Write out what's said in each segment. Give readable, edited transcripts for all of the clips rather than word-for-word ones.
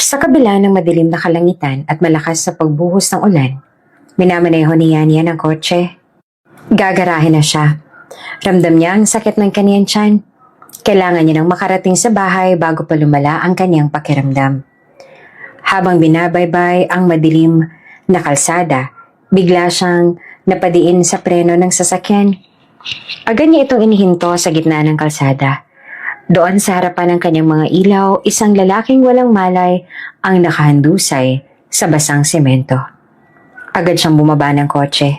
Sa kabila ng madilim na kalangitan at malakas sa pagbuhos ng ulan, minamaneho ni Yan ang kotse. Gagarahin na siya. Ramdam niya ang sakit ng kaniyang tiyan. Kailangan niya nang makarating sa bahay bago pa lumala ang kanyang pakiramdam. Habang binabaybay ang madilim na kalsada, bigla siyang napadiin sa preno ng sasakyan. Agad niya itong inihinto sa gitna ng kalsada. Doon sa harapan ng kanyang mga ilaw, isang lalaking walang malay ang nakahandusay sa basang semento. Agad siyang bumaba ng kotse.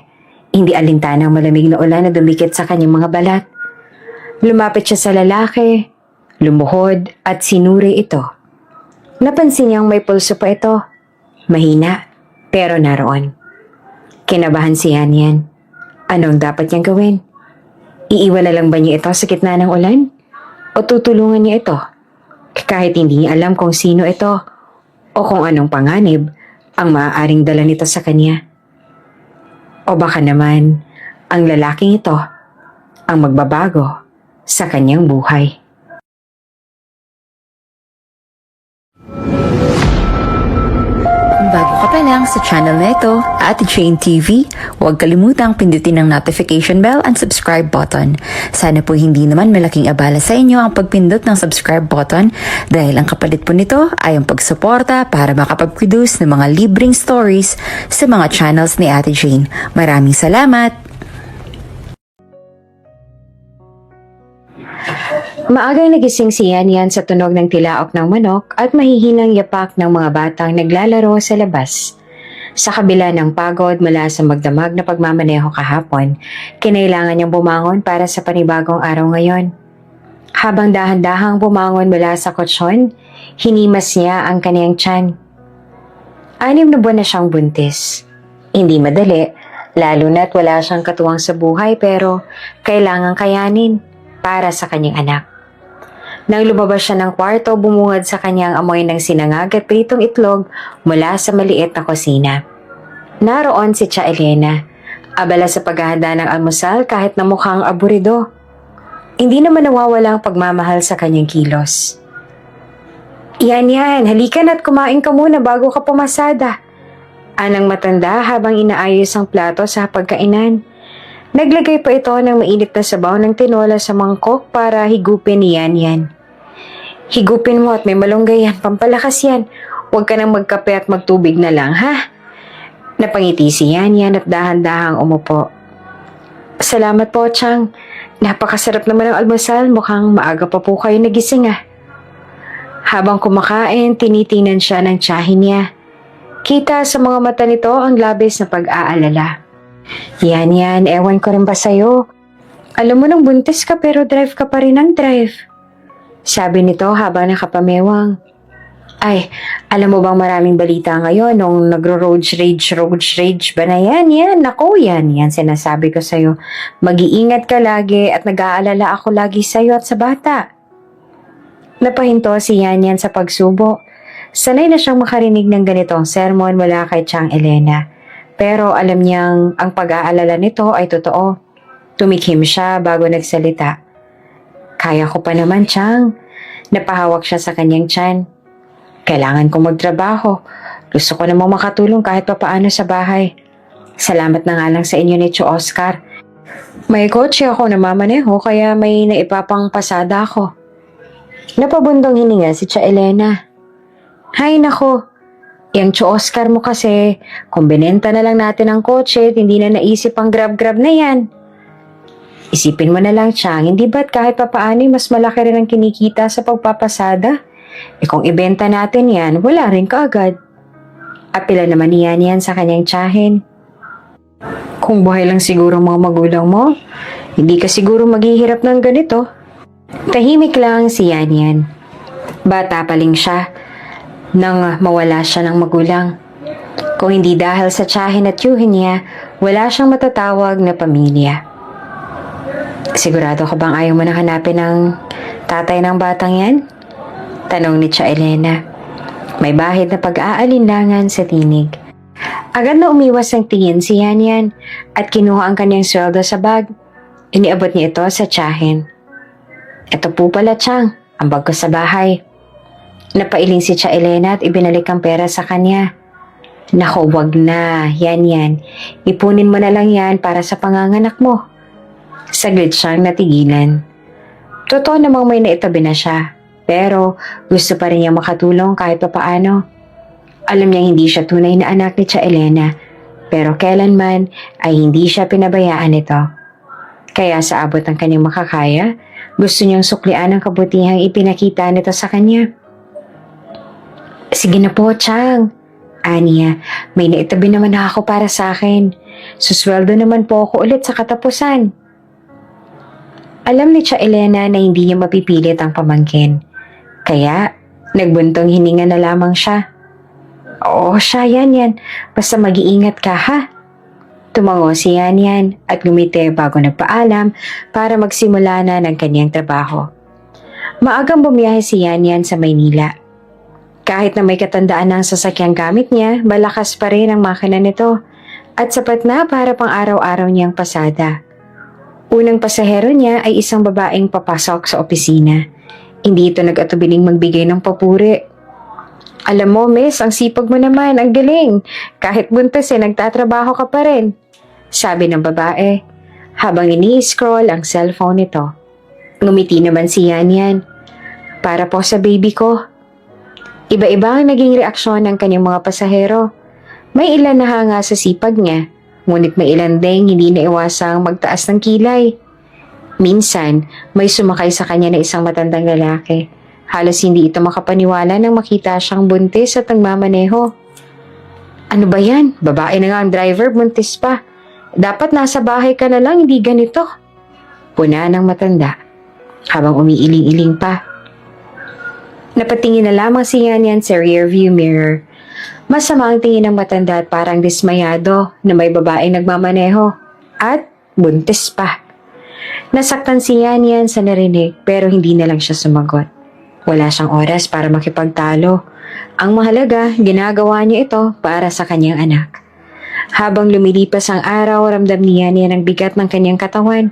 Hindi alintanang malamig na ulan na dumikit sa kanyang mga balat. Lumapit siya sa lalaki, lumuhod at sinuri ito. Napansin niyang may pulso pa ito. Mahina, pero naroon. Kinabahan si Yan. Anong dapat niyang gawin? Iiwan na lang ba niya ito sa gitna ng ulan? O tutulungan niya ito? Kahit hindi niya alam kung sino ito o kung anong panganib ang maaaring dala nito sa kanya. O baka naman ang lalaking ito ang magbabago sa kanyang buhay. Bago ka pa lang sa channel na ito, Ate Jane TV, huwag kalimutang pindutin ang notification bell and subscribe button. Sana po hindi naman malaking abala sa inyo ang pagpindot ng subscribe button dahil ang kapalit po nito ay ang pagsuporta para makapag-produce ng mga libreng stories sa mga channels ni Ate Jane. Maraming salamat! Maagang nagising si Yan sa tunog ng tilaok ng manok at mahihinang yapak ng mga batang naglalaro sa labas. Sa kabila ng pagod mula sa magdamag na pagmamaneho kahapon, kinailangan niyang bumangon para sa panibagong araw ngayon. Habang dahan-dahang bumangon mula sa kutsyon, hinimas niya ang kaniyang tiyan. 6 na buwan na siyang buntis. Hindi madali, lalo na't wala siyang katuwang sa buhay pero kailangang kayanin para sa kanyang anak. Nang lumabas siya ng kwarto, bumungad sa kanyang amoy ng sinangag at pritong itlog mula sa maliit na kusina. Naroon si Tia Elena, abala sa paghahanda ng almusal kahit na mukhang aburido. Hindi naman nawawala ang pagmamahal sa kanyang kilos. Yan, halika na't kumain ka muna bago ka pumasada. Anang matanda habang inaayos ang plato sa pagkainan. Naglagay pa ito ng mainit na sabaw ng tinola sa mangkok para higupin ni Yan. Higupin mo at may malunggay yan, pampalakas yan. Huwag ka nang magkape at magtubig na lang, ha? Napangiti si Yan at dahan-dahang umupo. Salamat po, Chang. Napakasarap naman ang almusal, mukhang maaga pa po kayo nagising, ah. Habang kumakain, tinitingnan siya ng tiyahin niya. Kita sa mga mata nito ang labis na pag-aalala. Yan, ewan ko rin ba sa'yo? Alam mo nang buntis ka pero drive ka pa rin ng drive. Sabi nito habang nakapamewang. Ay, alam mo bang maraming balita ngayon nung nagro-road rage ba na yan? Naku, yan sinasabi ko sa'yo. Mag-iingat ka lagi at nag-aalala ako lagi sa'yo at sa bata. Napahinto si Yan sa pagsubo. Sanay na siyang makarinig ng ganitong sermon mula kay Tiang Elena. Pero alam niyang ang pag-aalala nito ay totoo. Tumikhim siya bago nagsalita. Kaya ko pa naman, Tiang. Napahawak siya sa kanyang tiyan. Kailangan kong magtrabaho. Gusto ko namang makatulong kahit papaano sa bahay. Salamat na nga lang sa inyo ni Tio Oscar. May kotse ako na mamaneho kaya may naipapang pasada ako. Napabundong hininga si Tia Elena. Hay nako. Yang Tio Oscar mo kasi, kung binenta na lang natin ang kotse, hindi na naisip ang grab-grab na yan. Isipin mo na lang, Tiang, hindi ba't kahit papaano mas malaki rin ang kinikita sa pagpapasada? Kung ibenta natin yan, wala rin kaagad. Apila naman niyan sa kanyang tiyahin. Kung buhay lang siguro mga magulang mo, hindi ka siguro maghihirap ng ganito. Tahimik lang si Yan. Bata pa lang siya nang mawala siya ng magulang. Kung hindi dahil sa tiyahin at tiyuhin niya, wala siyang matatawag na pamilya. Sigurado ka bang ayaw mo na hanapin ng tatay ng batang yan? Tanong ni Tia Elena. May bahid na pag-aalinlangan sa tinig. Agad na umiwas ang tingin si Yan at kinuha ang kanyang sweldo sa bag. Iniabot niya ito sa tiyahin. Ito po pala, Tiang, ang bag ko sa bahay. Napailing si Tia Elena at ibinalik ang pera sa kanya. Nako, wag na. Yan. Ipunin mo na lang yan para sa panganganak mo. Saglit siyang natigilan. Totoo namang may naitabi na siya, pero gusto pa rin niya makatulong kahit papaano. Alam niya hindi siya tunay na anak ni Tia Elena, pero kailanman ay hindi siya pinabayaan nito. Kaya sa abot ng kanyang makakaya, gusto niyang suklian ang kabutihang ipinakita nito sa kanya. Sige na po, Chang. Aniya, may naitabi naman na ako para sa akin. Susweldo naman po ako ulit sa katapusan. Alam ni Tia Elena na hindi niya mapipilit ang pamangkin. Kaya, nagbuntong hininga na lamang siya. Oo, siya yan. Basta mag-iingat ka, ha? Tumango si Yan at ngumiti bago nagpaalam para magsimula na ng kanyang trabaho. Maagang bumiyahe si Yan sa Maynila. Kahit na may katandaan ng sasakyang gamit niya, malakas pa rin ang makina nito at sapat na para pang araw-araw niyang pasada. Unang pasahero niya ay isang babaeng papasok sa opisina. Hindi ito nag-atubiling magbigay ng papuri. Alam mo, miss, ang sipag mo naman, ang galing. Kahit buntis nagtatrabaho ka pa rin. Sabi ng babae, habang ini-scroll ang cellphone nito. Ngumiti naman si Yan. Para po sa baby ko. Iba-iba ang naging reaksyon ng kanyang mga pasahero. May ilan na hanga sa sipag niya, ngunit may ilan ding hindi naiwasang magtaas ng kilay. Minsan, may sumakay sa kanya na isang matandang lalaki. Halos hindi ito makapaniwala nang makita siyang buntis at nagmamaneho. Ano ba yan? Babae na nga ang driver, buntis pa. Dapat nasa bahay ka na lang, hindi ganito. Puna ng matanda, habang umiiling-iling pa. Napatingin na lamang si Yan sa rearview mirror. Masama ang tingin ng matanda at parang dismayado na may babaeng nagmamaneho. At buntis pa. Nasaktan si Yan sa narinig pero hindi na lang siya sumagot. Wala siyang oras para makipagtalo. Ang mahalaga, ginagawa niya ito para sa kanyang anak. Habang lumilipas ang araw, ramdam ni Yan ang bigat ng kanyang katawan.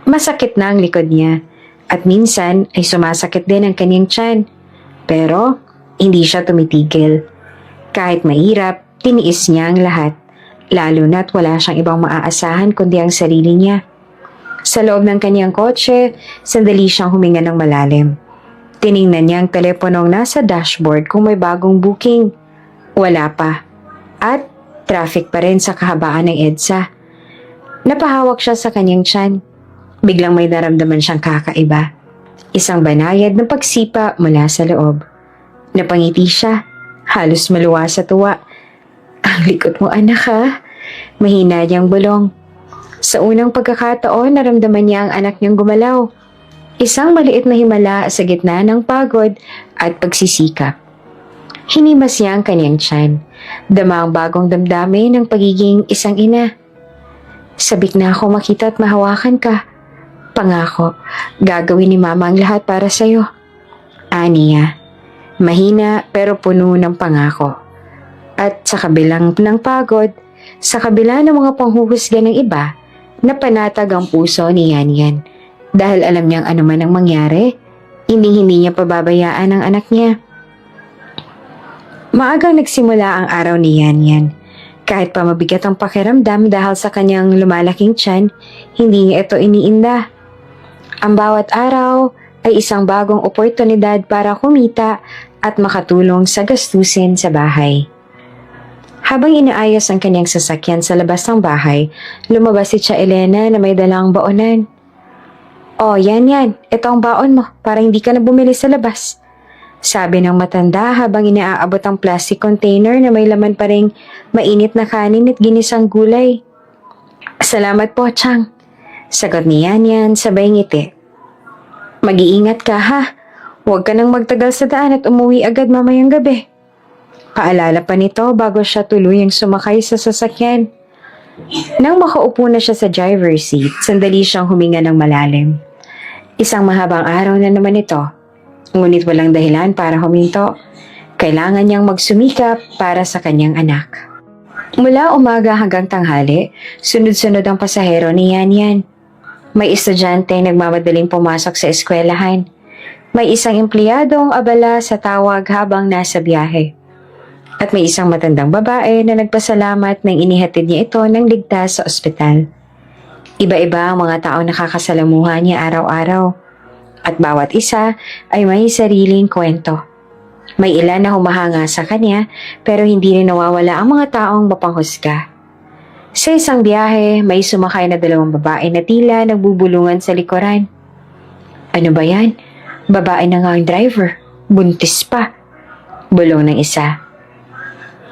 Masakit na ang likod niya. At minsan ay sumasakit din ang kanyang tiyan. Pero, hindi siya tumitigil. Kahit mahirap, tiniis niya ang lahat. Lalo na't wala siyang ibang maaasahan kundi ang sarili niya. Sa loob ng kanyang kotse, sandali siyang huminga ng malalim. Tiningnan niya ang teleponong nasa dashboard kung may bagong booking. Wala pa. At traffic pa rin sa kahabaan ng EDSA. Napahawak siya sa kanyang tiyan. Biglang may naramdaman siyang kakaiba. Isang banayad na pagsipa mula sa loob. Napangiti siya, halos maluwa sa tuwa. Ang likot mo, anak, ha? Mahina niyang bulong. Sa unang pagkakataon, naramdaman niya ang anak niyang gumalaw. Isang maliit na himala sa gitna ng pagod at pagsisikap. Hinimas niya ang kanyang tiyan. Dama ang bagong damdamin ng pagiging isang ina. Sabik na ako makita at mahawakan ka. Pangako, gagawin ni Mama ang lahat para sa'yo. Aniya, mahina pero puno ng pangako. At sa kabilang ng pagod, sa kabila ng mga panghuhusga ng iba, napanatag ang puso ni Yan. Dahil alam niyang ano man ang mangyari, hindi niya pababayaan ang anak niya. Maagang nagsimula ang araw ni Yan. Kahit pa mabigat ang pakiramdam dahil sa kanyang lumalaking tiyan, hindi niya ito iniinda. Ang bawat araw ay isang bagong oportunidad para kumita at makatulong sa gastusin sa bahay. Habang inaayos ang kanyang sasakyan sa labas ng bahay, lumabas si Tia Elena na may dalang baonan. Oh, yan. Ito ang baon mo para hindi ka na bumili sa labas. Sabi ng matanda habang inaaabot ang plastic container na may laman pa ring mainit na kanin at ginisang gulay. Salamat po, Chang. Sagot ni Yan sabay ngiti. Mag-iingat ka, ha? Huwag ka nang magtagal sa daan at umuwi agad mamayang gabi. Paalala pa nito bago siya tuluyang sumakay sa sasakyan. Nang makaupo na siya sa driver's seat, sandali siyang huminga ng malalim. Isang mahabang araw na naman ito. Ngunit walang dahilan para huminto. Kailangan niyang magsumikap para sa kanyang anak. Mula umaga hanggang tanghali, sunod-sunod ang pasahero ni Yan. May estudyante nagmamadaling pumasok sa eskwelahan. May isang empleyadong abala sa tawag habang nasa biyahe. At may isang matandang babae na nagpasalamat nang inihatid niya ito ng ligtas sa ospital. Iba-iba ang mga taong nakakasalamuha niya araw-araw. At bawat isa ay may sariling kwento. May ilan na humahanga sa kanya pero hindi rin nawawala ang mga taong mapanghusga. Sa isang biyahe, may sumakay na 2 babae na tila nagbubulungan sa likuran. Ano ba yan? Babae na nga ang driver. Buntis pa. Bulong ng isa.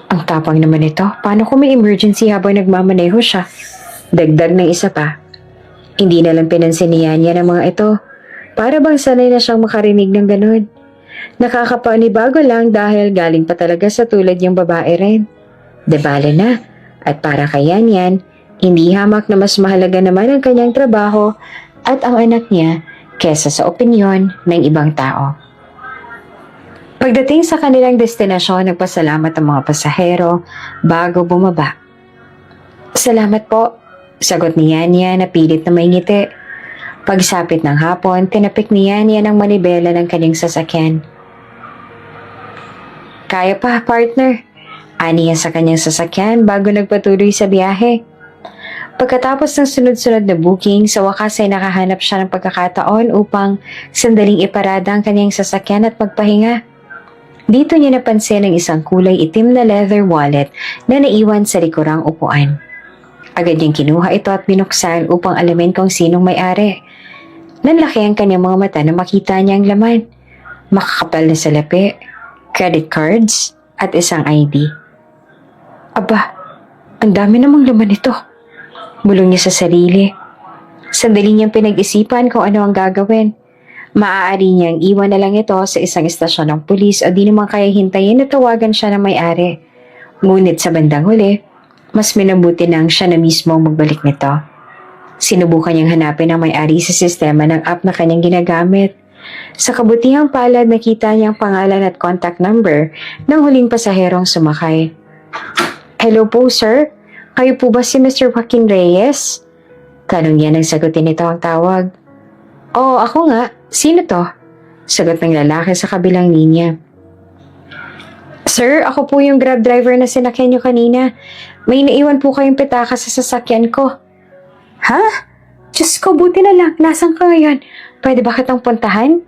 Ang tapang naman ito. Paano kung may emergency habang nagmamaneho siya? Dagdag ng isa pa. Hindi na lang pinansin niya ng mga ito. Para bang sanay na siyang makarinig ng ganun. Nakakapanibago lang dahil galing pa talaga sa tulad niyang babae rin. Debale na. At para kay Yan, hindi hamak na mas mahalaga naman ang kanyang trabaho at ang anak niya kesa sa opinyon ng ibang tao. Pagdating sa kanilang destinasyon, nagpasalamat ang mga pasahero bago bumaba. Salamat po, sagot ni Yanya na pilit na may ngiti. Pagsapit ng hapon, tinapik ni Yanya ng manibela ng kanyang sasakyan. Kaya pa, partner. Ani niya sa kanyang sasakyan bago nagpatuloy sa biyahe. Pagkatapos ng sunod-sunod na booking, sa wakas ay nakahanap siya ng pagkakataon upang sandaling iparada ang kanyang sasakyan at magpahinga. Dito niya napansin ang isang kulay itim na leather wallet na naiwan sa likurang upuan. Agad niyang kinuha ito at binuksan upang alamin kung sinong may-ari. Nanlaki ang kanyang mga mata na makita niya ang laman. Makakapal na salapi, credit cards, at isang ID. Aba, ang dami namang laman ito. Bulong niya sa sarili. Sandali niyang pinag-isipan kung ano ang gagawin. Maaari niyang iwan na lang ito sa isang istasyon ng pulis o di naman kaya hintayin na tawagan siya ng may-ari. Ngunit sa bandang huli, mas minabuti nang siya na mismo magbalik nito. Sinubukan niyang hanapin ang may-ari sa sistema ng app na kanyang ginagamit. Sa kabutihang palad, nakita niyang pangalan at contact number ng huling pasaherong sumakay. Hello po, sir. Kayo po ba si Mr. Joaquin Reyes? Tanong niya nang sagutin nito ang tawag. Oo, ako nga. Sino to? Sagot ng lalaki sa kabilang linya. Sir, ako po yung grab driver na sinakyan niyo kanina. May naiwan po kayong pitaka sa sasakyan ko. Ha? Diyos ko, buti na lang. Nasaan ka ngayon? Pwede ba kitang puntahan?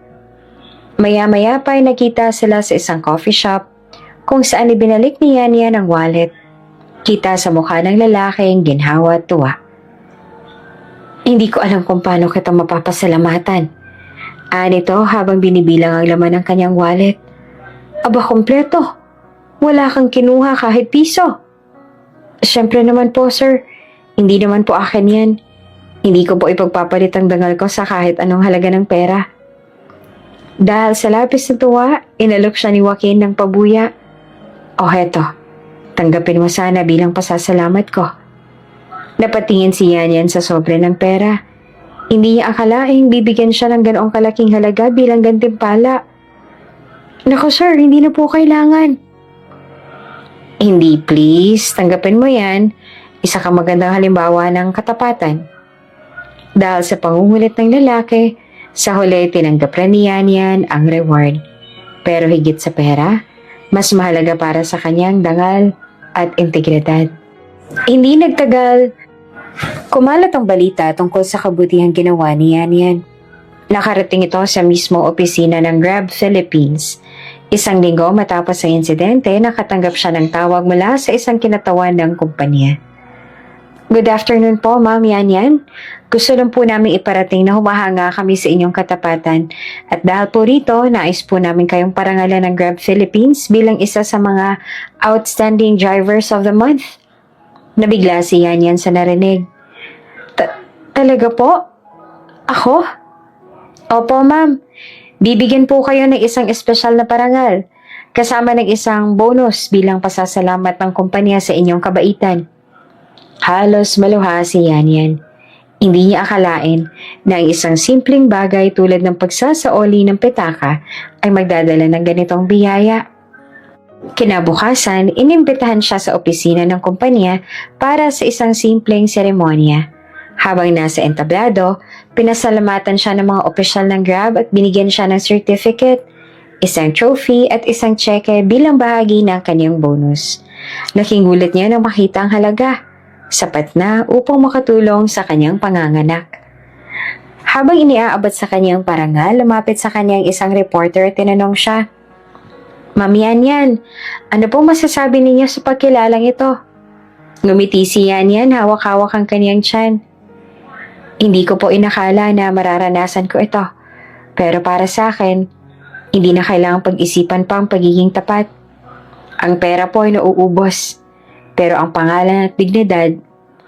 Maya-maya pa ay nakita sila sa isang coffee shop kung saan ibinalik niya ng wallet. Kita sa mukha ng lalaki ang ginhawa at tuwa. Hindi ko alam kung paano kita mapapasalamatan. Nito habang binibilang ang laman ng kanyang wallet. Aba, kompleto. Wala kang kinuha kahit piso. Siyempre naman po, sir. Hindi naman po akin yan. Hindi ko po ipagpapalit ang dangal ko sa kahit anong halaga ng pera. Dahil sa labis na tuwa, inalok siya ni Joaquin ng pabuya. O heto, tanggapin mo sana bilang pasasalamat ko. Napatingin si Yan sa sobre ng pera. Hindi niya akalaing bibigyan siya ng ganoong kalaking halaga bilang gantimpala. Naku sir, hindi na po kailangan. Hindi please, tanggapin mo yan. Isa ka magandang halimbawa ng katapatan. Dahil sa pangungulit ng lalaki, sa huli tinanggap rin ni Yan ang reward. Pero higit sa pera, mas mahalaga para sa kanyang dangal at integridad. Hindi nagtagal, kumalat ang balita tungkol sa kabutihang ginawa ni Yan. Nakarating ito sa mismo opisina ng Grab Philippines. Isang linggo matapos ang insidente, nakatanggap siya ng tawag mula sa isang kinatawan ng kumpanya. Good afternoon po, Ma'am Yan. Gusto lang po namin iparating na humahanga kami sa inyong katapatan. At dahil po rito, nais po namin kayong parangalan ng Grab Philippines bilang isa sa mga Outstanding Drivers of the Month. Nabigla si Yan sa narinig. Talaga po? Ako? Opo, ma'am. Bibigyan po kayo ng isang espesyal na parangal, kasama ng isang bonus bilang pasasalamat ng kumpanya sa inyong kabaitan. Halos maluha si Yan. Hindi niya akalain na ang isang simpleng bagay tulad ng pagsasaoli ng petaka ay magdadala ng ganitong biyaya. Kinabukasan, inimbitahan siya sa opisina ng kumpanya para sa isang simpleng seremonya. Habang nasa entablado, Pinasalamatan siya ng mga opisyal ng Grab at binigyan siya ng certificate, isang trophy at isang cheque bilang bahagi ng kanyang bonus. Laking gulat niya nang makita ang halaga, sapat na upang makatulong sa kanyang panganganak. Habang iniaabot sa kanyang parangal, lumapit sa kanyang isang reporter at tinanong siya, "Ma'am Yan, ano pong masasabi ninyo sa pagkilalang ito?" Ngumiti si Yan, hawak-hawak ang kanyang tiyan. "Hindi ko po inakala na mararanasan ko ito. Pero para sa akin, hindi na kailangang pag-isipan pa ang pagiging tapat. Ang pera po ay nauubos. Pero ang pangalan at dignidad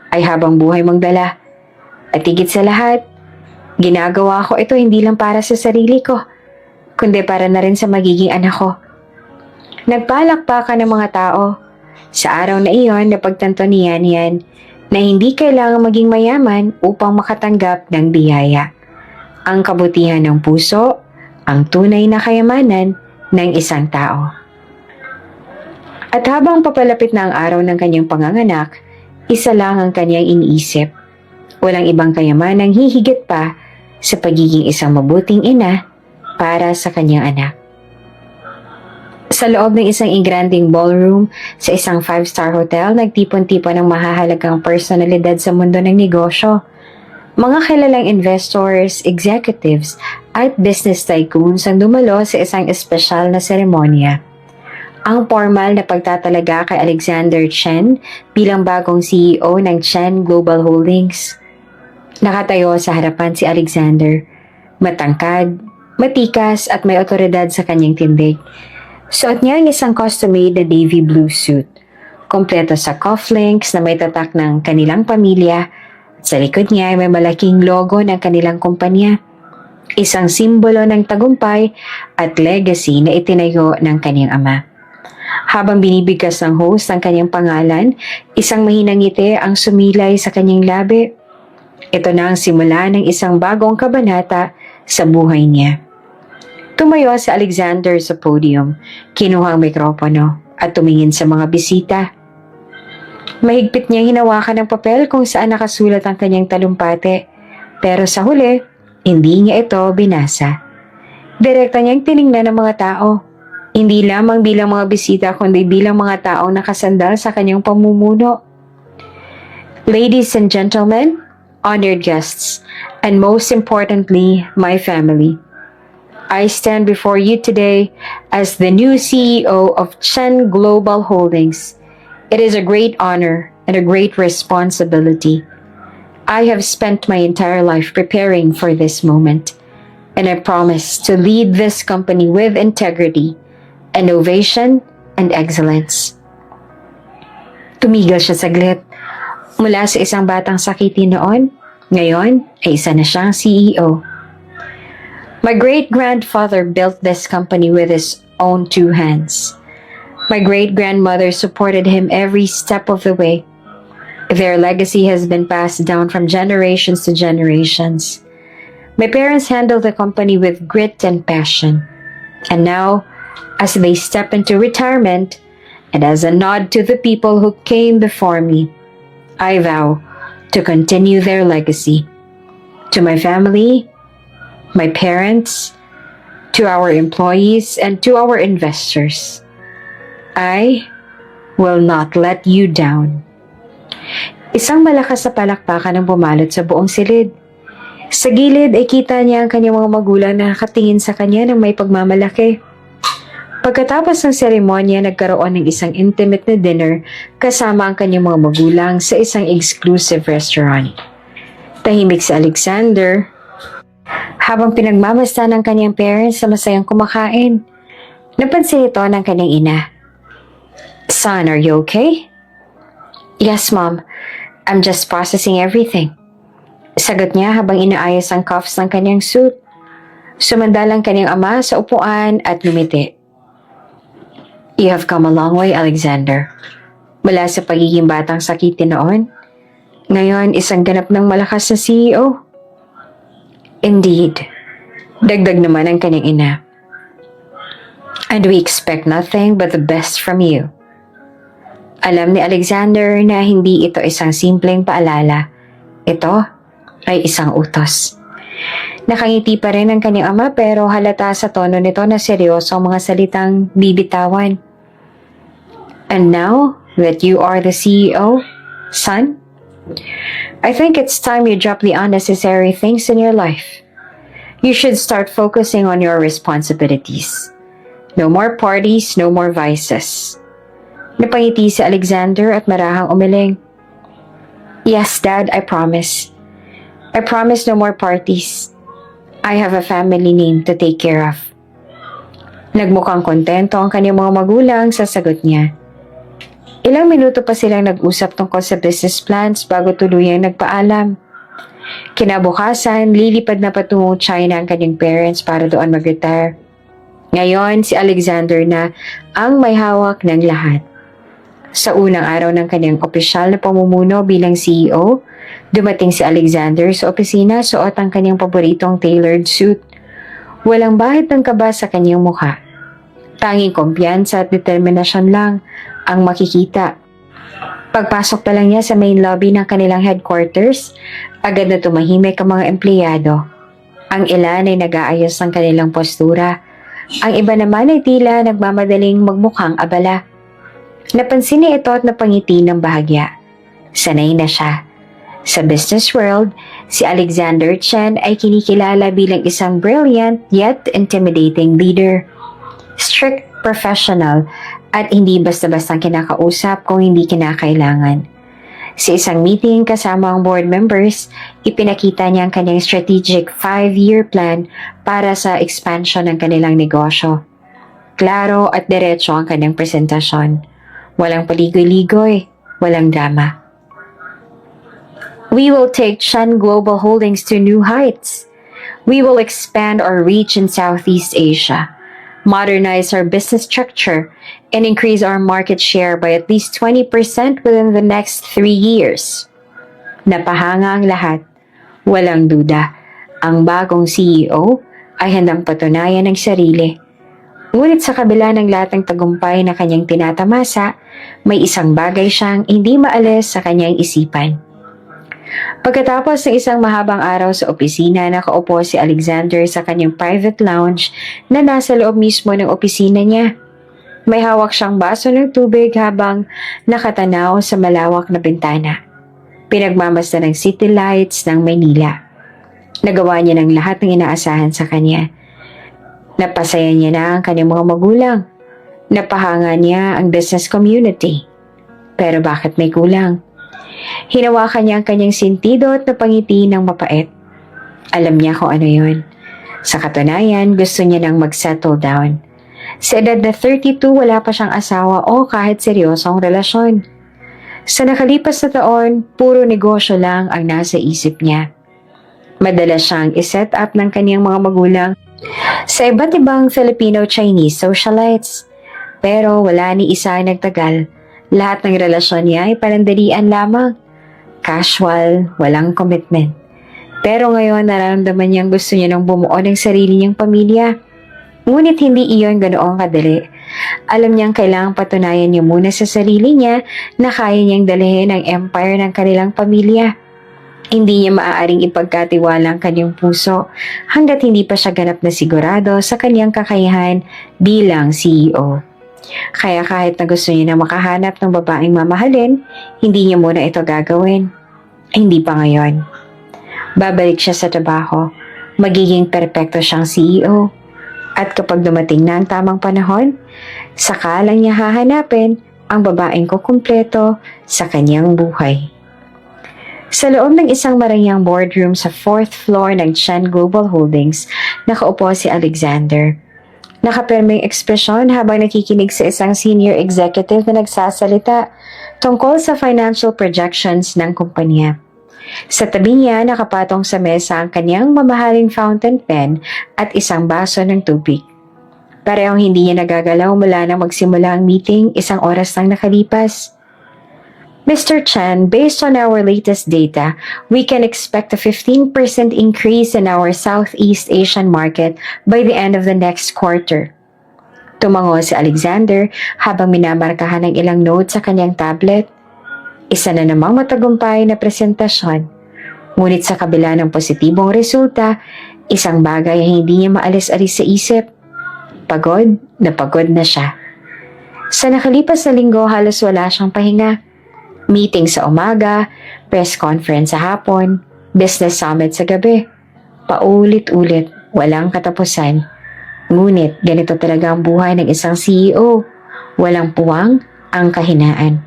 ay habang buhay mong dala. At higit sa lahat, ginagawa ko ito hindi lang para sa sarili ko, kundi para na rin sa magiging anak ko." Nagpalakpakan ng mga tao. Sa araw na iyon, napagtanto ni Yan na hindi kailangang maging mayaman upang makatanggap ng biyaya. Ang kabutihan ng puso, ang tunay na kayamanan ng isang tao. At habang papalapit na ang araw ng kanyang panganganak, isa lang ang kanyang iniisip. Walang ibang kayamanang hihigit pa sa pagiging isang mabuting ina para sa kanyang anak. Sa loob ng isang engranding ballroom sa isang 5-star hotel, nagtipon-tipon ng mahahalagang personalidad sa mundo ng negosyo. Mga kilalang investors, executives, at business tycoons ang dumalo sa isang espesyal na seremonya. Ang formal na pagtatalaga kay Alexander Chen bilang bagong CEO ng Chen Global Holdings. Nakatayo sa harapan si Alexander, matangkad, matikas at may otoridad sa kanyang tindig. Suot niya ang isang custom-made na navy blue suit, kompleto sa cufflinks na may tatak ng kanilang pamilya at sa likod niya ay may malaking logo ng kanilang kumpanya, isang simbolo ng tagumpay at legacy na itinayo ng kanyang ama. Habang binibigkas ng host ang kanyang pangalan, isang mahinang ngiti ang sumilay sa kanyang labi. Ito na ang simula ng isang bagong kabanata sa buhay niya. Tumayo si Alexander sa podium, kinuha ang mikropono at tumingin sa mga bisita. Mahigpit niya hinawakan ng papel kung saan nakasulat ang kanyang talumpati, pero sa huli, hindi niya ito binasa. Direkta niyang tiningnan ng mga tao, hindi lamang bilang mga bisita kundi bilang mga taong nakasandal sa kanyang pamumuno. "Ladies and gentlemen, honored guests, and most importantly, my family. I stand before you today as the new CEO of Chen Global Holdings. It is a great honor and a great responsibility. I have spent my entire life preparing for this moment, and I promise to lead this company with integrity, innovation, and excellence." Tumigil siya saglit. Mula sa isang batang sakitin noon, ngayon ay isa na siyang CEO. "My great-grandfather built this company with his own 2 hands. My great-grandmother supported him every step of the way. Their legacy has been passed down from generations to generations. My parents handled the company with grit and passion. And now, as they step into retirement, and as a nod to the people who came before me, I vow to continue their legacy. To my family, my parents, to our employees, and to our investors, I will not let you down." Isang malakas na palakpakan ang bumalot sa buong silid. Sa gilid ay kita niya ang kanyang mga magulang na nakatingin sa kanya ng may pagmamalaki. Pagkatapos ng seremonya, nagkaroon ng isang intimate na dinner kasama ang kanyang mga magulang sa isang exclusive restaurant. Tahimik si Alexander habang pinagmamasdan ng kanyang parents sa masayang kumakain. Napansin ito ng kanyang ina. "Son, are you okay?" "Yes, Mom. I'm just processing everything." Sagot niya habang inaayos ang cuffs ng kanyang suit. Sumandal ang kanyang ama sa upuan at lumiti. "You have come a long way, Alexander. Mula sa pagiging batang sakitin noon, ngayon isang ganap ng malakas na CEO." "Indeed," dagdag naman ang kanyang ina. "And we expect nothing but the best from you." Alam ni Alexander na hindi ito isang simpleng paalala. Ito ay isang utos. Nakangiti pa rin ang kanyang ama pero halata sa tono nito na seryoso ang mga salitang bibitawan. And now that you are the CEO, son, I think it's time you drop the unnecessary things in your life. You should start focusing on your responsibilities. No more parties, no more vices. Napangiti si Alexander at marahang umiling. Yes, Dad, I promise. I promise no more parties. I have a family name to take care of. Nagmukhang kontento ang kanyang mga magulang sa sagot niya. Ilang minuto pa silang nag-usap tungkol sa business plans bago tuluyang nagpaalam. Kinabukasan, lilipad na patungong China ang kanyang parents para doon mag-retire. Ngayon, si Alexander na ang may hawak ng lahat. Sa unang araw ng kanyang opisyal na pamumuno bilang CEO, dumating si Alexander sa opisina suot ang kanyang paboritong tailored suit. Walang bahid ng kaba sa kanyang mukha. Tanging kumpiyansa at determinasyon lang ang makikita. Pagpasok pa lang niya sa main lobby ng kanilang headquarters, agad na tumahimik ang mga empleyado. Ang ilan ay nag-aayos ng kanilang postura. Ang iba naman ay tila nagmamadaling magmukhang abala. Napansin niya ito at napangiti ng bahagya. Sanay na siya. Sa business world, si Alexander Chen ay kinikilala bilang isang brilliant yet intimidating leader. Strict professional at hindi basta-bastang kinakausap kung hindi kinakailangan. Sa isang meeting kasama ang board members, ipinakita niya ang kanyang strategic 5-year plan para sa expansion ng kanilang negosyo. Klaro at diretso ang kanyang presentasyon. Walang paligoy-ligoy, walang drama. We will take Chen Global Holdings to new heights. We will expand our reach in Southeast Asia, modernize our business structure, and increase our market share by at least 20% within the next 3 years. Napahanga ang lahat. Walang duda, ang bagong CEO ay handang patunayan ng sarili. Ngunit sa kabila ng lahat ng tagumpay na kanyang tinatamasa, may isang bagay siyang hindi maalis sa kanyang isipan. Pagkatapos ng isang mahabang araw sa opisina, nakaupo si Alexander sa kanyang private lounge na nasa loob mismo ng opisina niya. May hawak siyang baso ng tubig habang nakatanaw sa malawak na bintana. Pinagmamasdan ng city lights ng Maynila. Nagawa niya ng lahat ng inaasahan sa kanya. Napasaya niya na ang kanyang mga magulang. Napahanga niya ang business community. Pero bakit may kulang? Hinawakan niya ang kanyang sentido at napangiti ng mapait. Alam niya kung ano yun. Sa katunayan, gusto niya nang mag-settle down. Sa edad na 32, wala pa siyang asawa o kahit seryosong relasyon. Sa nakalipas na taon, puro negosyo lang ang nasa isip niya. Madalas siyang iset up ng kanyang mga magulang sa iba't ibang Filipino-Chinese socialites. Pero wala ni isa ay nagtagal. Lahat ng relasyon niya ay panandalian lamang. Casual, walang commitment. Pero ngayon nararamdaman niyang gusto niya nang bumuo ng sarili niyang pamilya. Ngunit hindi iyon ganoong kadali. Alam niyang kailangang patunayan niya muna sa sarili niya na kaya niyang dalhin ang empire ng kanilang pamilya. Hindi niya maaaring ipagkatiwala ang kanyang puso hanggat hindi pa siya ganap na sigurado sa kanyang kakayahan bilang CEO. Kaya kahit na gusto niya na makahanap ng babaeng mamahalin, hindi niya muna ito gagawin. Hindi pa ngayon. Babalik siya sa trabaho. Magiging perpekto siyang CEO. At kapag dumating na ang tamang panahon, saka lang niya hahanapin ang babaeng kukumpleto sa kanyang buhay. Sa loob ng isang marangyang boardroom sa 4th floor ng Chen Global Holdings, nakaupo si Alexander. Nakapirming ekspresyon habang nakikinig sa isang senior executive na nagsasalita tungkol sa financial projections ng kumpanya. Sa tabi niya, nakapatong sa mesa ang kanyang mamahaling fountain pen at isang baso ng tubig. Parehong hindi niya nagagalaw mula nang magsimula ang meeting, 1 oras nang nakalipas. Mr. Chen, based on our latest data, we can expect a 15% increase in our Southeast Asian market by the end of the next quarter. Tumango si Alexander habang minamarkahan ng ilang notes sa kanyang tablet. Isa na namang matagumpay na presentasyon. Ngunit sa kabila ng positibong resulta, isang bagay ay hindi niya maalis-alis sa isip. Pagod na siya. Sa nakalipas na linggo, halos wala siyang pahinga. Meeting sa umaga, press conference sa hapon, business summit sa gabi. Paulit-ulit, walang katapusan. Ngunit ganito talaga ang buhay ng isang CEO. Walang puwang ang kahinaan.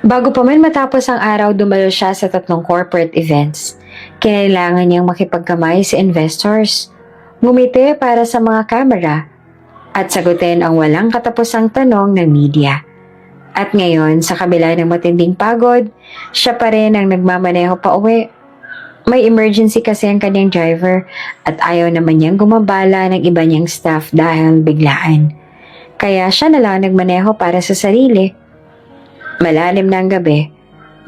Bago pa man matapos ang araw, dumalo siya sa 3 corporate events. Kinailangan niyang makipagkamay sa investors, ngumiti para sa mga kamera, at sagutin ang walang katapusang tanong ng media. At ngayon, sa kabila ng matinding pagod, siya pa rin ang nagmamaneho pa uwi. May emergency kasi ang kanyang driver at ayaw naman niyang gumabala ng iba niyang staff dahil biglaan. Kaya siya na lang nagmaneho para sa sarili. Malalim na ang gabi,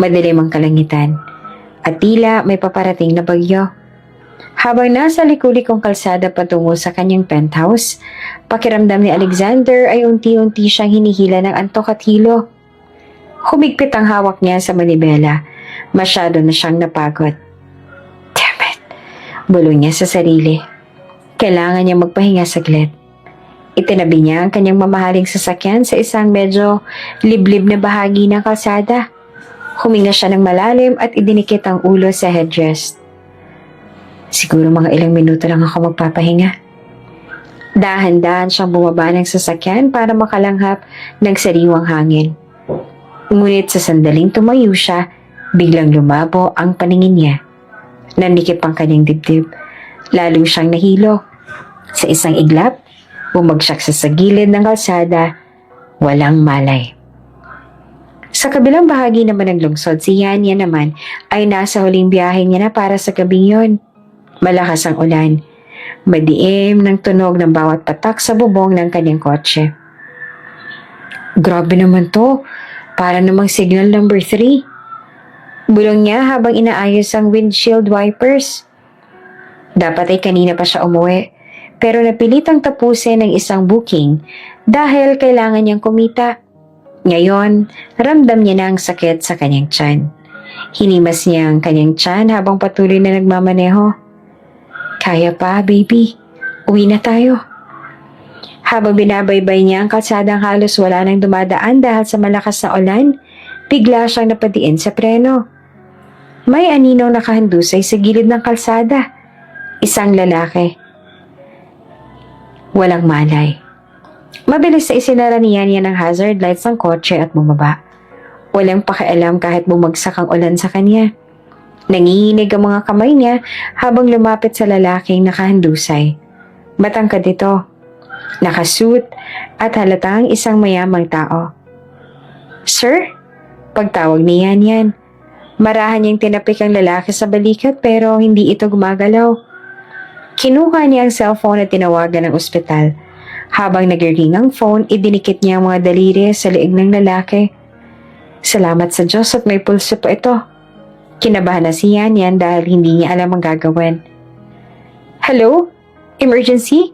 madilim ang kalangitan, at tila may paparating na bagyo. Habang nasa liku-likong kalsada patungo sa kanyang penthouse, pakiramdam ni Alexander ay unti-unti siyang hinihila ng antok at hilo. Humigpit ang hawak niya sa manibela. Masyado na siyang napagod. Damn it! Bulong niya sa sarili. Kailangan niya magpahinga saglit. Itinabi niya ang kanyang mamahaling sasakyan sa isang medyo liblib na bahagi ng kalsada. Huminga siya ng malalim at idinikit ang ulo sa headrest. Siguro mga ilang minuto lang ako magpapahinga. Dahan-dahan siyang bumaba ng sasakyan para makalanghap ng sariwang hangin. Ngunit sa sandaling tumayo siya, biglang lumabo ang paningin niya. Nanikip ang kanyang dibdib. Lalo siyang nahilo. Sa isang iglap, bumagsak sa gilid ng kalsada, walang malay. Sa kabilang bahagi naman ng lungsod, si Yanya naman ay nasa huling biyahe niya na para sa gabing yon. Malakas ang ulan. Madiim ng tunog ng bawat patak sa bubong ng kanyang kotse. Grabe naman to, para namang signal number 3. Bulong niya habang inaayos ang windshield wipers. Dapat ay kanina pa siya umuwi. Pero napilitang tapusin ng isang booking dahil kailangan niyang kumita. Ngayon, ramdam niya na ang sakit sa kanyang tiyan. Hinimas niya ang kanyang tiyan habang patuloy na nagmamaneho. Kaya pa, baby. Uwi na tayo. Habang binabaybay niya ang kalsadang halos wala nang dumadaan dahil sa malakas na ulan, bigla siyang napadiin sa preno. May aninaw nakahandusay sa gilid ng kalsada. Isang lalaki. Walang malay. Mabilis na isinara niya ng hazard lights ng kotse at bumaba. Walang pakialam kahit bumagsak ang ulan sa kanya. Nanginginig ang mga kamay niya habang lumapit sa lalaking nakahandusay. Matangkad ito, nakasuit at halatang isang mayamang tao. Sir? Pagtawag ni Yan. Marahan niyang tinapik ang lalaki sa balikat pero hindi ito gumagalaw. Kinuha niya ang cellphone at tinawagan ng ospital. Habang nag-ring ang phone, idinikit niya ang mga daliri sa leeg ng lalaki. Salamat sa Diyos at may pulso pa ito. Kinabahan na si Yan dahil hindi niya alam ang gagawin. Hello? Emergency?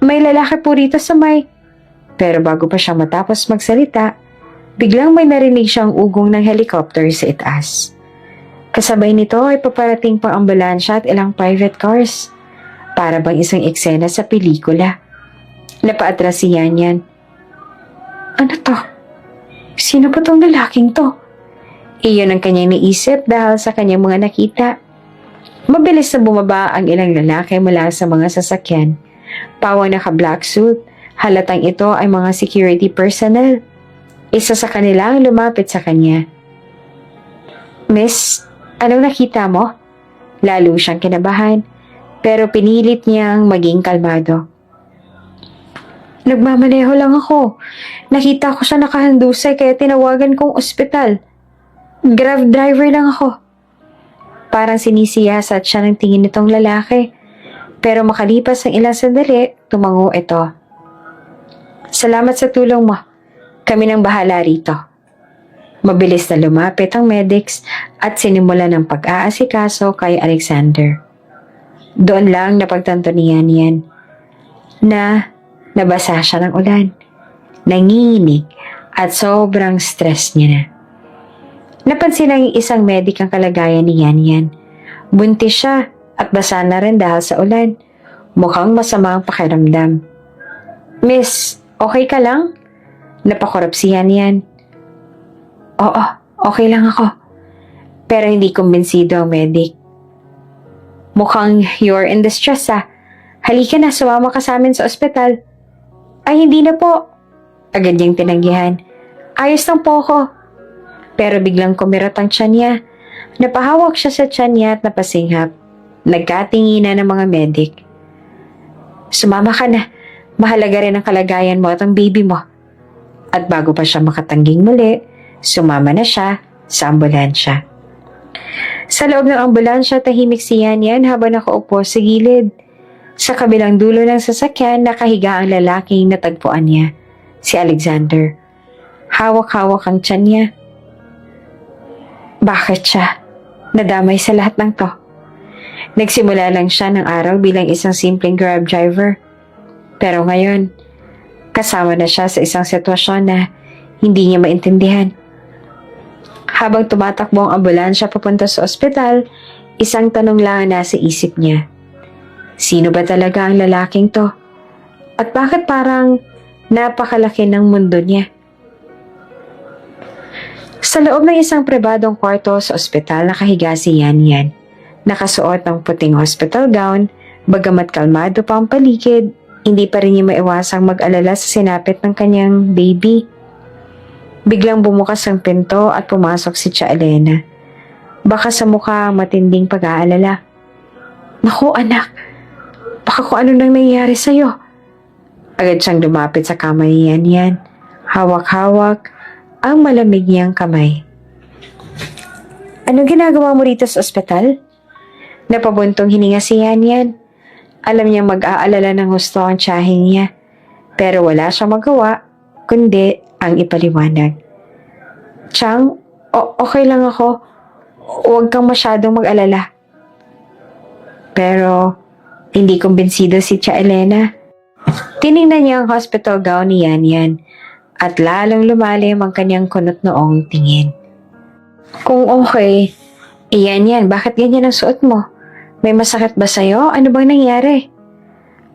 May lalaki po rito sa may... Pero bago pa siya matapos magsalita, biglang may narinig siyang ugong ng helicopter sa itaas. Kasabay nito ay paparating pang ambulansya at ilang private cars. Para bang isang eksena sa pelikula. Napaatras si Yan. Ano to? Sino ba tong lalaking to? Iyon ang kanyang naisip dahil sa kanyang mga nakita. Mabilis na bumaba ang ilang lalaki mula sa mga sasakyan. Pawang naka-black suit, halatang ito ay mga security personnel. Isa sa kanila ang lumapit sa kanya. Miss, anong nakita mo? Lalo siyang kinabahan. Pero pinilit niyang maging kalmado. Nagmamaneho lang ako. Nakita ko siya nakahandusay kaya tinawagan kong ospital. Grab driver lang ako. Parang sinisiyasat siya ng tingin nitong lalaki. Pero makalipas ang ilang sandali, tumango ito. Salamat sa tulong mo. Kami nang bahala rito. Mabilis na lumapit ang medics at sinimula ng pag-aasikaso kay Alexander. Doon lang napagtanto ni Yan na nabasa siya ng ulan, nanginginig at sobrang stress niya na. Napansin ng isang medik ang kalagayan ni Yan Yan. Buntis siya at basa na rin dahil sa ulan. Mukhang masama ang pakiramdam. Miss, okay ka lang? Napakurap si Yan Yan. Oo, okay lang ako. Pero hindi kumbinsido ang medik. Mukhang you're in distress ah. Halika na, sumama ka sa amin sa ospital. Ay, hindi na po. Agad niyang tinanggihan. Ayos lang po ako. Pero biglang kumirot ang tiyan niya. Napahawak siya sa tiyan niya at napasinghap. Nagkatinginan ng mga medik. Sumama ka na. Mahalaga rin ang kalagayan mo at ang baby mo. At bago pa siya makatangging muli, sumama na siya sa ambulansya. Sa loob ng ambulansya, tahimik si Yan Yan habang nakaupo sa gilid. Sa kabilang dulo ng sasakyan, nakahiga ang lalaking natagpuan niya, si Alexander. Hawak-hawak ang tiyan niya. Bakit siya nadamay sa lahat ng to? Nagsimula lang siya ng araw bilang isang simpleng grab driver. Pero ngayon, kasama na siya sa isang sitwasyon na hindi niya maintindihan. Habang tumatakbo ang ambulansya papunta sa ospital, isang tanong lang ang nasa isip niya. Sino ba talaga ang lalaking to? At bakit parang napakalaki ng mundo niya? Sa loob ng isang pribadong kwarto sa ospital, nakahiga si Yan Yan. Nakasuot ng puting hospital gown, bagamat kalmado pa ang paligid, hindi pa rin niya maiwasang mag-alala sa sinapit ng kanyang baby. Biglang bumukas ang pinto at pumasok si Tia Elena. Baka sa mukha matinding pag-aalala. Naku anak, baka kung ano nang nangyari sa'yo. Agad siyang lumapit sa kamay ni Yan Yan. Hawak-hawak ang malamig niyang kamay. Anong ginagawa mo rito sa ospital? Napabuntong hininga si Yan Yan. Alam niya mag-aalala ng gusto ang tiyahin niya. Pero wala siyang magawa, kundi ang ipaliwanag. Chang, okay lang ako. Huwag kang masyadong mag-alala. Pero, hindi kumbinsido si Tia Elena. Tinignan niya ang hospital gown ni Yan Yan at lalong lumalim ang kanyang kunot noong tingin. Kung okay, Yan Yan, bakit ganyan ang suot mo? May masakit ba sa'yo? Ano bang nangyari?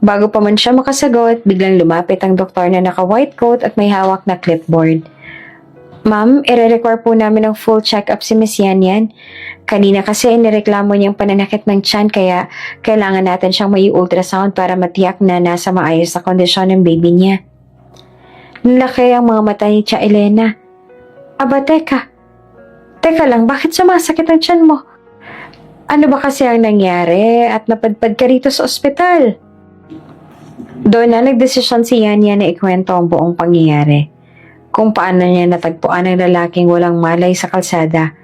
Bago pa man siya makasagot, biglang lumapit ang doktor na naka-white coat at may hawak na clipboard. Ma'am, ire-require po namin ng full check-up si Miss Yan Yan. Kanina kasi nireklamo niyang pananakit ng tiyan kaya kailangan natin siyang may ultrasound para matiyak na nasa maayos na kondisyon ng baby niya. Nalaki ang mga mata ni Tia Elena. Aba, teka. Teka lang, bakit sumasakit ang tiyan mo? Ano ba kasi ang nangyari at napadpad ka rito sa ospital? Doon na nagdesisyon si Yan Yan na ikwento ang buong pangyayari. Kung paano niya natagpuan ang lalaking walang malay sa kalsada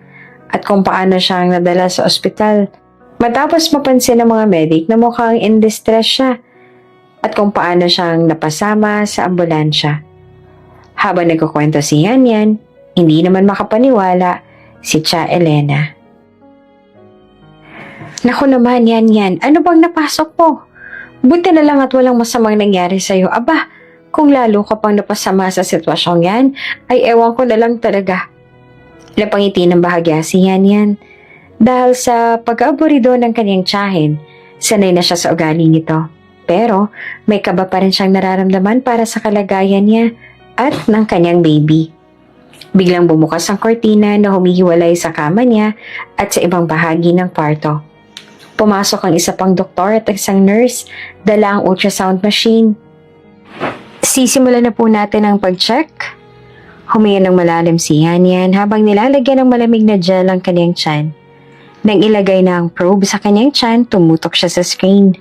at kung paano siyang nadala sa ospital. Matapos mapansin ng mga medic na mukhang in distress siya at kung paano siyang napasama sa ambulansya. Habang nagkukwento si Yan Yan, hindi naman makapaniwala si Tia Elena. Naku naman Yan Yan, ano bang napasok mo? Buti na lang at walang masamang nangyari sa'yo. Aba, kung lalo ka pang napasama sa sitwasyong yan, ay ewan ko na lang talaga. Napangiti ng bahagya si Yan Yan. Dahil sa pag-aaburido ng kanyang tiyahin, sanay na siya sa ugali nito. Pero may kaba pa rin siyang nararamdaman para sa kalagayan niya at ng kanyang baby. Biglang bumukas ang kortina na humihiwalay sa kama niya at sa ibang bahagi ng kwarto. Pumasok ang isa pang doktor at isang nurse, dala ang ultrasound machine. Sisimulan na po natin ang pag-check. Huminga ng malalim si Yan Yan habang nilalagyan ng malamig na gel ang kanyang tiyan. Nang ilagay na ang probe sa kanyang tiyan, tumutok siya sa screen.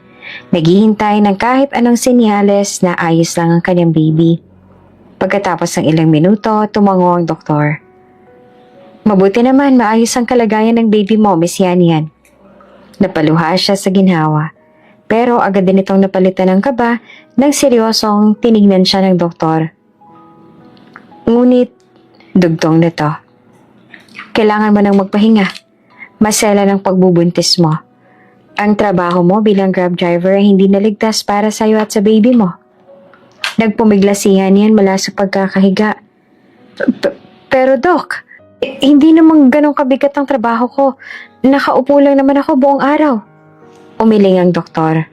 Naghihintay ng kahit anong senyales na ayos lang ang kanyang baby. Pagkatapos ng ilang minuto, tumango ang doktor. Mabuti naman, maayos ang kalagayan ng baby mo, Miss Yan Yan. Napaluha siya sa ginhawa. Pero agad din itong napalitan ng kaba nang seryosong tinignan siya ng doktor. Ngunit, dugtong na to. Kailangan mo nang magpahinga. Masela ng pagbubuntis mo. Ang trabaho mo bilang grab driver ay hindi naligtas para sa iyo at sa baby mo. Nagpumigla si Yan Yan mula sa pagkakahiga. Pero Doc, Hindi namang ganong kabigat ang trabaho ko. Nakaupo lang naman ako buong araw. Umiling ang doktor.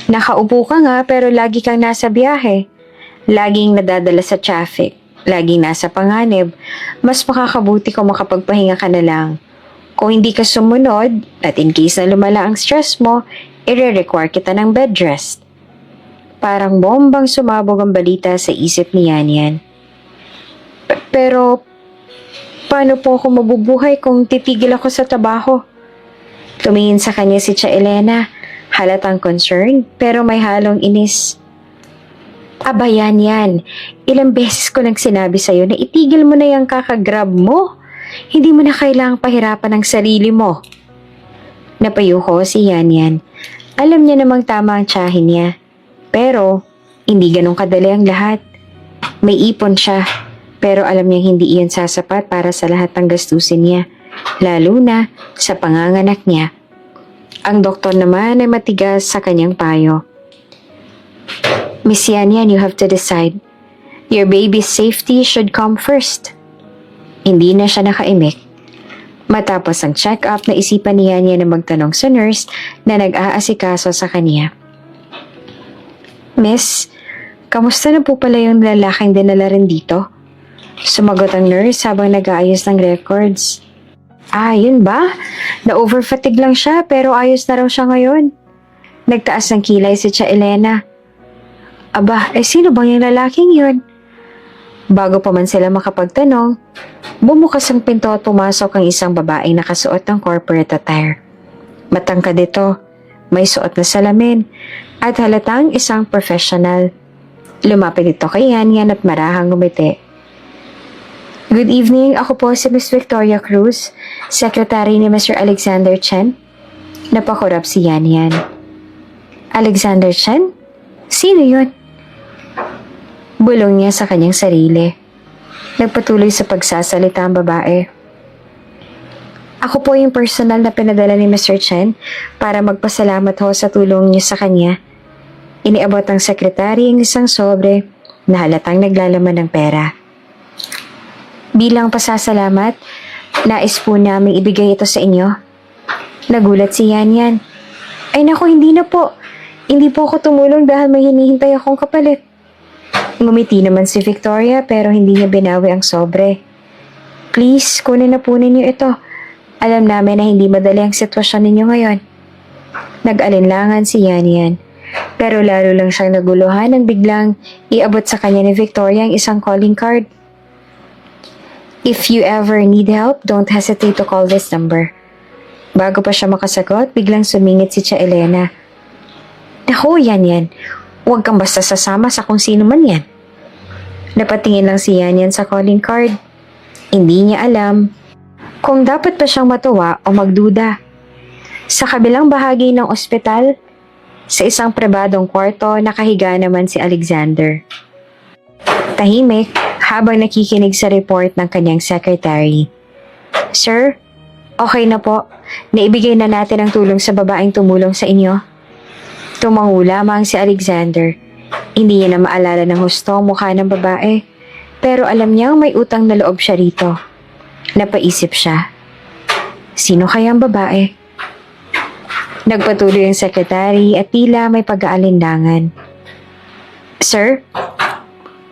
Nakaupo ka nga pero lagi kang nasa biyahe. Laging nadadala sa traffic. Laging nasa panganib. Mas makakabuti kung makapagpahinga ka na lang. Kung hindi ka sumunod, at in case na lumala ang stress mo, i-require kita ng bed rest. Parang bombang sumabog ang balita sa isip ni Yan. Pero, paano po ako mabubuhay kung titigil ako sa trabaho? Tumingin sa kanya si Tia Elena, halatang concern pero may halong inis. Aba yan. Ilang beses ko nang sinabi sa'yo na itigil mo na yung kakagrab mo. Hindi mo na kailangang pahirapan ang sarili mo. Napayuko si Yan. Alam niya namang tama ang tiyahin niya. Pero, hindi ganun kadali ang lahat. May ipon siya. Pero alam niyang hindi iyon sasapat para sa lahat ng gastusin niya. Lalo na sa panganganak niya. Ang doktor naman ay matigas sa kanyang payo. Miss Yan, you have to decide. Your baby's safety should come first. Hindi na siya nakaimik. Matapos ang check-up, naisipan ni Yan na magtanong sa nurse na nag-aasikaso sa kanya. Miss, kamusta na po pala yung lalaking dinala rin dito? Sumagot ang nurse habang nag-aayos ng records. Yun ba? Na-overfatigue lang siya pero ayos na raw siya ngayon. Nagtaas ng kilay si Tia Elena. Aba, sino bang yung lalaking yun? Bago pa man sila makapagtanong, bumukas ang pinto at pumasok ang isang babaeng nakasuot ng corporate attire. Matangkad ito, may suot na salamin, at halatang isang professional. Lumapit ito kay Yan at marahang ngumiti. Good evening, ako po si Miss Victoria Cruz, secretary ni Mr. Alexander Chen. Napakurap si Yan. Alexander Chen? Sino yun? Bulong niya sa kanyang sarili. Nagpatuloy sa pagsasalita ang babae. Ako po yung personal na pinadala ni Mr. Chen para magpasalamat ho sa tulong niyo sa kanya. Iniabot ng sekretary ang isang sobre na halatang naglalaman ng pera. Bilang pasasalamat, nais po namin ibigay ito sa inyo. Nagulat si Yan. Ay naku, hindi na po. Hindi po ako tumulong dahil may hinihintay akong kapalit. Ngumiti naman si Victoria pero hindi niya binawi ang sobre. Please, kunin na po ninyo ito. Alam namin na hindi madali ang sitwasyon ninyo ngayon. Nag-alinlangan si Yan. Pero lalo lang siyang naguluhan nang biglang iabot sa kanya ni Victoria ang isang calling card. If you ever need help, don't hesitate to call this number. Bago pa siya makasagot, biglang sumingit si Tia Elena. Naku, Yan. Huwag kang basta sasama sa kung sino man yan. Napatingin lang si Yan sa calling card. Hindi niya alam kung dapat pa siyang matuwa o magduda. Sa kabilang bahagi ng ospital, sa isang pribadong kwarto, nakahiga naman si Alexander. Tahimik habang nakikinig sa report ng kanyang secretary. Sir, okay na po. Naibigay na natin ang tulong sa babaeng tumulong sa inyo. Tumango lamang si Alexander. Hindi niya na maalala ng husto ang mukha ng babae. Pero alam niyang may utang na loob siya rito. Napaisip siya. Sino kaya ang babae? Nagpatuloy ang sekretary at tila may pag-aalinlangan. Sir,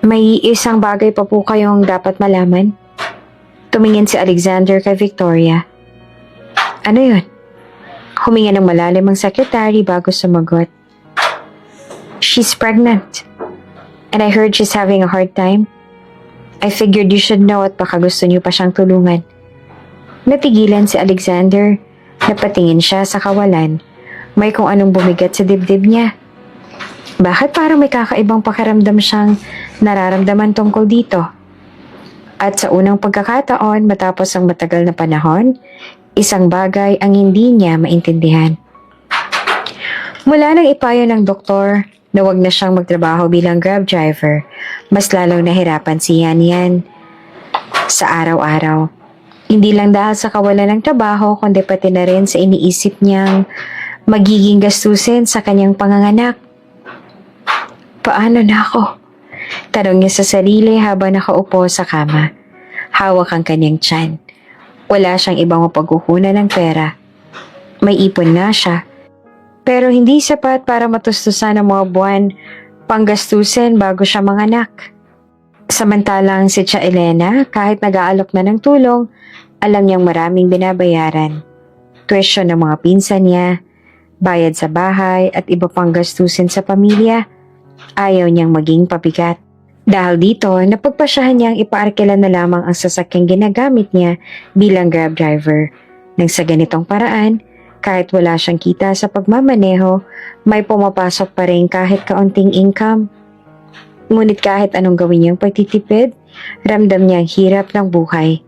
may isang bagay pa po kayong dapat malaman. Tumingin si Alexander kay Victoria. Ano yun? Huminga ng malalim ang sekretary bago sumagot. She's pregnant. And I heard she's having a hard time. I figured you should know at baka gusto niyo pa siyang tulungan. Natigilan si Alexander. Napatingin siya sa kawalan. May kung anong bumigat sa dibdib niya. Bakit parang may kakaibang pakiramdam siyang nararamdaman tungkol dito? At sa unang pagkakataon matapos ang matagal na panahon, isang bagay ang hindi niya maintindihan. Mula nang ipayo ng doktor na wag na siyang magtrabaho bilang grab driver, mas lalong nahirapan si Yan sa araw-araw. Hindi lang dahil sa kawalan ng trabaho, kundi pati na rin sa iniisip niyang magiging gastusin sa kanyang panganganak. Paano na ako? Tanong niya sa sarili habang nakaupo sa kama. Hawak ang kanyang tiyan. Wala siyang ibang mapagkukunan ng pera. May ipon nga siya. Pero hindi sapat para matustusan ang mga buwan panggastusin bago siya manganak. Samantalang si Tia Elena, kahit nag-aalok na ng tulong, alam niyang maraming binabayaran. Tuition ng mga pinsan niya, bayad sa bahay at iba pang gastusin sa pamilya. Ayaw niyang maging pabigat. Dahil dito, napagpasyahan niyang ipaarkila na lamang ang sasakyang ginagamit niya bilang grab driver. Nang sa ganitong paraan, kahit wala siyang kita sa pagmamaneho, may pumapasok pa rin kahit kaunting income. Ngunit kahit anong gawin niyang pagtitipid, ramdam niya ang hirap ng buhay.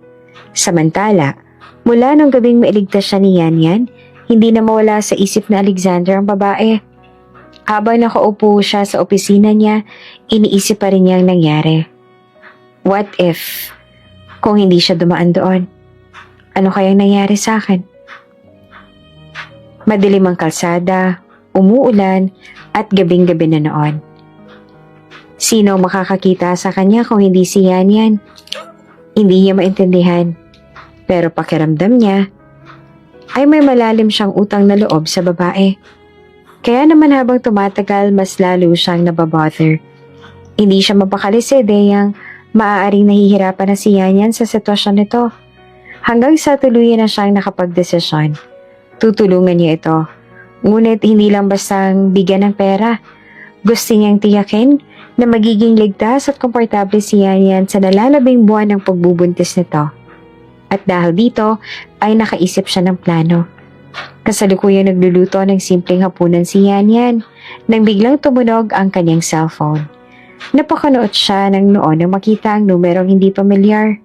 Samantala, mula nung gabing mailigtas siya ni Yan Yan, hindi na mawala sa isip na Alexander ang babae. Habang nakaupo siya sa opisina niya, iniisip pa rin niya ang nangyari. What if, kung hindi siya dumaan doon? Ano kayang nangyari sa akin? Madilim ang kalsada, umuulan, at gabing-gabi na noon. Sino ang makakakita sa kanya kung hindi si Yan Yan? Hindi niya maintindihan. Pero pakiramdam niya, ay may malalim siyang utang na loob sa babae. Kaya naman habang tumatagal, mas lalo siyang nababother. Hindi siya mapakali sa ideyang maaaring nahihirapan na si Yan Yan sa sitwasyon nito. Hanggang sa tuluyan na siyang nakapagdesisyon. Tutulungan niya ito. Ngunit hindi lang bastang bigyan ng pera. Gusto niyang tiyakin na magiging ligtas at komportable si Yan Yan sa nalalabing buwan ng pagbubuntis nito. At dahil dito, ay nakaisip siya ng plano. Kasalukuyang nagluluto ng simpleng hapunan si Yan Yan nang biglang tumunog ang kanyang cellphone. Napakanood siya ng noon nang makita ang numerong hindi pamilyar.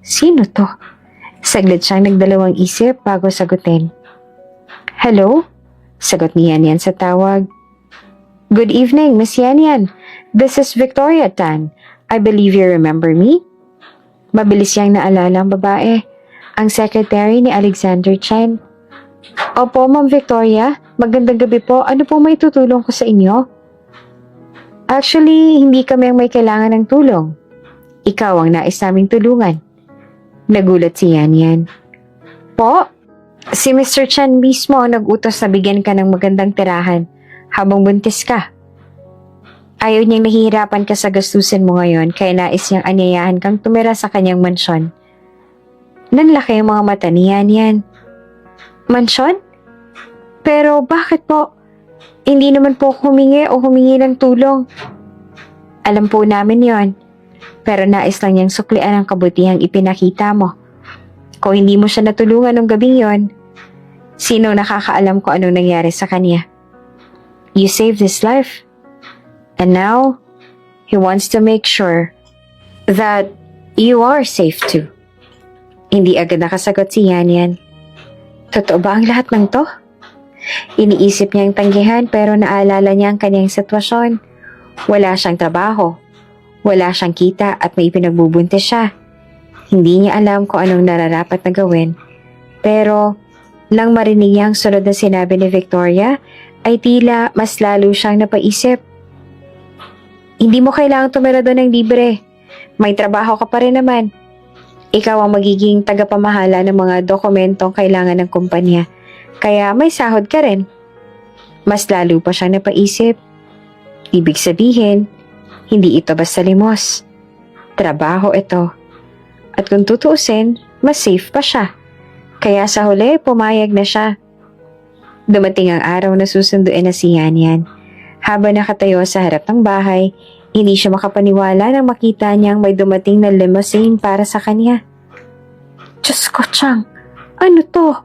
Sino to? Saglit siyang nagdalawang isip bago sagutin. Hello? Sagot ni Yan Yan sa tawag. Good evening, Miss Yan Yan. This is Victoria Tan. I believe you remember me? Mabilis siyang naalala ang babae, ang secretary ni Alexander Chen. Opo, Ma'am Victoria. Magandang gabi po. Ano po may tutulong ko sa inyo? Actually, hindi kami ang may kailangan ng tulong. Ikaw ang nais naming tulungan. Nagulat si Yan Yan. Po? Si Mr. Chen mismo ang nag-utos na bigyan ka ng magandang tirahan habang buntis ka. Ayaw niyang nahihirapan ka sa gastusin mo ngayon kaya nais niyang anyayahan kang tumira sa kanyang mansyon. Nanlaki ang mga mata ni Yan Yan. Mansyon? Pero bakit po? Hindi naman po humingi o humingi ng tulong. Alam po namin yon. Pero nais lang niyang suklian ang kabutihang ipinakita mo. Kung hindi mo siya natulungan ng gabing yon, sino nakakaalam kung anong nangyari sa kanya? You saved his life. And now, he wants to make sure that you are safe too. Hindi agad nakasagot si Yan Yan. Totoo ba ang lahat ng to? Iniisip niyang tanggihan pero naalala niya ang kanyang sitwasyon. Wala siyang trabaho, wala siyang kita at may pinagbubuntis siya. Hindi niya alam kung anong nararapat na gawin. Pero, nang marinig niya ang sunod na sinabi ni Victoria, ay tila mas lalo siyang napaisip. Hindi mo kailangang tumira doon ng libre. May trabaho ka pa rin naman. Ikaw ang magiging tagapamahala ng mga dokumentong kailangan ng kumpanya. Kaya may sahod ka rin. Mas lalo pa siyang napaisip. Ibig sabihin, hindi ito basta limos. Trabaho ito. At kung tutuusin, mas safe pa siya. Kaya sa huli, pumayag na siya. Dumating ang araw na susunduin na si Yan Yan. Habang nakatayo sa harap ng bahay, hindi siya makapaniwala nang makita niyang may dumating na limousine para sa kanya. Diyos ko, Chang, ano to?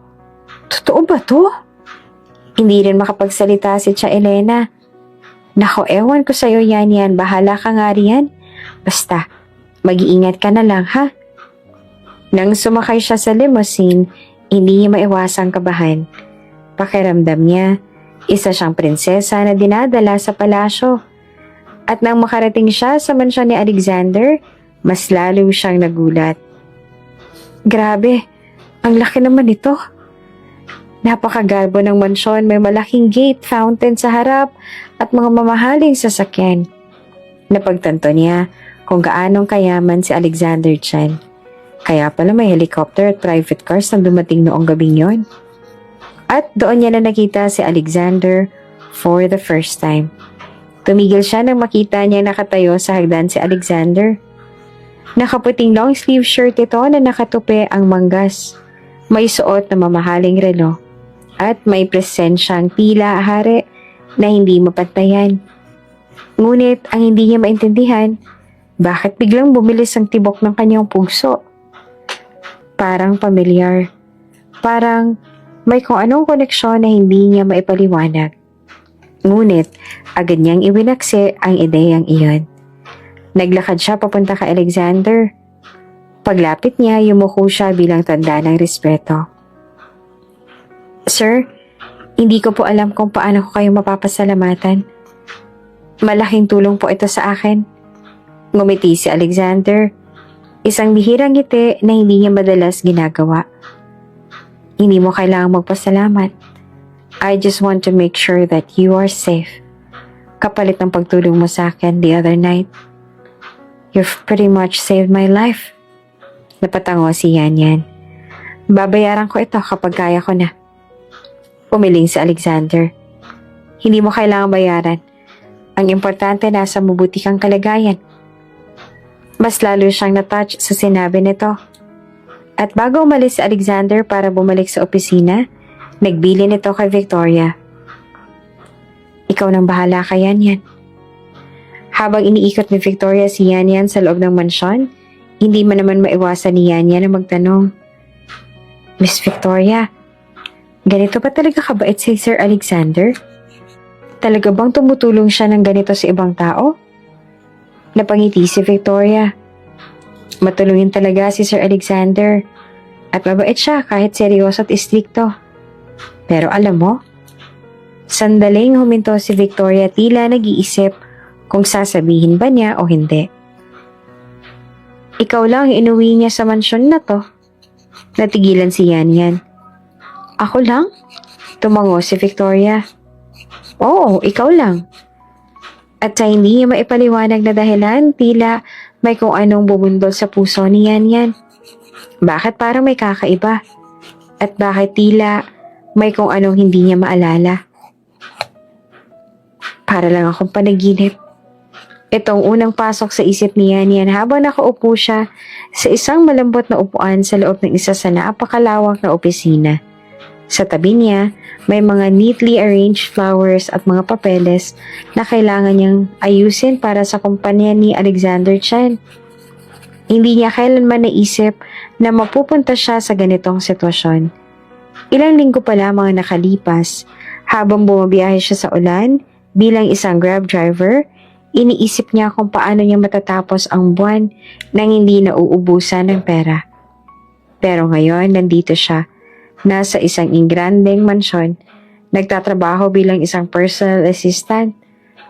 Totoo ba to? Hindi rin makapagsalita si Tia Elena. Nako, ewan ko sa'yo Yan Yan, bahala ka nga riyan. Basta, mag-iingat ka na lang ha. Nang sumakay siya sa limousine, hindi niya maiwasang kabahan. Pakiramdam niya, isa siyang prinsesa na dinadala sa palasyo. At nang makarating siya sa mansyon ni Alexander, mas lalo siyang nagulat. Grabe, ang laki naman ito. Napakagarbo ng mansyon, may malaking gate, fountain sa harap at mga mamahaling sasakyan. Napagtanto niya kung gaanong kayaman si Alexander Chen. Kaya pala may helicopter at private cars na dumating noong gabing yon. At doon niya na nakita si Alexander for the first time. Tumigil siya nang makita niya nakatayo sa hagdan si Alexander. Nakaputing long sleeve shirt ito na nakatupi ang manggas. May suot na mamahaling relo. At may presensyang tila hari na hindi mapantayan. Ngunit ang hindi niya maintindihan, bakit biglang bumilis ang tibok ng kanyang puso? Parang pamilyar. Parang may kung anong koneksyon na hindi niya maipaliwanag. Ngunit agad niyang iwinaksi ang ideyang iyon. Naglakad siya papunta kay Alexander. Paglapit niya, yumuko siya bilang tanda ng respeto. Sir, hindi ko po alam kung paano ko kayo mapapasalamatan. Malaking tulong po ito sa akin. Ngumiti si Alexander. Isang bihirang ngiti na hindi niya madalas ginagawa. Hindi mo kailangang magpasalamat. I just want to make sure that you are safe. Kapalit ng pagtulong mo sa akin the other night. You've pretty much saved my life. Napatango si Yan Yan. Babayaran ko ito kapag kaya ko na. Umiling si Alexander. Hindi mo kailangang bayaran. Ang importante nasa mabuti kang kalagayan. Mas lalo siyang natouch sa sinabi nito. At bago umalis si Alexander para bumalik sa opisina, nagbili nito kay Victoria. Ikaw nang bahala kay Yan Yan. Habang iniikot ni Victoria si Yan Yan sa loob ng mansyon, hindi man naman maiwasan ni Yan Yan na magtanong, Miss Victoria, ganito ba talaga kabait si Sir Alexander? Talaga bang tumutulong siya ng ganito sa ibang tao? Napangiti si Victoria. Matulungin talaga si Sir Alexander at mabait siya kahit seryoso at istrikto. Pero alam mo, sandaling huminto si Victoria tila nag-iisip kung sasabihin ba niya o hindi. Ikaw lang inuwi niya sa mansyon na to. Natigilan si Yan Yan. Ako lang? Tumango si Victoria. Oo, ikaw lang. At sa hindi niya maipaliwanag na dahilan, tila may kung anong bumundol sa puso ni Yan Yan. Bakit parang may kakaiba? At bakit tila may kung anong hindi niya maalala? Para lang akong panaginip. Itong unang pasok sa isip ni Yan Yan habang nakaupo siya sa isang malambot na upuan sa loob ng isa sa napakalawak na opisina. Sa tabi niya, may mga neatly arranged flowers at mga papeles na kailangan niyang ayusin para sa kumpanya ni Alexander Chan. Hindi niya kailanman naisip na mapupunta siya sa ganitong sitwasyon. Ilang linggo pa lamang nakalipas, habang bumabiyahe siya sa ulan bilang isang Grab driver, iniisip niya kung paano niya matatapos ang buwan nang hindi nauubusan ng pera. Pero ngayon, nandito siya. Nasa isang ingrandeng mansyon, nagtatrabaho bilang isang personal assistant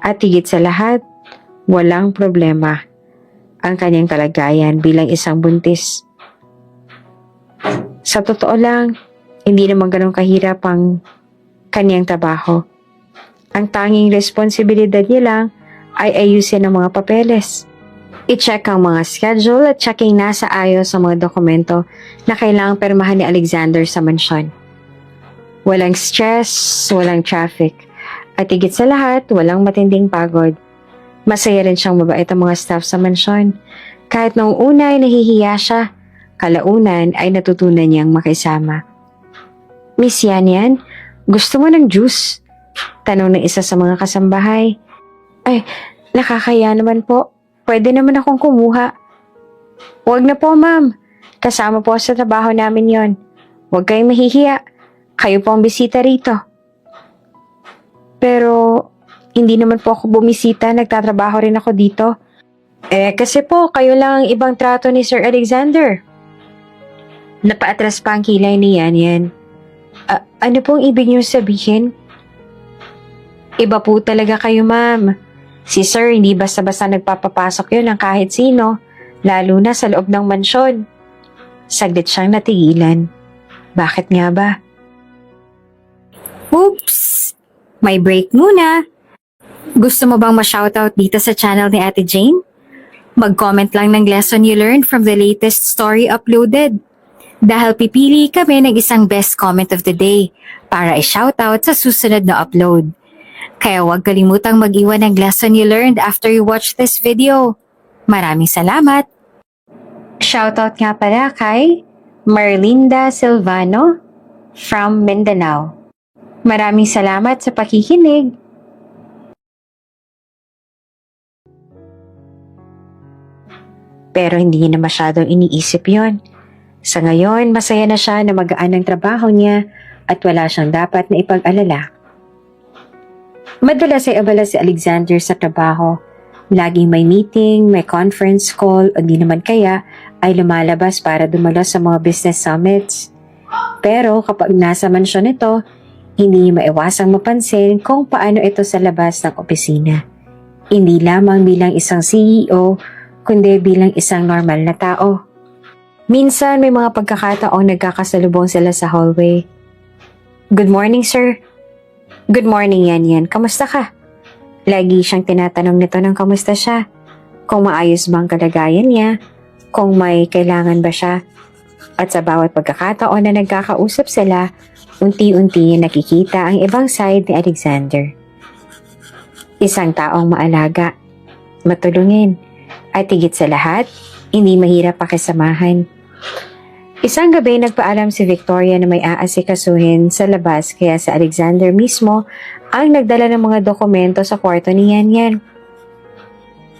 at higit sa lahat, walang problema ang kanyang kalagayan bilang isang buntis. Sa totoo lang, hindi naman ganun kahirap ang kanyang trabaho. Ang tanging responsibilidad niya lang ay ayusin ang mga papeles. I-check ang mga schedule at checking nasa ayos ang mga dokumento na kailangang permahan ni Alexander sa mansyon. Walang stress, walang traffic, at higit sa lahat, walang matinding pagod. Masaya rin siyang mabait ang mga staff sa mansyon. Kahit noong una ay nahihiya siya, kalaunan ay natutunan niyang makisama. Miss Yan Yan, gusto mo ng juice? Tanong ng isa sa mga kasambahay. Ay, nakakaya naman po. Pwede naman akong kumuha. Huwag na po, ma'am. Kasama po sa trabaho namin yon. Huwag kayong mahihiya. Kayo po ang bisita rito. Pero, hindi naman po ako bumisita. Nagtatrabaho rin ako dito. Kasi po, kayo lang ang ibang trato ni Sir Alexander. Napaatras pa ang kilay ni Yan Yan. Ano pong ibig niyo sabihin? Iba po talaga kayo, ma'am. Si Sir hindi basta-basta nagpapapasok yun ng kahit sino, lalo na sa loob ng mansyon. Saglit siyang natigilan. Bakit nga ba? Oops! May break muna. Gusto mo bang ma-shoutout dito sa channel ni Ate Jane? Mag-comment lang ng lesson you learned from the latest story uploaded. Dahil pipili kami ng isang best comment of the day para i-shoutout sa susunod na upload. Kaya huwag kalimutang mag-iwan ng lesson you learned after you watch this video. Maraming salamat! Shoutout nga pala kay Marlinda Silvano from Mindanao. Maraming salamat sa pakikinig. Pero hindi niya na masyadong iniisip yon. Sa ngayon, masaya na siya na magaan ang trabaho niya at wala siyang dapat na ipag-alala. Madalas ay abala si Alexander sa trabaho. Laging may meeting, may conference call o di naman kaya ay lumalabas para dumalo sa mga business summits. Pero kapag nasa mansyon ito, hindi niya maiwasang mapansin kung paano ito sa labas ng opisina. Hindi lamang bilang isang CEO, kundi bilang isang normal na tao. Minsan may mga pagkakataong nagkakasalubong sila sa hallway. Good morning, sir. Good morning, Yan. Kamusta ka? Lagi siyang tinatanong nito ng kamusta siya. Kung maayos ba ang kalagayan niya, kung may kailangan ba siya. At sa bawat pagkakataon na nagkakausap sila, unti-unti nakikita ang ibang side ni Alexander. Isang taong maalaga, matulungin, at higit sa lahat, hindi mahirap pakisamahan. Isang gabi nagpaalam si Victoria na may aasikasuhin sa labas kaya si Alexander mismo ang nagdala ng mga dokumento sa kwarto ni Yan.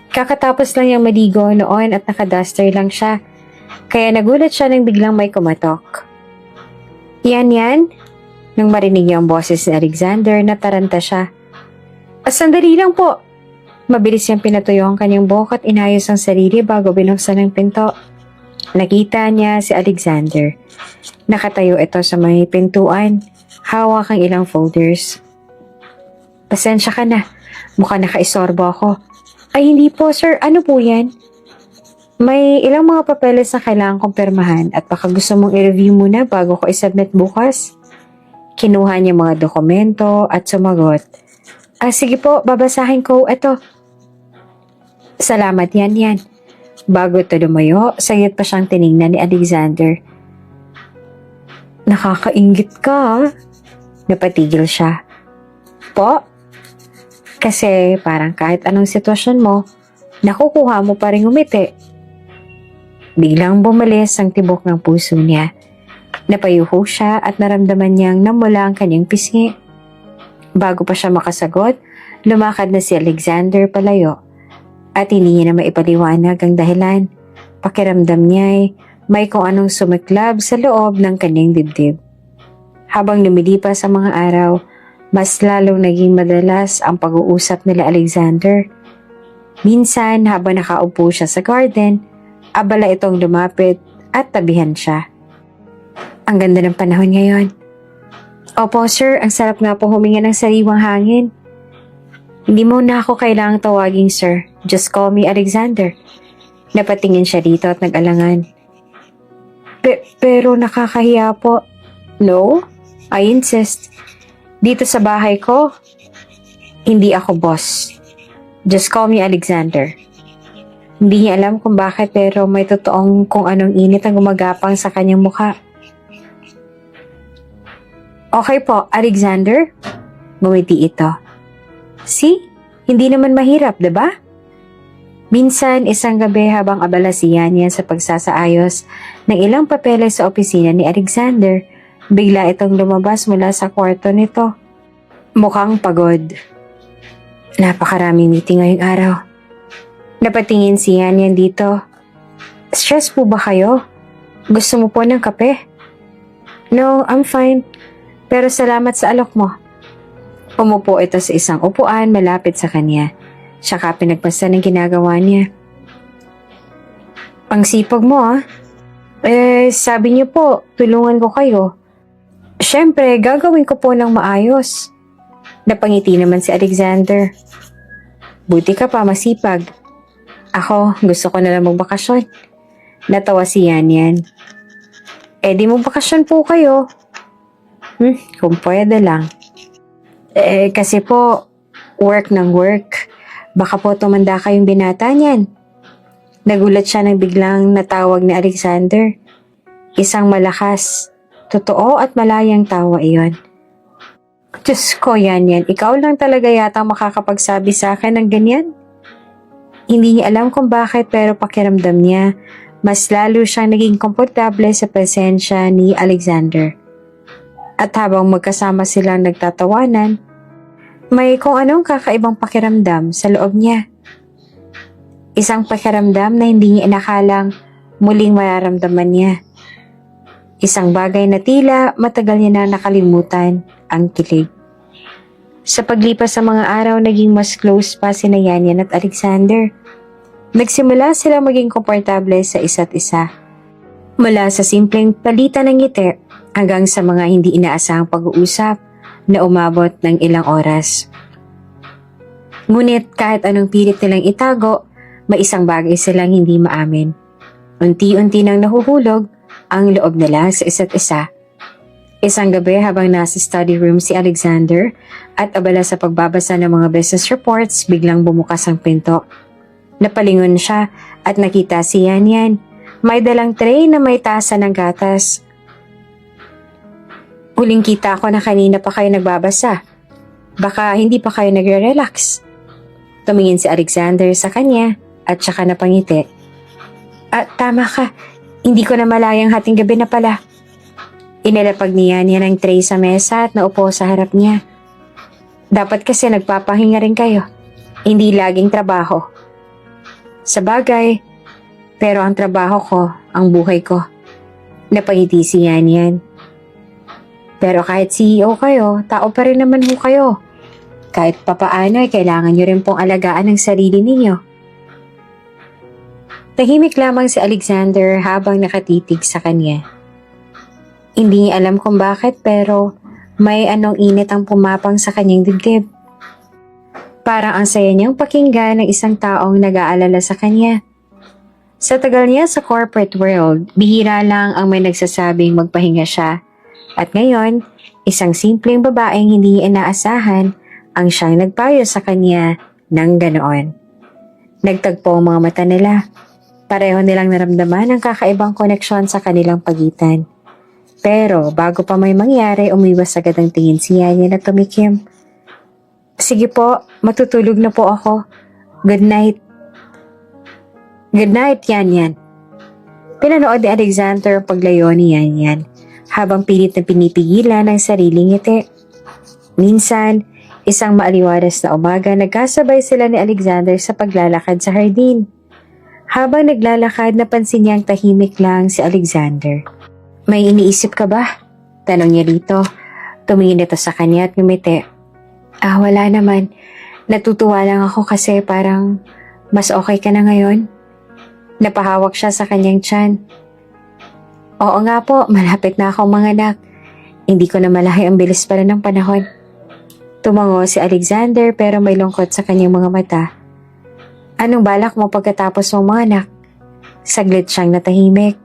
Kakatapos lang niyang maligo noon at nakaduster lang siya, kaya nagulat siya nang biglang may kumatok. Yan. Nang marinig niya ang boses ni Alexander, nataranta siya. Sandali lang po. Mabilis niyang pinatuyo ang kanyang buhok at inayos ang sarili bago binuksan ang pinto. Nakita niya si Alexander. Nakatayo ito sa may pintuan, hawak ang ilang folders. Pasensya ka na, mukhang nakaisorbo ako. Ay hindi po sir, ano po yan? May ilang mga papeles na kailangan kong pirmahan at baka gusto mong i-review muna bago ko i-submit bukas. Kinuha niya mga dokumento at sumagot. Sige po, babasahin ko. Ito. Salamat yan. Bago ito lumayo, sayot pa siyang tiningnan ni Alexander. Nakakainggit ka. Napatigil siya. Po? Kasi parang kahit anong sitwasyon mo, nakukuha mo pa rin umiti. Biglang bumalis ang tibok ng puso niya. Napayuho siya at naramdaman niyang namula ang kanyang pisngi. Bago pa siya makasagot, lumakad na si Alexander palayo. At hindi niya na maipaliwanag ang dahilan. Pakiramdam niya ay may kung anong sumiklab sa loob ng kanyang dibdib. Habang lumilipas ang mga araw, mas lalong naging madalas ang pag-uusap nila Alexander. Minsan habang nakaupo siya sa garden, abala itong lumapit at tabihan siya. Ang ganda ng panahon ngayon. Opo sir, ang sarap nga po huminga ng sariwang hangin. Hindi mo na ako kailangang tawaging sir. Just call me Alexander. Napatingin siya dito at nag-alangan. Pero nakakahiya po. No, I insist. Dito sa bahay ko, hindi ako boss. Just call me Alexander. Hindi niya alam kung bakit pero may totoong kung anong init ang gumagapang sa kanyang mukha. Okay po, Alexander. Ngumiti ito. See? Hindi naman mahirap, diba? Minsan, isang gabi habang abala si Yan sa pagsasaayos ng ilang papeles sa opisina ni Alexander, bigla itong lumabas mula sa kwarto nito. Mukhang pagod. Napakaraming meeting ngayong araw. Napatingin si Yan dito. Stress po ba kayo? Gusto mo po ng kape? No, I'm fine. Pero salamat sa alok mo. Umupo ito sa isang upuan malapit sa kanya. Saka pinagpasan ng ginagawa niya. Ang sipag mo sabi niyo po, tulungan ko kayo. Siyempre, gagawin ko po ng maayos. Napangiti naman si Alexander. Buti ka pa, masipag. Ako, gusto ko na lang magbakasyon. Natawa si Yan. Di magbakasyon po kayo. Kung pwede lang. Kasi po, work ng work. Baka po tumanda kayong binata niyan. Nagulat siya nang biglang natawag ni Alexander. Isang malakas, totoo at malayang tawa iyon. Diyos ko, yan. Ikaw lang talaga yata makakapagsabi sa akin ng ganyan. Hindi niya alam kung bakit pero pakiramdam niya, mas lalo siyang naging komportable sa presensya ni Alexander. At habang magkasama silang nagtatawanan, may kung anong kakaibang pakiramdam sa loob niya. Isang pakiramdam na hindi niya inakalang muling mararamdaman niya. Isang bagay na tila matagal niya na nakalimutan, ang kilig. Sa paglipas sa mga araw, naging mas close pa sina Yan at Alexander. Nagsimula sila maging komportable sa isa't isa. Mula sa simpleng palitan ng ngiti hanggang sa mga hindi inaasahang pag-uusap na umabot ng ilang oras. Ngunit kahit anong pilit nilang itago, may isang bagay silang hindi maamin. Unti-unti nang nahuhulog ang loob nila sa isa't isa. Isang gabi habang nasa study room si Alexander at abala sa pagbabasa ng mga business reports, biglang bumukas ang pinto. Napalingon siya at nakita si Yan. May dalang tray na may tasa ng gatas. Huling kita ko na kanina pa kayo nagbabasa. Baka hindi pa kayo nagre-relax. Tumingin si Alexander sa kanya at saka napangiti. Tama ka. Hindi ko na malayang hating gabi na pala. Inilapag niya ng tray sa mesa at naupo sa harap niya. Dapat kasi nagpapahinga rin kayo. Hindi laging trabaho. Sa bagay, pero ang trabaho ko, ang buhay ko. Napangiti si Yan. Pero kahit CEO kayo, tao pa rin naman ho kayo. Kahit papaano ay kailangan nyo rin pong alagaan ang sarili ninyo. Tahimik lamang si Alexander habang nakatitig sa kanya. Hindi niya alam kung bakit pero may anong init ang pumapang sa kanyang dibdib. Parang ang saya niyang pakinggan ng isang taong nag-aalala sa kanya. Sa tagal niya sa corporate world, bihira lang ang may nagsasabing magpahinga siya. At ngayon, isang simpleng babaeng hindi niya inaasahan ang siyang nagpayo sa kanya ng ganoon. Nagtagpo ang mga mata nila. Pareho nilang naramdaman ang kakaibang koneksyon sa kanilang pagitan. Pero bago pa may mangyari, umiwas agad ang tingin si Yan at tumikim. Sige po, matutulog na po ako. Good night. Good night, Yan. Pinanood ni Alexander ang paglayo ni Yan habang pilit na pinipigilan ang sariling ngiti. Minsan, isang maaliwalas na umaga, nagkasabay sila ni Alexander sa paglalakad sa hardin. Habang naglalakad, napansin niyang tahimik lang si Alexander. May iniisip ka ba? Tanong niya rito. Tumingin ito sa kanya at ngumiti. Wala naman. Natutuwa lang ako kasi parang mas okay ka na ngayon. Napahawak siya sa kanyang tiyan. Oo nga po, malapit na akong manganak. Hindi ko na malahi ang bilis pala ng panahon. Tumango si Alexander pero may lungkot sa kanyang mga mata. Anong balak mo pagkatapos mong manganak? Saglit siyang natahimik.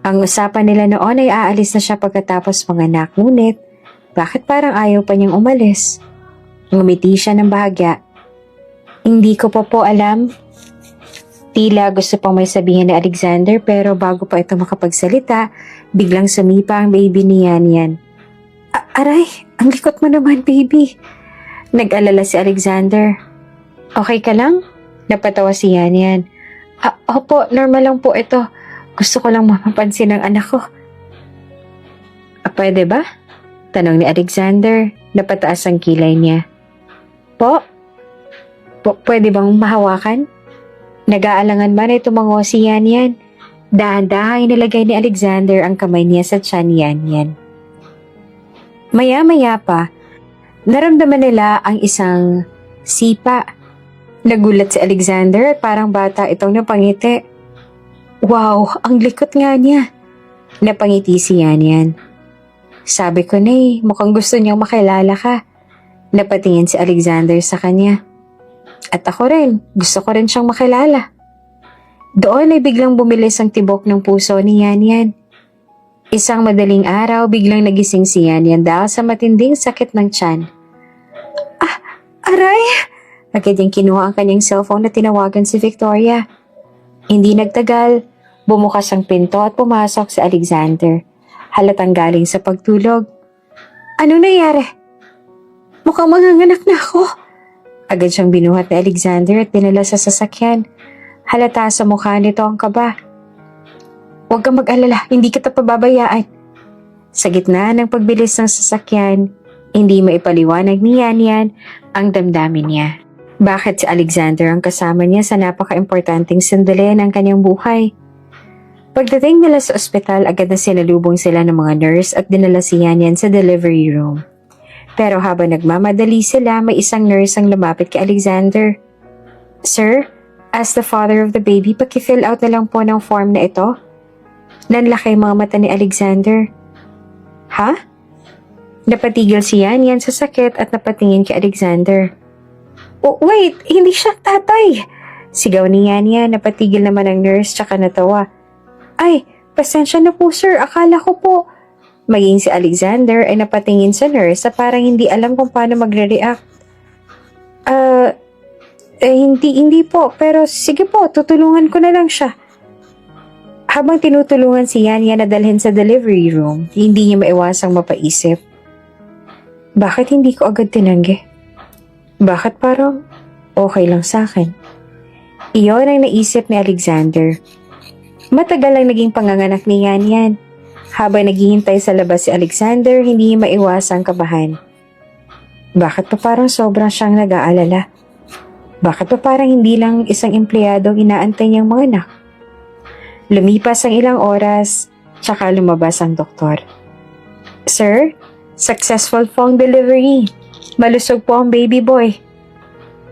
Ang usapan nila noon ay aalis na siya pagkatapos manganak, ngunit bakit parang ayaw pa niyang umalis? Ngumiti siya ng bahagya. Hindi ko pa po alam. Tila gusto pang may sabihin ni Alexander pero bago pa ito makapagsalita, biglang sumipa ang baby ni Yan. Aray, ang likot mo naman, baby. Nag-alala si Alexander. Okay ka lang? Napatawa si Yan. Opo, normal lang po ito. Gusto ko lang mapapansin ang anak ko. Pwede ba? Tanong ni Alexander. Napataas ang kilay niya. Po? Pwede bang mahawakan? Nag-aalangan man ay tumango si Yan. Dahan-dahan nilagay ni Alexander ang kamay niya sa tiyan ni Yan. Maya-maya pa, naramdaman nila ang isang sipa. Nagulat si Alexander at parang bata itong napangiti. Wow, ang likot nga niya. Napangiti si Yan. Sabi ko na mukhang gusto niyang makilala ka. Napatingin si Alexander sa kanya. At ako rin, gusto ko rin siyang makilala. Doon ay biglang bumilis ang tibok ng puso ni Yan. Isang madaling araw, biglang nagising si Yan dahil sa matinding sakit ng tiyan. Aray! Agad niyang kinuha ang kanyang cellphone na tinawagan si Victoria. Hindi nagtagal, bumukas ang pinto at pumasok si Alexander. Halatang galing sa pagtulog. Ano nangyari? Mukhang manganganak na ako. Agad siyang binuhat ni Alexander at dinala sa sasakyan. Halata sa mukha nito ang kaba. Huwag kang mag-alala, hindi kita pababayaan. Sa gitna ng pagbilis ng sasakyan, hindi maipaliwanag ni Yan ang damdamin niya. Bakit si Alexander ang kasama niya sa napaka-importanting sandali ng kanyang buhay? Pagdating nila sa ospital, agad na sinalubong sila ng mga nurse at dinala si Yan sa delivery room. Pero habang nagmamadali sila, may isang nurse ang lumapit kay Alexander. Sir, as the father of the baby, paki-fill out na lang po ng form na ito. Nanlaki mga mata ni Alexander. Ha? Napatigil si Yan sa sakit at napatingin kay Alexander. Oh, wait, hindi siya tatay. Sigaw ni Yan, napatigil naman ang nurse tsaka natawa. Ay, pasensya na po sir, akala ko po. Maging si Alexander ay napatingin sa nurse sa parang hindi alam kung paano magre-react. Hindi po, pero sige po, tutulungan ko na lang siya. Habang tinutulungan si Yan na dalhin sa delivery room, hindi niya maiwasang mapaisip. Bakit hindi ko agad tinanggi? Bakit parang okay lang sa akin? Iyon ang naisip ni Alexander. Matagal ang naging panganganak ni Yan. Habang naghihintay sa labas si Alexander, hindi niya maiwasang kabahan. Bakit pa parang sobrang siyang nag-aalala? Bakit pa parang hindi lang isang empleyado ang inaantay niyang mga anak? Lumipas ang ilang oras, tsaka lumabas ang doktor. Sir, successful po ang delivery. Malusog po ang baby boy.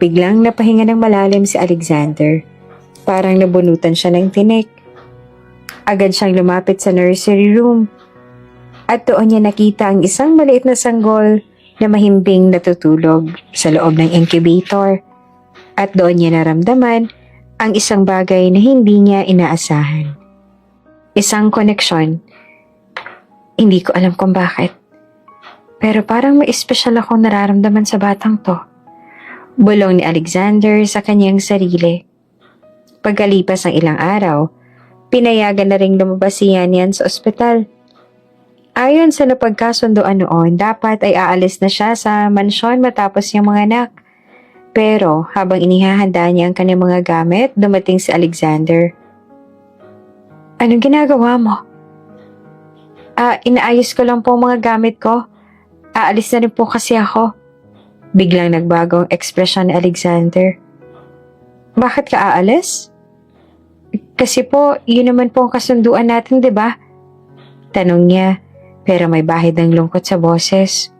Biglang napahinga ng malalim si Alexander. Parang nabunutan siya ng tinik. Agad siyang lumapit sa nursery room. At doon niya nakita ang isang maliit na sanggol na mahimbing natutulog sa loob ng incubator. At doon niya naramdaman ang isang bagay na hindi niya inaasahan. Isang koneksyon. Hindi ko alam kung bakit. Pero parang may espesyal akong nararamdaman sa batang to. Bulong ni Alexander sa kanyang sarili. Pagkalipas ng ilang araw, pinayagan na ring lumabas si Yan sa ospital. Ayon sa napagkasundoan noon, dapat ay aalis na siya sa mansyon matapos niyang mga anak. Pero habang inihahanda niya ang kanyang mga gamit, dumating si Alexander. Anong ginagawa mo? Inaayos ko lang po ang mga gamit ko. Aalis na rin po kasi ako. Biglang nagbago ang ekspresyon ni Alexander. Bakit ka aalis? Kasi po, yun naman po ang kasunduan natin, di ba? Tanong niya, pero may bahid ng lungkot sa boses.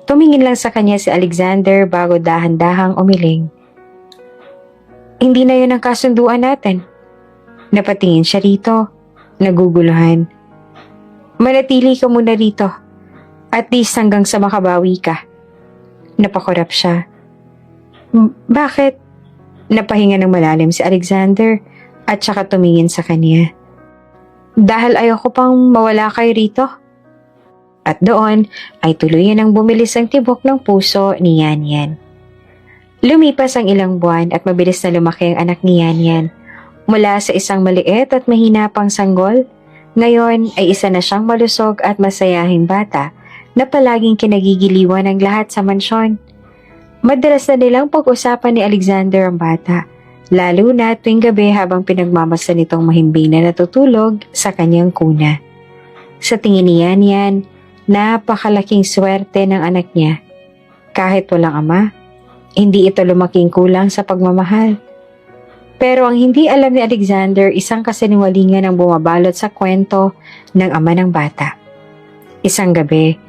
Tumingin lang sa kanya si Alexander bago dahan-dahang umiling. Hindi na yun ang kasunduan natin. Napatingin siya rito, naguguluhan. Manatili ka muna rito. At least hanggang sa makabawi ka. Napakurap siya. Bakit? Napahinga ng malalim si Alexander at saka tumingin sa kanya. Dahil ayoko pang mawala kayo rito. At doon ay tuluyan ang bumilis ang tibok ng puso ni Yan. Lumipas ang ilang buwan at mabilis na lumaki ang anak ni Yan. Mula sa isang maliit at mahina pang sanggol, ngayon ay isa na siyang malusog at masayahing bata na palaging kinagigiliwan ng lahat sa mansyon. Madalas na nilang pag-usapan ni Alexander ang bata, lalo na tuwing gabi habang pinagmamasdan nitong mahimbing na natutulog sa kanyang kuna. Sa tingin ni Yan, napakalaking swerte ng anak niya. Kahit walang ama, hindi ito lumaking kulang sa pagmamahal. Pero ang hindi alam ni Alexander, isang kasinungalingan ang bumabalot sa kwento ng ama ng bata. Isang gabi,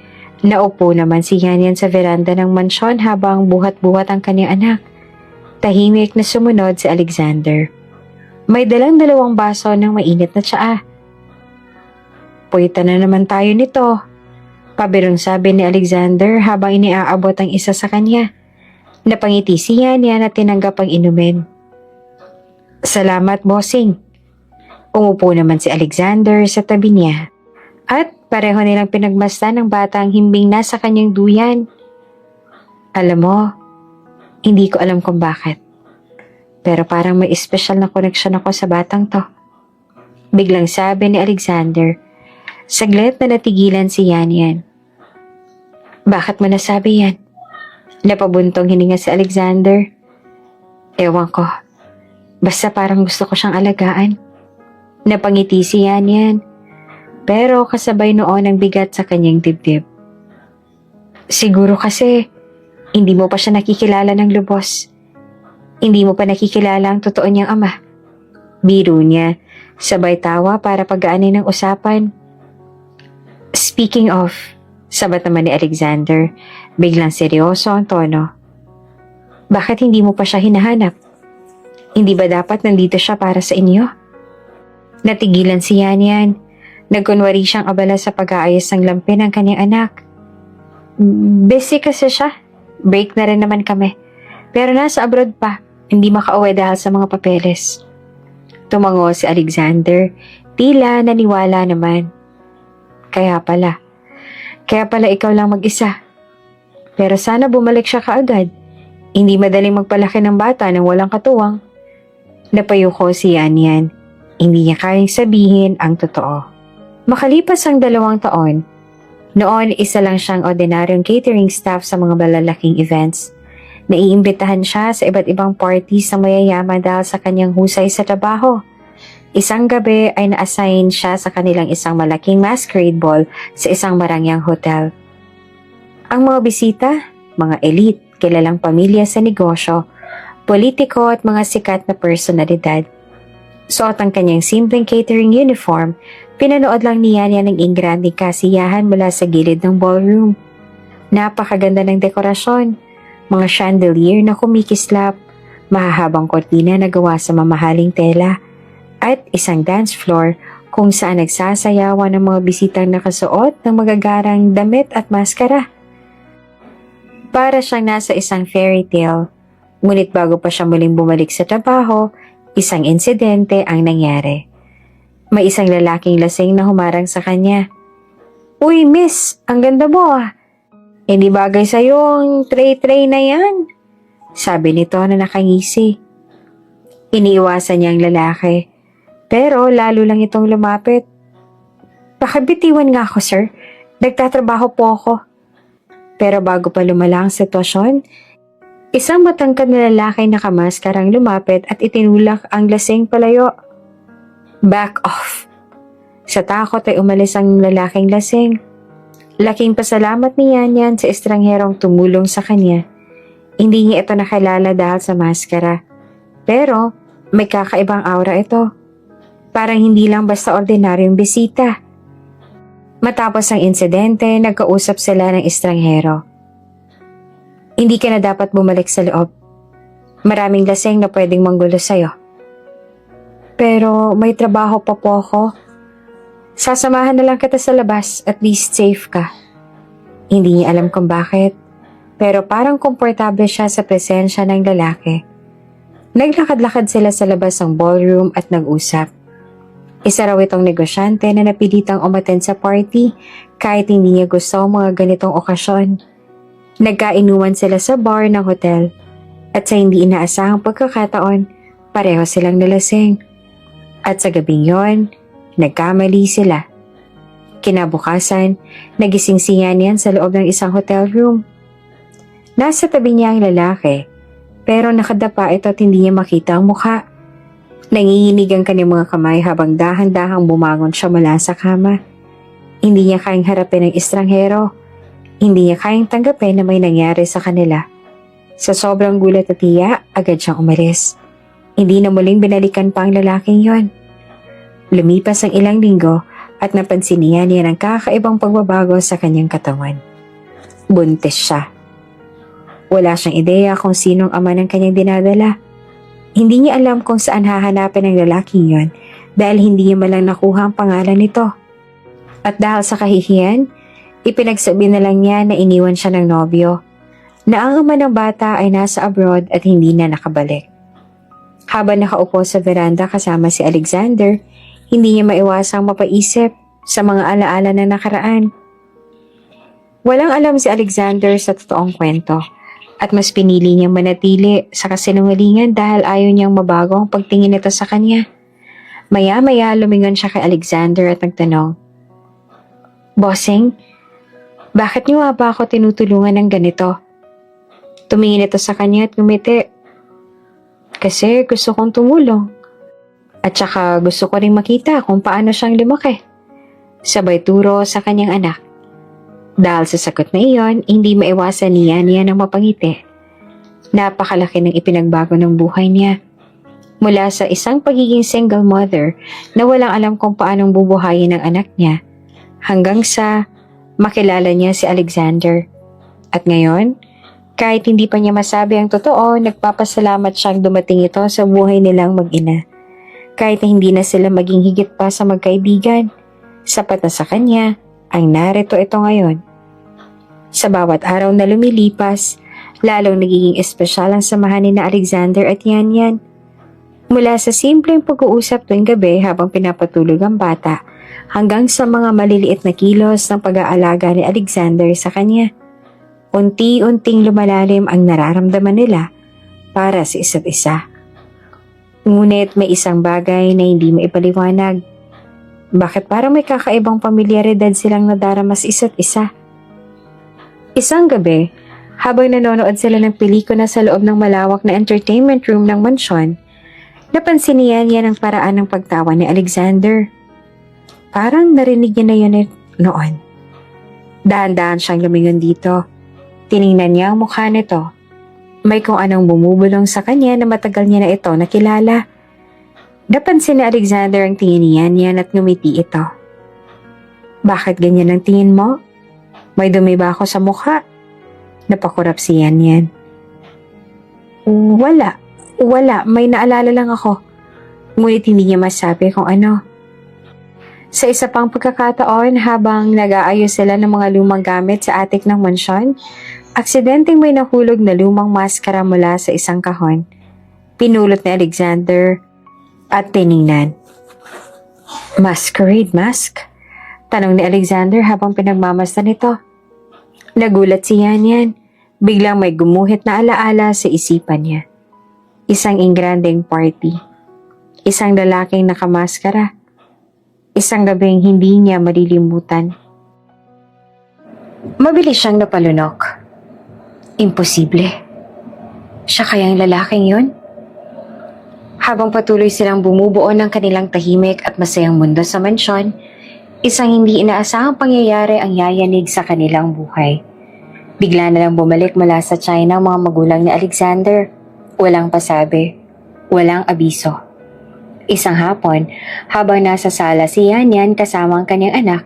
naupo naman si Yan sa veranda ng mansyon habang buhat-buhat ang kanyang anak. Tahimik na sumunod si Alexander. May dalang 2 baso ng mainit na tsaa. Puwitan na naman tayo nito. Pabirong sabi ni Alexander habang iniaabot ang isa sa kanya. Napangiti si Yan at tinanggap ang inumin. Salamat, bossing. Umupo naman si Alexander sa tabi niya. At pareho nilang pinagmasdan ng bata ang himbing nasa kanyang duyan. Alam mo, hindi ko alam kung bakit. Pero parang may espesyal na koneksyon ako sa batang to. Biglang sabi ni Alexander. Saglit na natigilan si Yan. Bakit mo nasabi yan? Napabuntong hininga si Alexander. Ewan ko. Basta parang gusto ko siyang alagaan. Napangiti si Yan. Pero kasabay noon ang bigat sa kanyang dibdib. Siguro kasi hindi mo pa siya nakikilala ng lubos. Hindi mo pa nakikilala ang totoo niyang ama. Biro niya, sabay tawa para pagaanin ng usapan. Speaking of, sabat naman ni Alexander, biglang seryoso ang tono. Bakit hindi mo pa siya hinahanap? Hindi ba dapat nandito siya para sa inyo? Natigilan si Yan. Nagkunwari siyang abala sa pag-aayos ng lampin ng kanyang anak. Busy kasi siya. Break na rin naman kami. Pero nasa abroad pa, hindi makauwi dahil sa mga papeles. Tumango si Alexander, tila naniwala naman. Kaya pala ikaw lang mag-isa. Pero sana bumalik siya kaagad. Hindi madaling magpalaki ng bata nang walang katuwang. Napayuko si Yan. Hindi niya kayang sabihin ang totoo. Makalipas ang 2 taon, noon isa lang siyang ordinaryong catering staff sa mga malalaking events. Naiimbitahan siya sa iba't ibang parties ng mayayaman dahil sa kanyang husay sa trabaho. Isang gabi ay na-assign siya sa kanilang isang malaking masquerade ball sa isang marangyang hotel. Ang mga bisita, mga elite, kilalang pamilya sa negosyo, politiko at mga sikat na personalidad. Suot ang kanyang simpleng catering uniform, pinanood lang niya ng ingranding kasiyahan mula sa gilid ng ballroom. Napakaganda ng dekorasyon, mga chandelier na kumikislap, mahahabang kortina na gawa sa mamahaling tela, at isang dance floor kung saan nagsasayawan ng mga bisitang nakasuot ng magagarang damit at maskara. Para siyang nasa isang fairy tale, ngunit bago pa siya muling bumalik sa trabaho, isang insidente ang nangyari. May isang lalaking lasing na humarang sa kanya. Uy miss, ang ganda mo ah. Hindi bagay sa'yo ang tray-tray na yan. Sabi nito na nakangisi. Iniiwasan niya ang lalaki. Pero lalo lang itong lumapit. Pakabitiwan nga ako sir. Nagtatrabaho po ako. Pero bago pa lumala ang sitwasyon, isang matangkad na lalaki nakamaskarang lumapit at itinulak ang lasing palayo. Back off. Sa takot ay umalis ang lalaking lasing. Laking pasalamat ni Yan sa estrangherong tumulong sa kanya. Hindi niya ito nakilala dahil sa maskara. Pero may kakaibang aura ito. Parang hindi lang basta ordinaryong bisita. Matapos ang insidente, nagkausap sila ng estranghero. Hindi ka na dapat bumalik sa loob. Maraming lasing na pwedeng manggulo sa'yo. Pero may trabaho pa po ako. Sasamahan na lang kita sa labas, at least safe ka. Hindi niya alam kung bakit, pero parang komportable siya sa presensya ng lalaki. Naglakad-lakad sila sa labas ng ballroom at nag-usap. Isa raw itong negosyante na napilitang umattend sa party kahit hindi niya gusto ang mga ganitong okasyon. Nagkainuman sila sa bar ng hotel at sa hindi inaasahang pagkakataon, pareho silang nalasing. At sa gabing yon, nagkamali sila. Kinabukasan, nagising si Yan sa loob ng isang hotel room. Nasa tabi niya ang lalaki, pero nakadapa ito at hindi niya makita ang mukha. Nanginginig ang kanyang mga kamay habang dahan-dahang bumangon siya mula sa kama. Hindi niya kayang harapin ang estranghero. Hindi niya kayang tanggapin na may nangyari sa kanila. Sa sobrang gulat at hiya, agad siyang umalis. Hindi na muling binalikan pa ang lalaking yon. Lumipas ang ilang linggo at napansin niya ang kakaibang pagbabago sa kanyang katawan. Buntis siya. Wala siyang ideya kung sinong ama ng kanyang dinadala. Hindi niya alam kung saan hahanapin ang lalaking yon dahil hindi niya malang nakuha ang pangalan nito. At dahil sa kahihiyan, ipinagsabi na lang niya na iniwan siya ng nobyo, na ang ama ng bata ay nasa abroad at hindi na nakabalik. Habang nakaupo sa veranda kasama si Alexander, hindi niya maiwasang mapaisip sa mga alaala na nakaraan. Walang alam si Alexander sa totoong kwento, At mas pinili niyang manatili sa kasinungalingan dahil ayaw niyang mabago ang pagtingin nito sa kanya. Maya-maya lumingon siya kay Alexander at nagtanong, "Bossing, bakit niyo nga ba ako tinutulungan ng ganito?" Tumingin ito sa kanya at ngumiti. "Kasi gusto kong tumulong. At saka gusto ko ring makita kung paano siyang lumaki." Sabay turo sa kanyang anak. Dahil sa sagot na iyon, hindi maiwasan niya ng mapangiti. Napakalaki ng ipinagbago ng buhay niya. Mula sa isang pagiging single mother na walang alam kung paanong bubuhayin ang anak niya, hanggang sa makilala niya si Alexander. At ngayon, kahit hindi pa niya masabi ang totoo, nagpapasalamat siyang dumating ito sa buhay nilang mag-ina. Kahit na hindi na sila maging higit pa sa magkaibigan, sapat na sa kanya ang narito ito ngayon. Sa bawat araw na lumilipas, lalong nagiging espesyal ang samahan ni na Alexander at Yan Yan. Mula sa simpleng pag-uusap tuwing gabi habang pinapatulog ang bata, hanggang sa mga maliliit na kilos ng pag-aalaga ni Alexander sa kanya. Unti-unting lumalalim ang nararamdaman nila para sa isa't isa. Ngunit may isang bagay na hindi maipaliwanag. Bakit parang may kakaibang pamilyaridad silang nadarama sa isa't isa? Isang gabi, habang nanonood sila ng pelikula sa loob ng malawak na entertainment room ng mansyon, napansin niya ang paraan ng pagtawa ni Alexander. Parang narinig niya na yun noon. Dahan-dahan siyang lumingon dito. Tiningnan niya ang mukha nito. May kung anong bumubulong sa kanya na matagal niya na ito nakilala. Napansin ni Alexander ang tingin ni Yan Yan at ngumiti ito. "Bakit ganyan ang tingin mo? May dumi ba ako sa mukha?" Napakurap si Yan Yan. Wala, may naalala lang ako." Ngunit hindi niya masabi kung ano. Sa isa pang pagkakataon, habang nag-aayos sila ng mga lumang gamit sa attic ng mansyon, aksidenteng may nahulog na lumang maskara mula sa isang kahon. Pinulot ni Alexander at tiningnan. "Masquerade mask?" Tanong ni Alexander habang pinagmamasdan ito. Nagulat si Yan Yan. Biglang may gumuhit na alaala sa isipan niya. Isang ingranding party. Isang lalaking nakamaskara. Isang gabing hindi niya malilimutan. Mabilis siyang napalunok. Imposible. Siya kayang lalaking yun? Habang patuloy silang bumubuo ng kanilang tahimik at masayang mundo sa mansyon, isang hindi inaasahang pangyayari ang yayanig sa kanilang buhay. Bigla na lang bumalik mula sa China ang mga magulang ni Alexander. Walang pasabi, walang abiso. Isang hapon, habang nasa sala si Yan Yan kasama ang kanyang anak,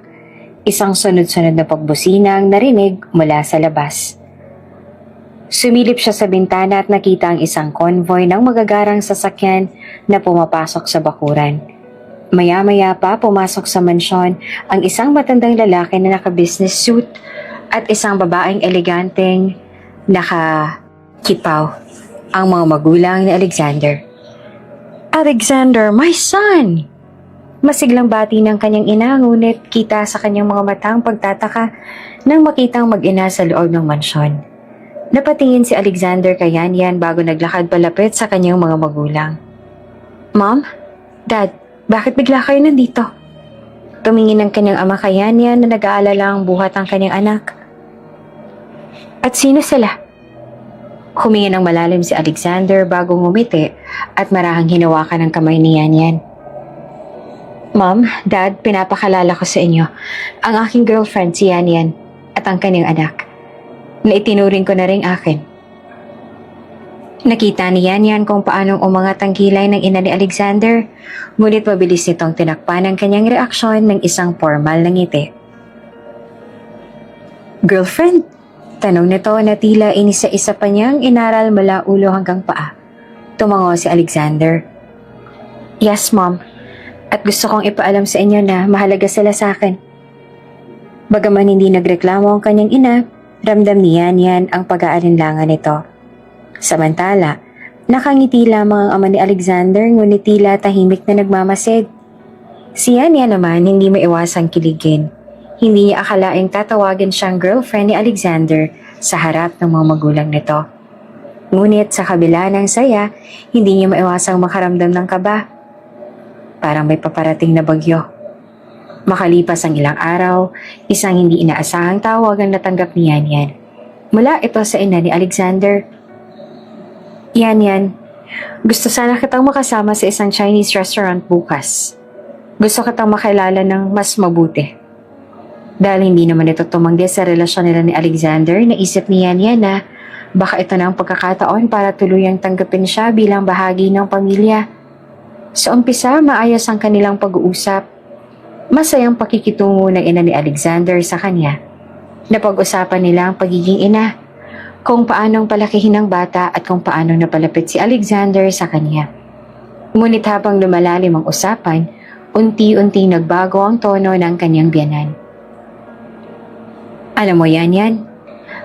isang sunod-sunod na pagbusina ang narinig mula sa labas. Sumilip siya sa bintana at nakita ang isang convoy ng magagarang sasakyan na pumapasok sa bakuran. Maya-maya pa pumasok sa mansyon ang isang matandang lalaki na naka-business suit at isang babaeng eleganteng naka-kipaw, ang mga magulang ni Alexander. "Alexander, my son!" Masiglang bati ng kanyang ina, ngunit kita sa kanyang mga matang pagtataka nang makitang mag-ina sa loob ng mansyon. Napatingin si Alexander kay Yan Yan bago naglakad palapit sa kanyang mga magulang. "Mom? Dad, bakit bigla kayo nandito?" Tumingin ang kanyang ama kay Yan Yan na nag-aalala ang buhat ng kanyang anak. "At sino sila?" Humingi ng malalim si Alexander bago ngumiti at marahang hinawakan ang kamay ni Yan Yan. "Mom, Dad, pinapakalala ko sa inyo ang aking girlfriend si Yan Yan at ang kanyang anak, na itinuring ko na ring akin." Nakita ni Yan Yan kung paanong umangat ang kilay ng ina ni Alexander, ngunit mabilis nitong tinakpan ang kanyang reaksyon ng isang formal na ngiti. "Girlfriend?" Tanong nito na tila inisa-isa pa niyang inaral mula ulo hanggang paa. Tumango si Alexander. "Yes, Mom. At gusto kong ipaalam sa inyo na mahalaga sila sa akin." Bagaman hindi nagreklamo ang kanyang ina, ramdam ni Yan Yan ang pag-aalinlangan nito. Samantala, nakangiti lamang ang ama ni Alexander ngunit tila tahimik na nagmamasid. Si Yan Yan naman hindi maiwasang kiligin. Hindi niya akalaing tatawagin siyang girlfriend ni Alexander sa harap ng mga magulang nito. Ngunit sa kabila ng saya, hindi niya maiwasang makaramdam ng kaba. Parang may paparating na bagyo. Makalipas ang ilang araw, isang hindi inaasahang tawag ang natanggap ni Yan Yan. Mula ito sa ina ni Alexander. Yan Yan, gusto sana kitang makasama sa isang Chinese restaurant bukas. Gusto kitang makilala ng mas mabuti. Dahil hindi naman ito tumanggi sa relasyon nila ni Alexander, naisip ni Yan Yan na baka ito na ang pagkakataon para tuluyang tanggapin siya bilang bahagi ng pamilya. Sa umpisa, maayos ang kanilang pag-uusap. Masayang pakikitungo ng ina ni Alexander sa kanya. Napag-usapan nila ang pagiging ina, kung paanong palakihin ng bata at kung paanong napalapit si Alexander sa kanya. Ngunit habang lumalalim ang usapan, unti-unting nagbago ang tono ng kanyang biyanan. Alam mo Yan Yan,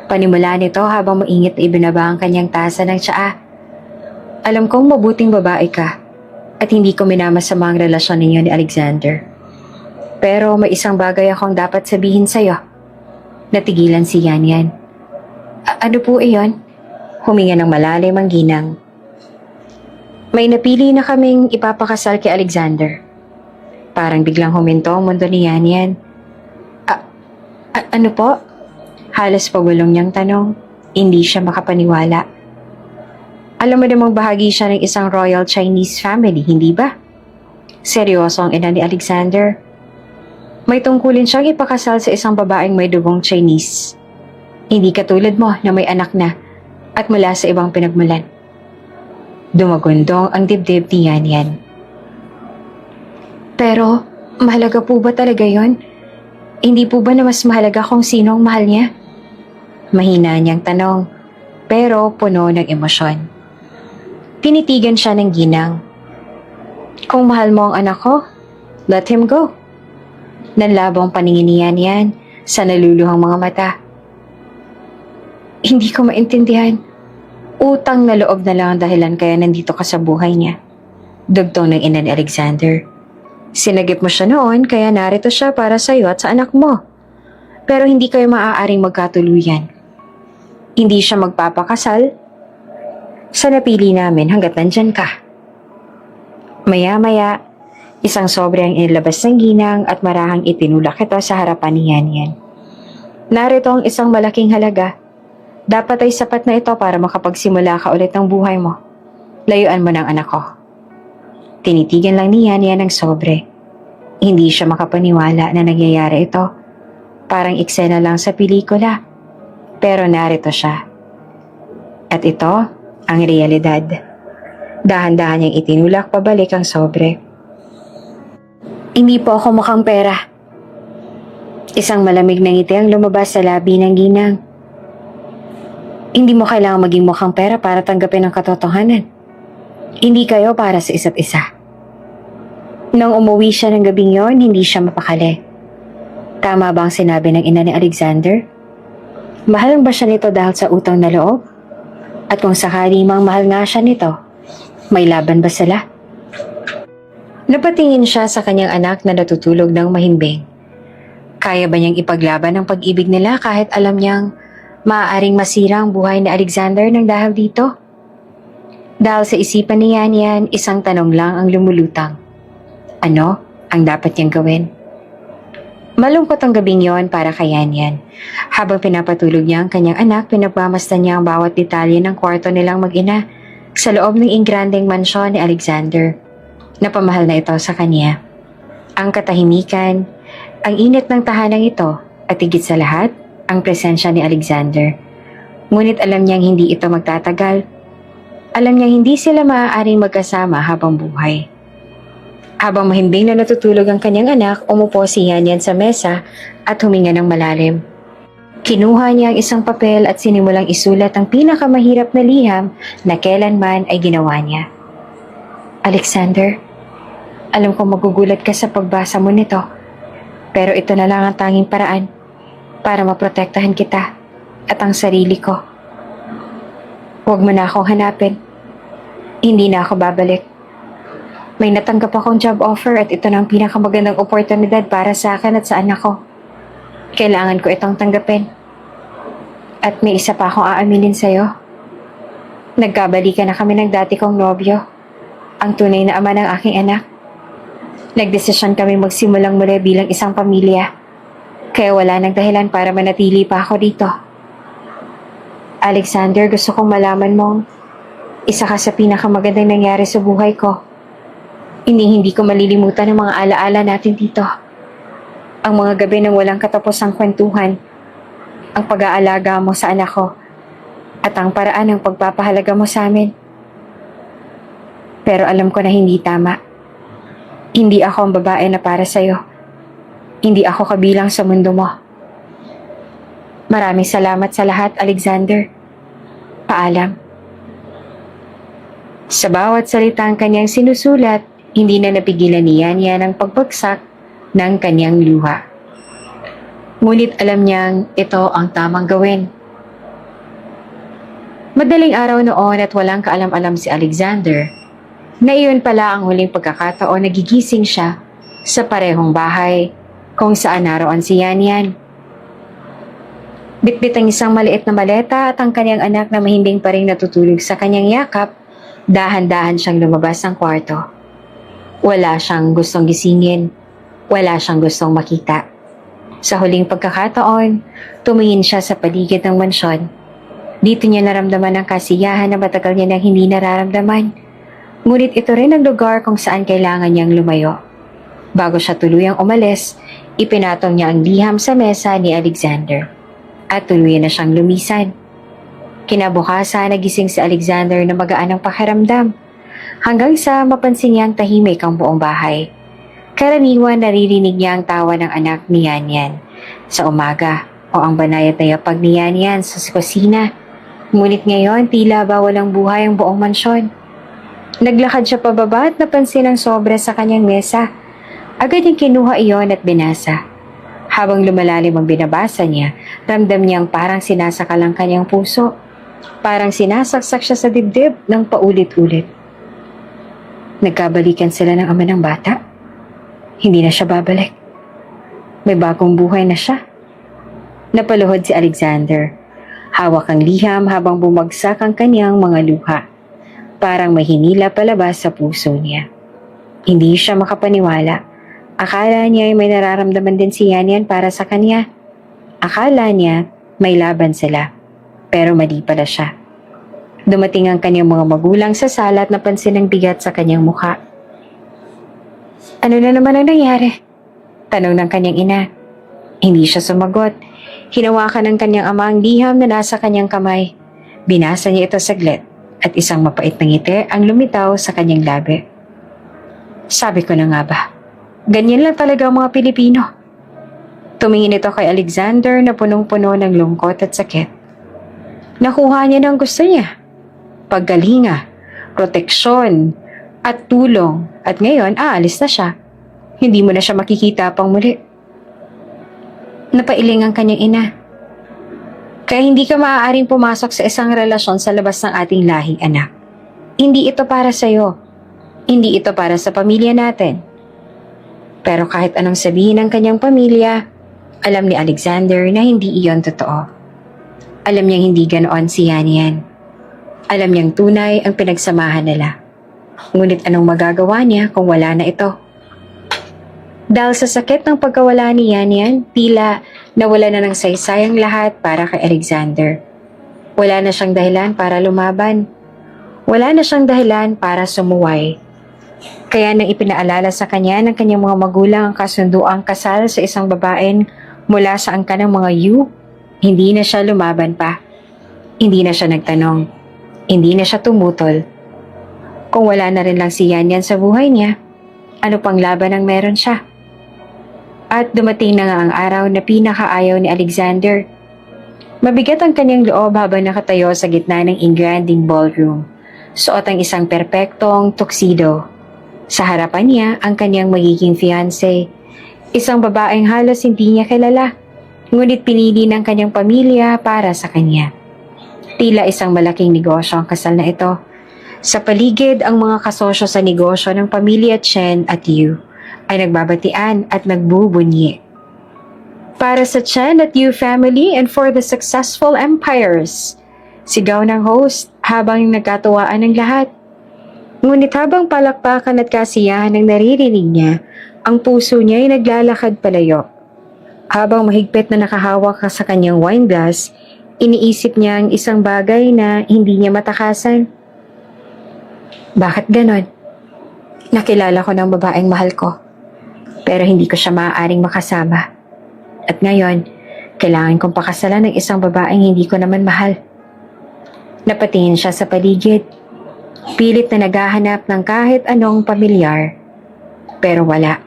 panimula nito habang mainit na ibinaba ang kanyang tasa ng tsaa. Alam kong mabuting babae ka at hindi ko minamasama ang relasyon ninyo ni Alexander. Pero may isang bagay akong dapat sabihin sa'yo. Natigilan si Yan Yan. Ano po iyon? Huminga ng malalim ang ginang. May napili na kaming ipapakasal kay Alexander. Parang biglang huminto ang mundo ni Yan Yan. Ano po? Halos pagulong niyang tanong. Hindi siya makapaniwala. Alam mo namang bahagi siya ng isang royal Chinese family, hindi ba? Seryoso ang ina ni Alexander. May tungkulin siyang ipakasal sa isang babaeng may dugong Chinese. Hindi katulad mo na may anak na at mula sa ibang pinagmulan. Dumagundong ang dibdib ni Yan Yan. Pero, mahalaga po ba talaga yon? Hindi po ba na mas mahalaga kung sino ang mahal niya? Mahina niyang tanong, pero puno ng emosyon. Tinitigan siya ng ginang. Kung mahal mo ang anak ko, let him go. Nanlabong paningin ni Yan Yan sa naluluhang mga mata. Hindi ko maintindihan. Utang na loob na lang ang dahilan kaya nandito ka sa buhay niya. Dugtong ng ina ni Alexander. Sinagip mo siya noon kaya narito siya para sa iyo at sa anak mo. Pero hindi kayo maaaring magkatuluyan. Hindi siya magpapakasal sa napili namin hanggat nandyan ka. Maya-maya, isang sobre ang inilabas ng ginang at marahang itinulak ito sa harapan ni Yan Yan. Narito ang isang malaking halaga. Dapat ay sapat na ito para makapagsimula ka ulit ng buhay mo. Layuan mo ng anak ko. Tinitigan lang ni Yan Yan ang sobre. Hindi siya makapaniwala na nagyayari ito. Parang eksena lang sa pelikula. Pero narito siya. At ito ang realidad. Dahan-dahan niyang itinulak pabalik ang sobre. Hindi po ako mukhang pera. Isang malamig na ngiti ang lumabas sa labi ng ginang. Hindi mo kailangang maging mukhang pera para tanggapin ang katotohanan. Hindi kayo para sa isa't isa. Nang umuwi siya ng gabing yon, hindi siya mapakali. Tama ba ang sinabi ng ina ni Alexander? Mahal ba siya nito dahil sa utang na loob? At kung sakali mang mahal nga siya nito, may laban ba sila? Napatingin siya sa kanyang anak na natutulog ng mahimbing. Kaya ba niyang ipaglaban ang pag-ibig nila kahit alam niyang maaaring masira ang buhay ni Alexander ng dahil dito? Dahil sa isipan ni Yan Yan, isang tanong lang ang lumulutang. Ano ang dapat niyang gawin? Malungkot ang gabing yon para kay Yan Yan. Habang pinapatulog niya ang kanyang anak, pinagmamasdan niya ang bawat detalye ng kwarto nilang mag-ina sa loob ng ingranding mansyon ni Alexander. Napamahal na ito sa kanya. Ang katahimikan, ang init ng tahanang ito, at higit sa lahat, ang presensya ni Alexander. Ngunit alam niyang hindi ito magtatagal. Alam niyang hindi sila maaaring magkasama habang buhay. Habang mahimbing na natutulog ang kanyang anak, umupo si Yan Yan sa mesa at huminga ng malalim. Kinuha niya ang isang papel at sinimulang isulat ang pinakamahirap na liham na kailanman ay ginawa niya. Alexander, alam kong magugulat ka sa pagbasa mo nito, pero ito na lang ang tanging paraan para maprotektahan kita at ang sarili ko. Huwag mo na akong hanapin. Hindi na ako babalik. May natanggap akong job offer at ito na ang pinakamagandang oportunidad para sa akin at sa anak ko. Kailangan ko itong tanggapin. At may isa pa akong aaminin sa'yo. Nagkabalikan na kami ng dati kong nobyo, ang tunay na ama ng aking anak. Nagdesisyon kami magsimulang muli bilang isang pamilya, kaya wala nang dahilan para manatili pa ako dito. Alexander, gusto kong malaman mong isa ka sa pinakamagandang nangyari sa buhay ko. Hindi ko malilimutan ang mga alaala natin dito. Ang mga gabi ng walang katapusang kwentuhan, ang pag-aalaga mo sa anak ko, at ang paraan ng pagpapahalaga mo sa amin. Pero alam ko na hindi tama. Hindi ako ang babae na para sa'yo. Hindi ako kabilang sa mundo mo. Maraming salamat sa lahat, Alexander. Paalam. Sa bawat salitang kanyang sinusulat, hindi na napigilan ni Yan ang pagbagsak ng kanyang luha. Ngunit alam niyang ito ang tamang gawin. Madaling araw noon at walang kaalam-alam si Alexander na iyon pala ang huling pagkakataon na gigising siya sa parehong bahay kung saan naroon si Yan. Bitbit ang isang maliit na maleta at ang kanyang anak na mahimbing pa rin natutulog sa kanyang yakap, dahan-dahan siyang lumabas ng kwarto. Wala siyang gustong gisingin. Wala siyang gustong makita. Sa huling pagkakataon, tumingin siya sa paligid ng mansyon. Dito niya naramdaman ang kasiyahan na matagal niya nang hindi nararamdaman. Ngunit ito rin ang lugar kung saan kailangan niyang lumayo. Bago siya tuluyang umalis, ipinatong niya ang liham sa mesa ni Alexander. At tuluyan na siyang lumisan. Kinabukasan, nagising si Alexander na magaan ang pakiramdam. Hanggang sa mapansin niyang tahimik ang buong bahay. Karaniwan naririnig niya ang tawa ng anak ni Yan sa umaga o ang banayat na yapag ni Yan sa kusina. Ngunit ngayon, tila ba walang buhay ang buong mansyon. Naglakad siya pababa at napansin ang sobra sa kanyang mesa. Agad niyang kinuha iyon at binasa. Habang lumalalim ang binabasa niya, ramdam niyang parang sinasakal ang kanyang puso. Parang sinasaksak siya sa dibdib ng paulit-ulit. Nagkabalikan sila ng ama ng bata. Hindi na siya babalik. May bagong buhay na siya. Napaluhod si Alexander. Hawak ang liham habang bumagsak ang kanyang mga luha. Parang may hinila palabas sa puso niya. Hindi siya makapaniwala. Akala niya ay may nararamdaman din si Yan para sa kanya. Akala niya may laban sila. Pero mali pala siya. Dumating ang kanyang mga magulang sa sala at napansin ang bigat sa kanyang mukha. Ano na naman ang nangyari? Tanong ng kanyang ina. Hindi siya sumagot. Hinawakan ng kanyang ama ang liham na nasa kanyang kamay. Binasa niya ito saglit at isang mapait na ngiti ang lumitaw sa kanyang labi. Sabi ko na nga ba, ganyan lang talaga ang mga Pilipino. Tumingin ito kay Alexander na punong-puno ng lungkot at sakit. Nakuha niya ng gusto niya. Paggalinga, proteksyon, at tulong. At ngayon, aalis na siya. Hindi mo na siya makikita pang muli. Napailing ang kanyang ina. Kaya hindi ka maaaring pumasok sa isang relasyon sa labas ng ating lahing anak. Hindi ito para sa'yo. Hindi ito para sa pamilya natin. Pero kahit anong sabihin ng kanyang pamilya, alam ni Alexander na hindi iyon totoo. Alam niyang hindi ganoon si Yan. Alam niyang tunay ang pinagsamahan nila. Ngunit anong magagawa niya kung wala na ito? Dahil sa sakit ng pagkawala ni Yan, tila nawala na ng saysay ang lahat para kay Alexander. Wala na siyang dahilan para lumaban. Wala na siyang dahilan para sumuway. Kaya nang ipinaalala sa kanya ng kanyang mga magulang ang kasunduang kasal sa isang babaeng mula sa angka ng mga Yu, hindi na siya lumaban pa. Hindi na siya nagtanong. Hindi na siya tumutol. Kung wala na rin lang si Yan sa buhay niya, ano pang laban ang meron siya? At dumating na nga ang araw na pinakaayaw ni Alexander. Mabigat ang kanyang loob habang nakatayo sa gitna ng engranding ballroom. Suot ang isang perpektong tuxedo. Sa harapan niya ang kanyang magiging fiancé. Isang babaeng halos hindi niya kilala, ngunit pinili ng kanyang pamilya para sa kanya. Tila isang malaking negosyo ang kasal na ito. Sa paligid, ang mga kasosyo sa negosyo ng pamilya Chen at Yu ay nagbabatian at nagbubunyi. Para sa Chen at Yu family and for the successful empires, Sigaw ng host habang nagkatuwaan ng lahat. Ngunit habang palakpakan at kasiyahan ang naririnig niya, ang puso niya ay naglalakad palayo. Habang mahigpit na nakahawak ka sa kanyang wine glass, iniisip niya ang isang bagay na hindi niya matakasan. Bakit ganon? Nakilala ko ng babaeng mahal ko, pero hindi ko siya maaaring makasama. At ngayon, kailangan kong pakasalan ng isang babaeng hindi ko naman mahal. Napatingin siya sa paligid. Pilit na naghahanap ng kahit anong pamilyar. Pero wala.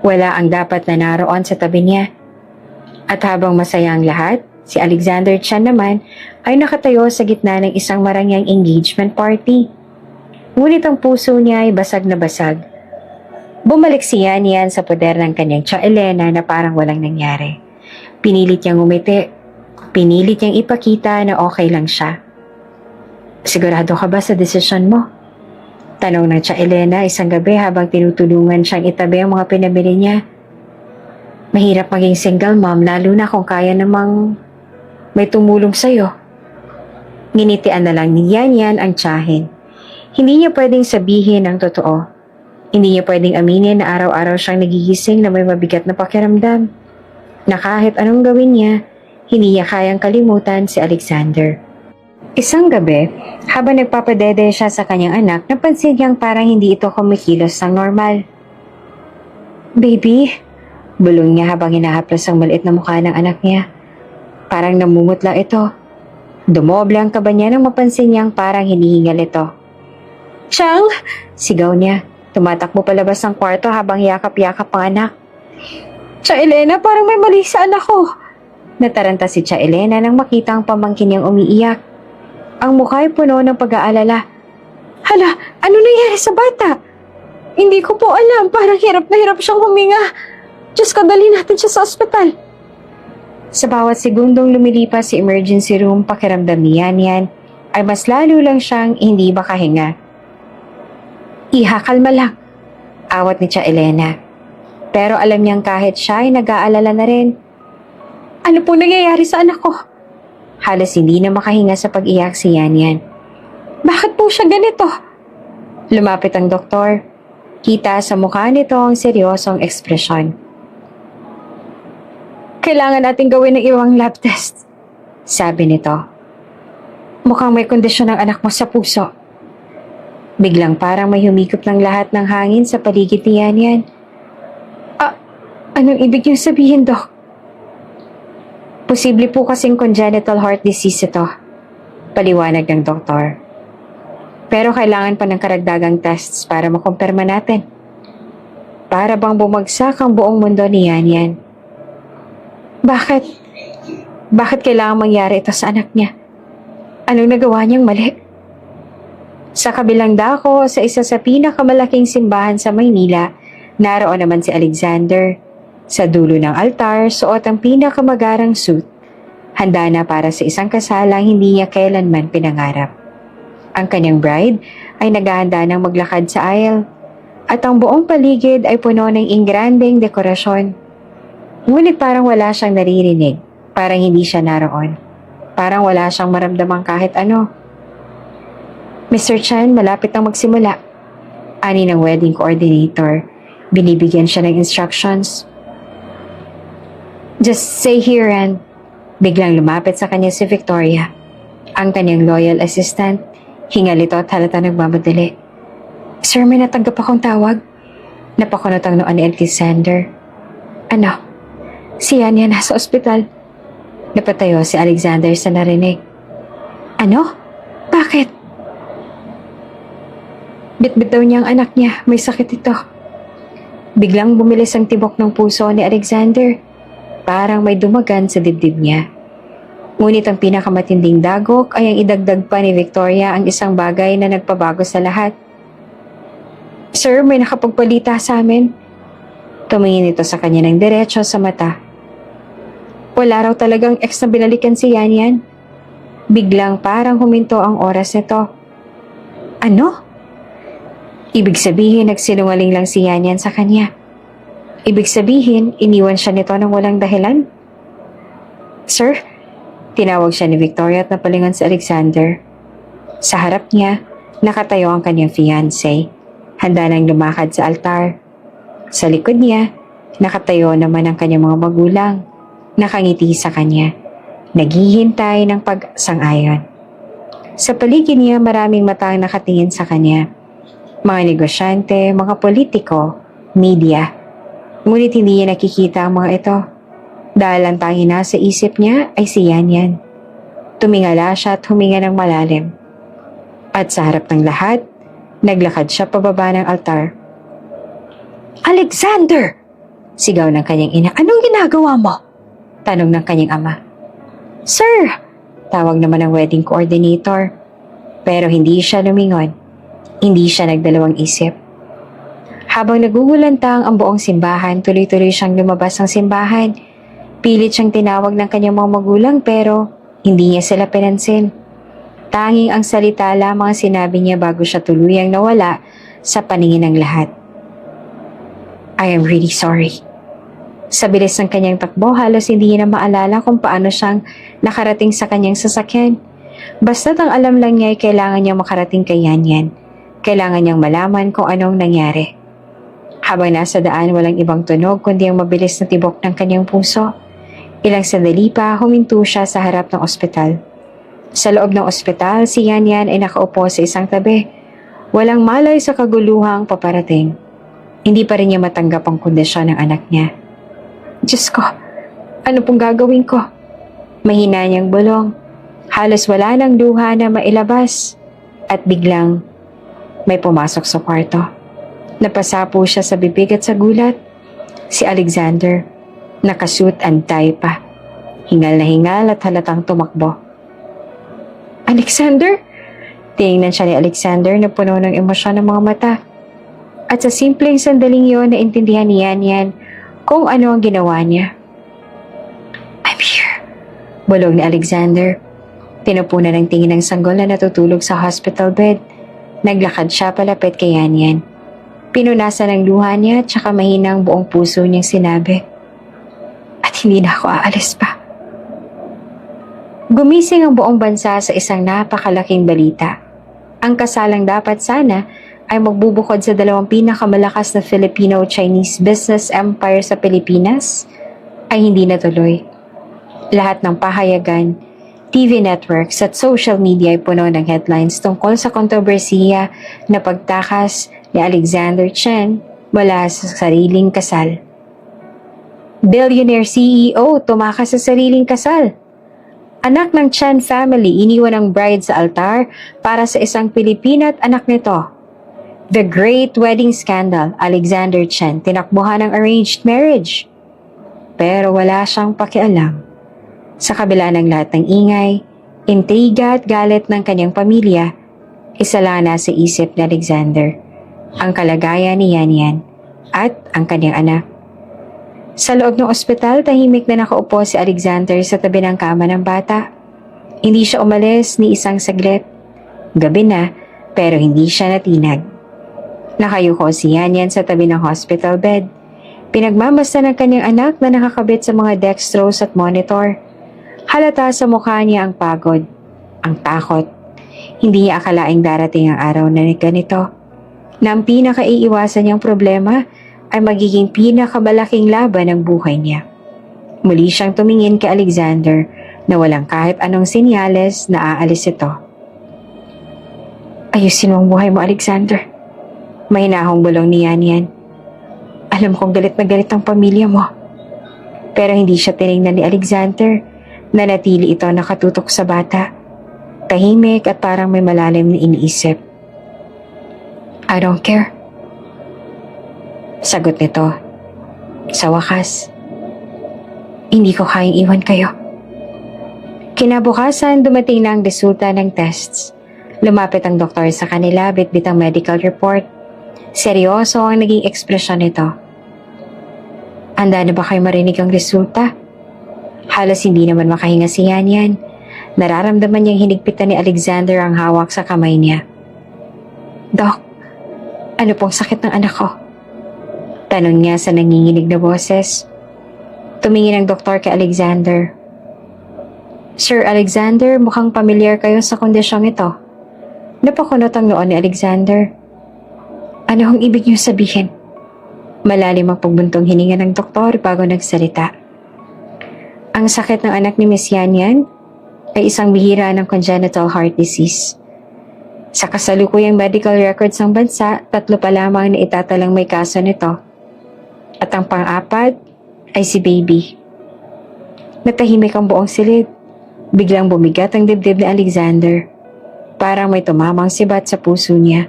Wala ang dapat na naroon sa tabi niya. At habang masaya ang lahat, si Alexander Chan naman ay nakatayo sa gitna ng isang marangyang engagement party. Ngunit ang puso niya ay basag na basag. Bumalik si Yan Yan sa poder ng kanyang Tia Elena na parang walang nangyari. Pinilit niyang umiti. Pinilit niyang ipakita na okay lang siya. Sigurado ka ba sa desisyon mo? Tanong ng Tia Elena isang gabi habang tinutulungan siyang itabi ang mga pinabili niya. Mahirap maging single mom lalo na kung kaya namang may tumulong sa'yo. Nginitian na lang ni Yan Yan ang tiyahin. Hindi niya pwedeng sabihin ang totoo. Hindi niya pwedeng aminin na araw-araw siyang nagigising na may mabigat na pakiramdam. Na kahit anong gawin niya, hindi niya kayang kalimutan si Alexander. Isang gabi, habang nagpapadede siya sa kanyang anak, napansin niyang parang hindi ito kumikilos ng normal. Baby? Bulong niya habang hinahaplos ang maliit na mukha ng anak niya. Parang namumutla ito. Dumoble ang kaba niya nang mapansin niyang parang hinihingal ito. Chang! Sigaw niya. Tumatakbo palabas ng kwarto habang yakap-yakap ang anak. Tia Elena, parang may mali sa anak ko. Nataranta si Tia Elena nang makita ang pamangkin niyang umiiyak. Ang mukha ay puno ng pag-aalala. Hala, ano nangyari sa bata? Hindi ko po alam, parang hirap na hirap siyang huminga. Diyos ko, dali natin siya sa ospital. Sa bawat segundong lumilipas sa emergency room, pakiramdam ni Yan Yan ay mas lalo lang siyang hindi makahinga. Iha, kalma lang. Awat ni Tia Elena. Pero alam niyang kahit siya ay nag-aalala na rin. Ano po nangyayari sa anak ko? Halos hindi na makahinga sa pag-iyak si Yan Yan. Bakit po siya ganito? Lumapit ang doktor. Kita sa mukha nito ang seryosong ekspresyon. Kailangan natin gawin ng ibang lab test, sabi nito. Mukhang may kondisyon ng anak mo sa puso. Biglang parang may humikop ng lahat ng hangin sa paligid ni Yan Yan. Anong ibig niyong sabihin, Dok? Posible po kasing congenital heart disease ito, paliwanag ng doktor. Pero kailangan pa ng karagdagang tests para makumpirma natin. Para bang bumagsak ang buong mundo ni Yan Yan. Bakit? Bakit kailangan mangyari ito sa anak niya? Anong nagawa niyang mali? Sa kabilang dako, sa isa sa pinakamalaking simbahan sa Maynila, naroon naman si Alexander. Sa dulo ng altar, suot ang pinakamagarang suit. Handa na para sa isang kasalang hindi niya kailanman pinangarap. Ang kanyang bride ay naghahanda ng maglakad sa aisle. At ang buong paligid ay puno ng ingranding dekorasyon. Ngunit parang wala siyang naririnig. Parang hindi siya naroon. Parang wala siyang maramdamang kahit ano. Mr. Chan, malapit ang magsimula. Ani ng wedding coordinator. Binibigyan siya ng instructions. Just stay here and... Biglang lumapit sa kanya si Victoria. Ang kanyang loyal assistant. Hingal ito at halata nagmamadali. Sir, may natanggap akong tawag. Napakunot ang noon ni Alexander. Ano? Si Yan Yan nasa ospital. Napatayo si Alexander sa narinig. Ano? Bakit? Bitbit daw niyang anak niya. May sakit ito. Biglang bumilis ang tibok ng puso ni Alexander. Parang may dumagan sa dibdib niya. Ngunit ang pinakamatinding dagok ay ang idagdag pa ni Victoria ang isang bagay na nagpabago sa lahat. Sir, may nakapagbalita sa amin. Tumingin ito sa kanya ng diretso sa mata. Wala raw talagang ex na binalikan si Yan Yan. Biglang parang huminto ang oras nito. Ano? Ibig sabihin nagsinungaling lang si Yan Yan sa kanya. Ibig sabihin iniwan siya nito ng walang dahilan. Sir, Tinawag siya ni Victoria at napalingon si Alexander. Sa harap niya, nakatayo ang kanyang fiancé. Handa nang lumakad sa altar. Sa likod niya, nakatayo naman ang kanyang mga magulang. Nakangiti sa kanya. Naghihintay ng pag-sang-ayon. Sa paligid niya, maraming mata ang nakatingin sa kanya. Mga negosyante, mga politiko, media. Ngunit hindi niya nakikita ang mga ito. Dahil ang tanging nasa isip niya ay si Yan Yan. Tumingala siya at huminga ng malalim. At sa harap ng lahat, naglakad siya pababa ng altar. "Alexander!" Sigaw ng kanyang ina. "Anong ginagawa mo?" Tanong ng kanyang ama. "Sir!" Tawag naman ng wedding coordinator. Pero hindi siya lumingon. Hindi siya nagdalawang isip. Habang nagugulantang ang buong simbahan, tuloy-tuloy siyang lumabas ng simbahan. Pilit siyang tinawag ng kanyang mga magulang pero hindi niya sila pinansin. Tanging ang salita lamang sinabi niya bago siya tuluyang nawala sa paningin ng lahat. "I am really sorry." Sa bilis ng kanyang takbo, halos hindi niya na maalala kung paano siyang nakarating sa kanyang sasakyan. Basta't ang alam lang niya ay kailangan niyang makarating kay Yan Yan. Kailangan niyang malaman kung anong nangyari. Habang nasa daan, walang ibang tunog kundi ang mabilis na tibok ng kanyang puso. Ilang sandali pa, huminto siya sa harap ng ospital. Sa loob ng ospital, si Yan Yan ay nakaupo sa isang tabi. Walang malay sa kaguluhang paparating. Hindi pa rin niya matanggap ang kondisyon ng anak niya. "Diyos ko, ano pong gagawin ko?" Mahina niyang bulong. Halos wala ng luha na mailabas. At biglang, may pumasok sa kwarto. Napasapo siya sa bibig at sa gulat. Si Alexander, nakasuit and tie pa. Hingal na hingal at halatang tumakbo. "Alexander?" Tingnan siya ni Alexander na puno ng emosyon ng mga mata. At sa simpleng sandaling yun, naintindihan ni Yan Yan kung ano ang ginawa niya. "I'm here," bulong ni Alexander. Tinupunan ng tingin ng sanggol na natutulog sa hospital bed. Naglakad siya palapit kay Yan Yan. Pinunasan ng luha niya at saka mahinang buong puso niyang sinabi, "At hindi na ako aalis pa." Gumising ang buong bansa sa isang napakalaking balita. Ang kasalang dapat sana ay magbubukod sa dalawang pinakamalakas na Filipino-Chinese business empire sa Pilipinas ay hindi natuloy. Lahat ng pahayagan, TV networks at social media ay puno ng headlines tungkol sa kontrobersiya na pagtakas ni Alexander Chen mula sa sariling kasal. Billionaire CEO tumakas sa sariling kasal. Anak ng Chen family iniwan ang bride sa altar para sa isang Pilipina at anak nito. The Great Wedding Scandal, Alexander Chen tinakbuhan ng arranged marriage. Pero wala siyang pakialam. Sa kabila ng lahat ng ingay, intriga at galit ng kanyang pamilya, isa lang nasa isip ni Alexander, ang kalagayan ni Yan Yan at ang kanyang anak. Sa loob ng ospital, tahimik na nakaupo si Alexander sa tabi ng kama ng bata. Hindi siya umalis ni isang saglit. Gabi na, pero hindi siya natinag. Nakayuko si Yan Yan sa tabi ng hospital bed. Pinagmamasta ng kanyang anak na nakakabit sa mga dextrose at monitor. Halata sa mukha niya ang pagod, ang takot. Hindi niya akalaing darating ang araw na ganito, na ang pinakaiiwasan niyang problema ay magiging pinakamalaking laban ng buhay niya. Muli siyang tumingin kay Alexander na walang kahit anong senyales na aalis ito. "Ayusin mo ang buhay mo, Alexander." Mahinahong bulong ni Yan Yan. "Alam kong galit na galit ang pamilya mo." Pero hindi siya tinignan ni Alexander. Nanatili ito nakatutok sa bata. Tahimik at parang may malalim na iniisip. "I don't care." Sagot nito. Sa wakas, hindi ko kayang iwan kayo. Kinabukasan, dumating na ang resulta ng tests. Lumapit ang doktor sa kanila, bitbit ang medical report. Seryoso ang naging ekspresyon nito. "Handa na ba kayo marinig ang resulta?" Halos hindi naman makahinga si Yan Yan. Nararamdaman niyang hinigpitan ni Alexander ang hawak sa kamay niya. "Doc, ano pong sakit ng anak ko?" Tanong niya sa nanginginig na boses. Tumingin ang doktor kay Alexander. Sir Alexander, mukhang pamilyar kayo sa kondisyong ito. Napakunot ang noon ni Alexander. Ano ang ibig niyo sabihin? Malalim ang pagbuntong hininga ng doktor bago nagsalita. Ang sakit ng anak ni Miss Yan Yan ay isang bihira ng congenital heart disease. Sa kasalukuyang medical records ng bansa, 3 pa lamang na itatalang may kaso nito. At ang pang-4 ay si baby. Natahimik ang buong silid. Biglang bumigat ang dibdib ni Alexander. Parang may tumamang sibat sa puso niya.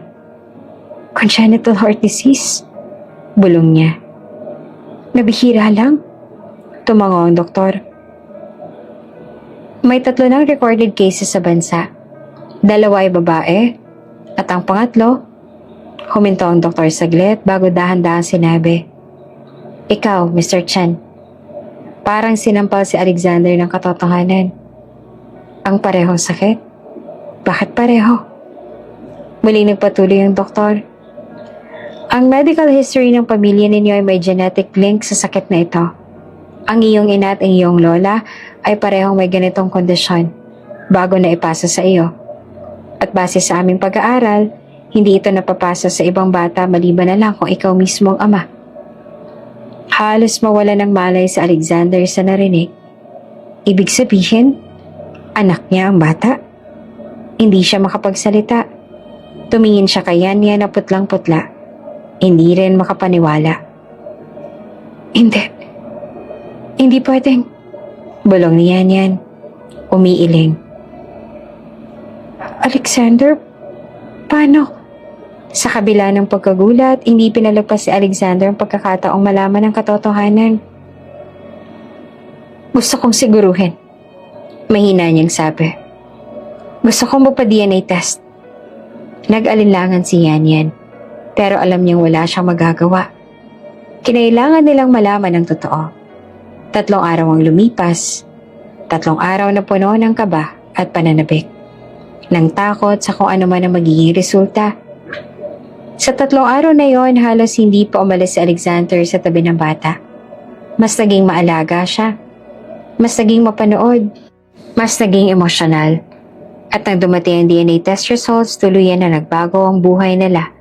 Congenital heart disease? Bulong niya. Nabihira lang? Tumango ang doktor. May 3 ng recorded cases sa bansa. 2 ay babae, at ang pangatlo, huminto ang doktor saglit bago dahan-dahan sinabi, Ikaw, Mr. Chen. Parang sinampal si Alexander ng katotohanan. Ang parehong sakit? Bakit pareho? Muling nagpatuloy ang doktor. Ang medical history ng pamilya ninyo ay may genetic link sa sakit na ito. Ang iyong ina at ang iyong lola ay parehong may ganitong kondisyon bago na ipasa sa iyo. At base sa aming pag-aaral, hindi ito napapasa sa ibang bata maliban na lang kung ikaw mismo ang ama. Halos mawala ng malay sa Alexander sa narinig. Ibig sabihin, anak niya ang bata. Hindi siya makapagsalita. Tumingin siya kay Yan Yan na putlang-putla. Hindi rin makapaniwala. Hindi pwedeng. Bulong ni Yan Yan. Umiiling. Alexander, paano? Sa kabila ng pagkagulat, hindi pinalagpas si Alexander ang pagkakataong malaman ng katotohanan. Gusto kong siguruhin. Mahina niyang sabi. Gusto kong magpa-DNA test. Nag-alinlangan si Yan Yan, pero alam niyang wala siyang magagawa. Kinailangan nilang malaman ang totoo. 3 araw ang lumipas. 3 araw na puno ng kaba at pananabik. Ng takot sa kung ano man ang magiging resulta. Sa 3 araw na yon, halos hindi pa umalis si Alexander sa tabi ng bata. Mas naging maalaga siya. Mas naging mapanood. Mas naging emosyonal. At nang dumating ang DNA test results, tuluyan na nagbago ang buhay nila.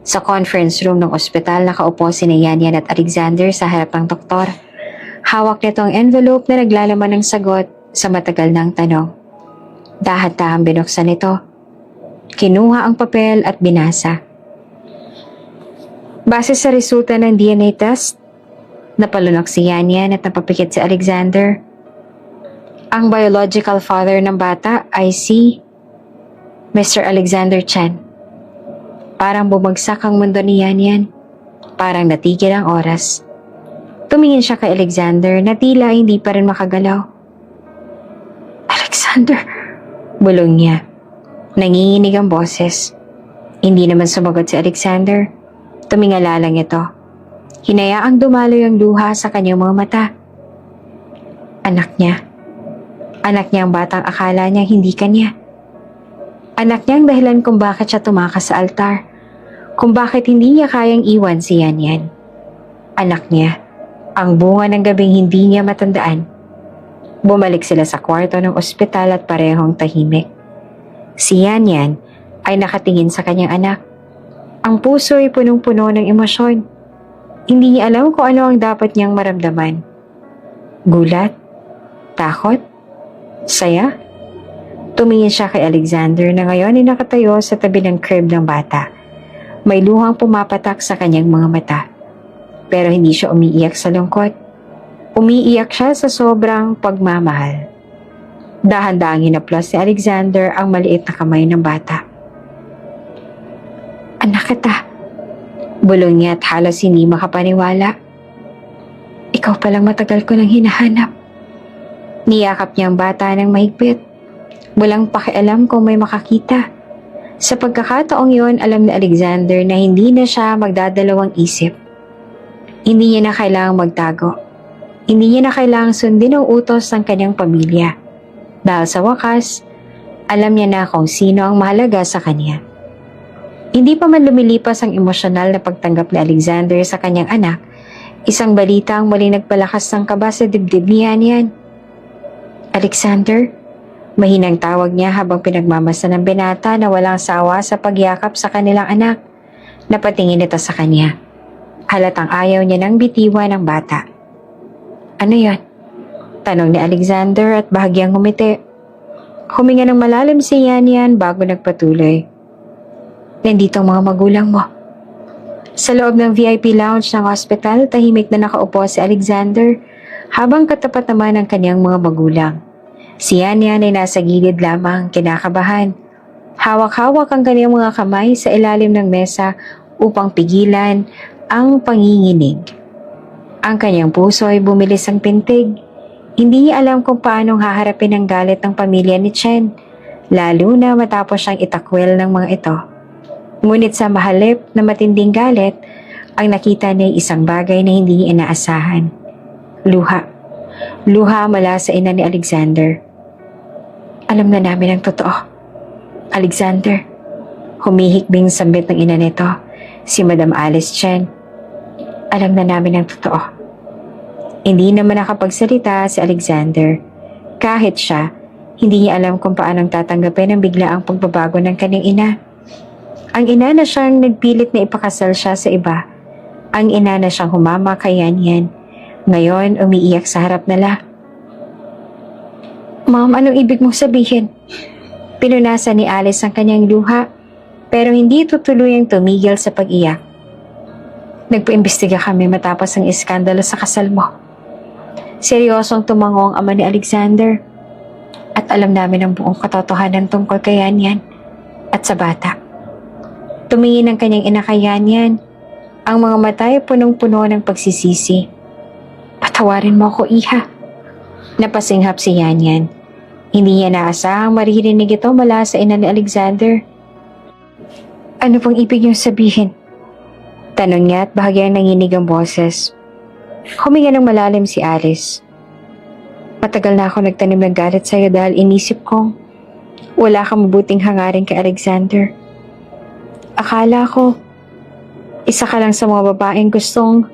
Sa conference room ng ospital, nakaupo si Yan Yan at Alexander sa harap ng doktor. Hawak nito ang envelope na naglalaman ng sagot sa matagal ng tanong. Dahan-dahang binuksan ito. Kinuha ang papel at binasa. Base sa resulta ng DNA test, napalunok si Yan Yan at napapikit si Alexander. Ang biological father ng bata ay si Mr. Alexander Chen. Parang bumagsak ang mundo ni Yan Yan. Parang natigil ang oras. Tumingin siya kay Alexander na tila hindi pa rin makagalaw. Alexander, bulong niya. Nanginginig ang boses. Hindi naman sumagot si Alexander. Tumingala lang ito. Hinayaang dumaloy ang luha sa kanyang mga mata. Anak niya. Anak niya ang batang akala niya hindi kanya. Anak niya ang dahilan kung bakit siya tumakas sa altar. Kung bakit hindi niya kayang iwan si Yan Yan. Anak niya. Ang bunga ng gabing hindi niya matandaan. Bumalik sila sa kwarto ng ospital at parehong tahimik. Si Yan Yan ay nakatingin sa kanyang anak. Ang puso ay punong-puno ng emosyon. Hindi niya alam kung ano ang dapat niyang maramdaman. Gulat? Takot? Saya? Tumingin siya kay Alexander na ngayon ay nakatayo sa tabi ng crib ng bata. May luhang pumapatak sa kanyang mga mata. Pero hindi siya umiiyak sa lungkot. Umiiyak siya sa sobrang pagmamahal. Dahan-dahang hinaplos ni Alexander ang maliit na kamay ng bata. Anak kita. Bulong niya at halos hindi makapaniwala. Ikaw palang matagal ko nang hinahanap. Niyakap niya ang bata ng mahigpit. Walang pakialam kung may makakita. Sa pagkakataong yon, alam ni Alexander na hindi na siya magdadalawang isip. Hindi niya na kailangang magtago. Hindi niya na kailangang sundin ang utos ng kanyang pamilya. Dahil sa wakas, alam niya na kung sino ang mahalaga sa kanya. Hindi pa man lumilipas ang emosyonal na pagtanggap ni Alexander sa kanyang anak, isang balita ang muling nagpalakas ng kaba sa dibdib ni Yan Yan. Alexander? Mahinang tawag niya habang pinagmamasdan ng binata na walang sawa sa pagyakap sa kanilang anak. Napatingin ito sa kanya. Halatang ayaw niya nang bitiwan ng bata. Ano yon? Tanong ni Alexander at bahagyang ngumiti. Huminga ng malalim si Yan bago nagpatuloy. Nandito ang mga magulang mo. Sa loob ng VIP lounge ng hospital, tahimik na nakaupo si Alexander habang katapat naman ang kanyang mga magulang. Si Yan ay nasa gilid lamang, kinakabahan. Hawak-hawak ang kanyang mga kamay sa ilalim ng mesa upang pigilan ang panginginig. Ang kanyang puso ay bumilis ang pintig. Hindi niya alam kung paanong haharapin ang galit ng pamilya ni Chen, lalo na matapos siyang itakwil ng mga ito. Ngunit sa mahalip na matinding galit, ang nakita niya ay isang bagay na hindi niya inaasahan. Luha. Luha mula sa ina ni Alexander. Alam na namin ang totoo. Alexander. Humihikbing sambit ng ina nito, si Madam Alice Chen. Alam na namin ang totoo. Hindi naman nakapagsalita si Alexander. Kahit siya, hindi niya alam kung paanong tatanggapin ang biglaang pagbabago ng kanyang ina. Ang ina na siyang nagpilit na ipakasal siya sa iba. Ang ina na siyang humama kay Yan. Ngayon, umiiyak sa harap nila. Ma'am, anong ibig mong sabihin? Pinunasan ni Alice ang kanyang luha, pero hindi tutuluyang tumigil sa pag-iyak. Nagpaimbestiga kami matapos ang iskandalo sa kasal mo. Seryosong tumango ang ama ni Alexander. At alam namin ang buong katotohanan tungkol kay Yan at sa bata. Tumingin ang kanyang ina kay Yan. Ang mga mata ay punong-puno ng pagsisisi. Patawarin mo ako, iha. Napasinghap si Yan. Hindi niya naasahang maririnig ito mula sa ina ni Alexander. Ano pang ibig niyong sabihin? Tanong niya at bahagyang nanginig ang boses. Huminga ng malalim si Alice. Matagal na ako nagtanim ng galit sa'yo dahil inisip kong wala kang mabuting hangarin kay Alexander. Akala ko, isa ka lang sa mga babaeng gustong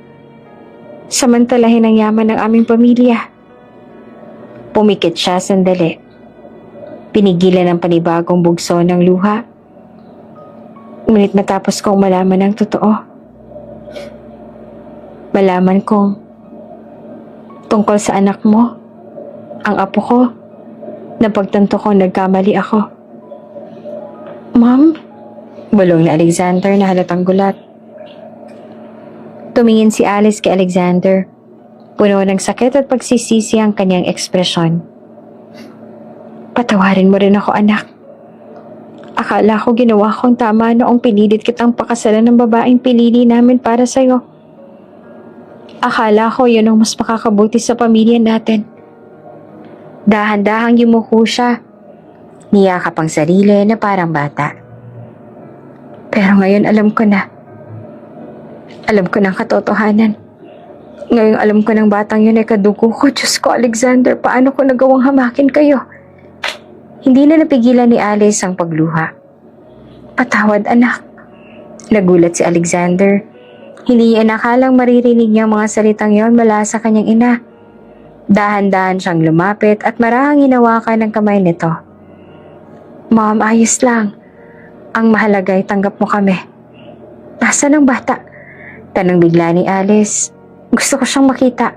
samantalahin ang yaman ng aming pamilya. Pumikit siya sandali. Pinigilan ang panibagong bugso ng luha. Ngunit natapos kong malaman ang totoo. Malaman kong tungkol sa anak mo, ang apo ko, napagtanto ko nagkamali ako. Ma'am? Bulong ni Alexander na halatang gulat. Tumingin si Alice kay Alexander. Puno ng sakit at pagsisisi ang kanyang ekspresyon. Patawarin mo rin ako, anak. Akala ko ginawa kong tama noong pinilit kitang pakasalan ng babaeng pinili namin para sa'yo. Akala ko yun ang mas makakabuti sa pamilya natin. Dahan-dahang yumuko siya. Niyakap ang sarili na parang bata. Pero ngayon alam ko na. Alam ko ng katotohanan. Ngayon alam ko ng batang yun ay kadugo ko. Diyos ko, Alexander, paano ko nagawang hamakin kayo? Hindi na napigilan ni Alice ang pagluha. Patawad, anak. Nagulat si Alexander. Hindi niya inakalang maririnig niya ang mga salitang yon mula sa kanyang ina. Dahan-dahan siyang lumapit at marahang hinawakan ng kamay nito. Ma'am, ayos lang. Ang mahalaga ay tanggap mo kami. Nasaan ang bata? Tanong bigla ni Alice. Gusto ko siyang makita.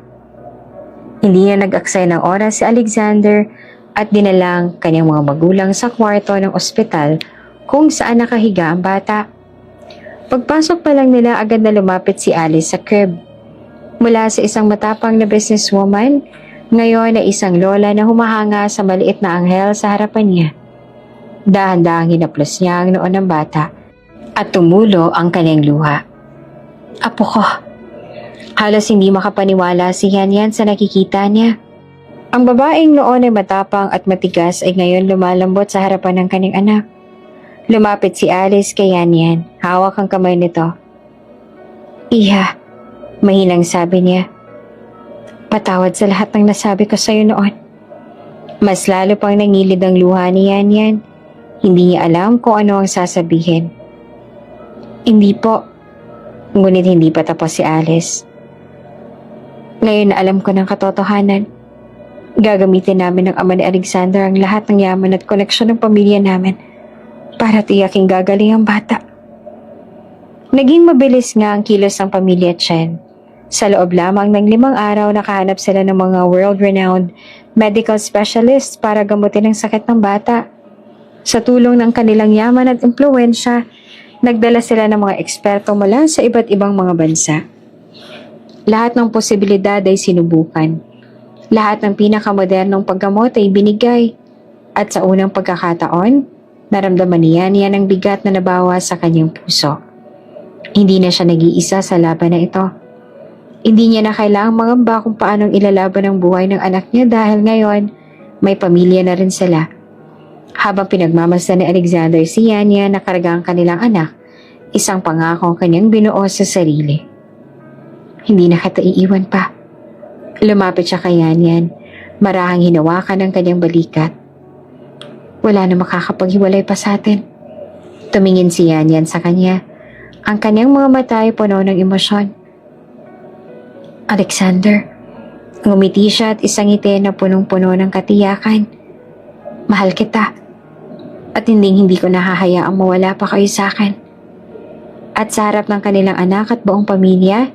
Hindi niya nag-aksay ng oras si Alexander at dinalang kanyang mga magulang sa kwarto ng ospital kung saan nakahiga ang bata. Pagpasok pa lang nila agad na lumapit si Alice sa crib. Mula sa isang matapang na businesswoman, ngayon ay isang lola na humahanga sa maliit na anghel sa harapan niya. Dahan-dahang hinaplos niya ang noon ng bata at tumulo ang kanyang luha. Apo ko. Halos hindi makapaniwala si Yan sa nakikita niya. Ang babaeng noon ay matapang at matigas ay ngayon lumalambot sa harapan ng kanyang anak. Lumapit si Alice kay Yan. Hawak ang kamay nito. Iha, mahinang sabi niya. Patawad sa lahat ng nasabi ko sa'yo noon. Mas lalo pang nangilid ang luha ni Yan. Hindi niya alam kung ano ang sasabihin. Hindi po. Ngunit hindi pa tapos si Alice. Ngayon na alam ko ng katotohanan. Gagamitin namin ng ama ni Alexander ang lahat ng yaman at koneksyon ng pamilya namin para tiyaking gagaling ang bata. Naging mabilis nga ang kilos ng pamilya Chen. Sa loob lamang ng 5 araw, nakahanap sila ng mga world-renowned medical specialists para gamutin ang sakit ng bata. Sa tulong ng kanilang yaman at impluwensya, nagdala sila ng mga eksperto mula sa iba't ibang mga bansa. Lahat ng posibilidad ay sinubukan. Lahat ng pinakamodernong paggamot ay binigay. At sa unang pagkakataon, naramdaman niya ang bigat na nabawa sa kanyang puso. Hindi na siya nag-iisa sa laban na ito. Hindi niya na kailangang mangamba kung paanong ilalaban ang buhay ng anak niya dahil ngayon may pamilya na rin sila. Habang pinagmamasdan ni Alexander si Yanya na karga ang kanilang anak, isang pangako ang kanyang binuo sa sarili. Hindi na kita iiwan pa. Lumapit siya kay Yanyan, marahang hinawakan ang kanyang balikat. Wala na makakapaghiwalay pa sa atin. Tumingin si Yanyan sa kanya. Ang kanyang mga mata ay puno ng emosyon. Alexander, ngumiti siya at isang ngiti na punong-puno ng katiyakan. Mahal kita. At hindi ko nahahayaang mawala pa kayo sa akin. At sa harap ng kanilang anak at buong pamilya,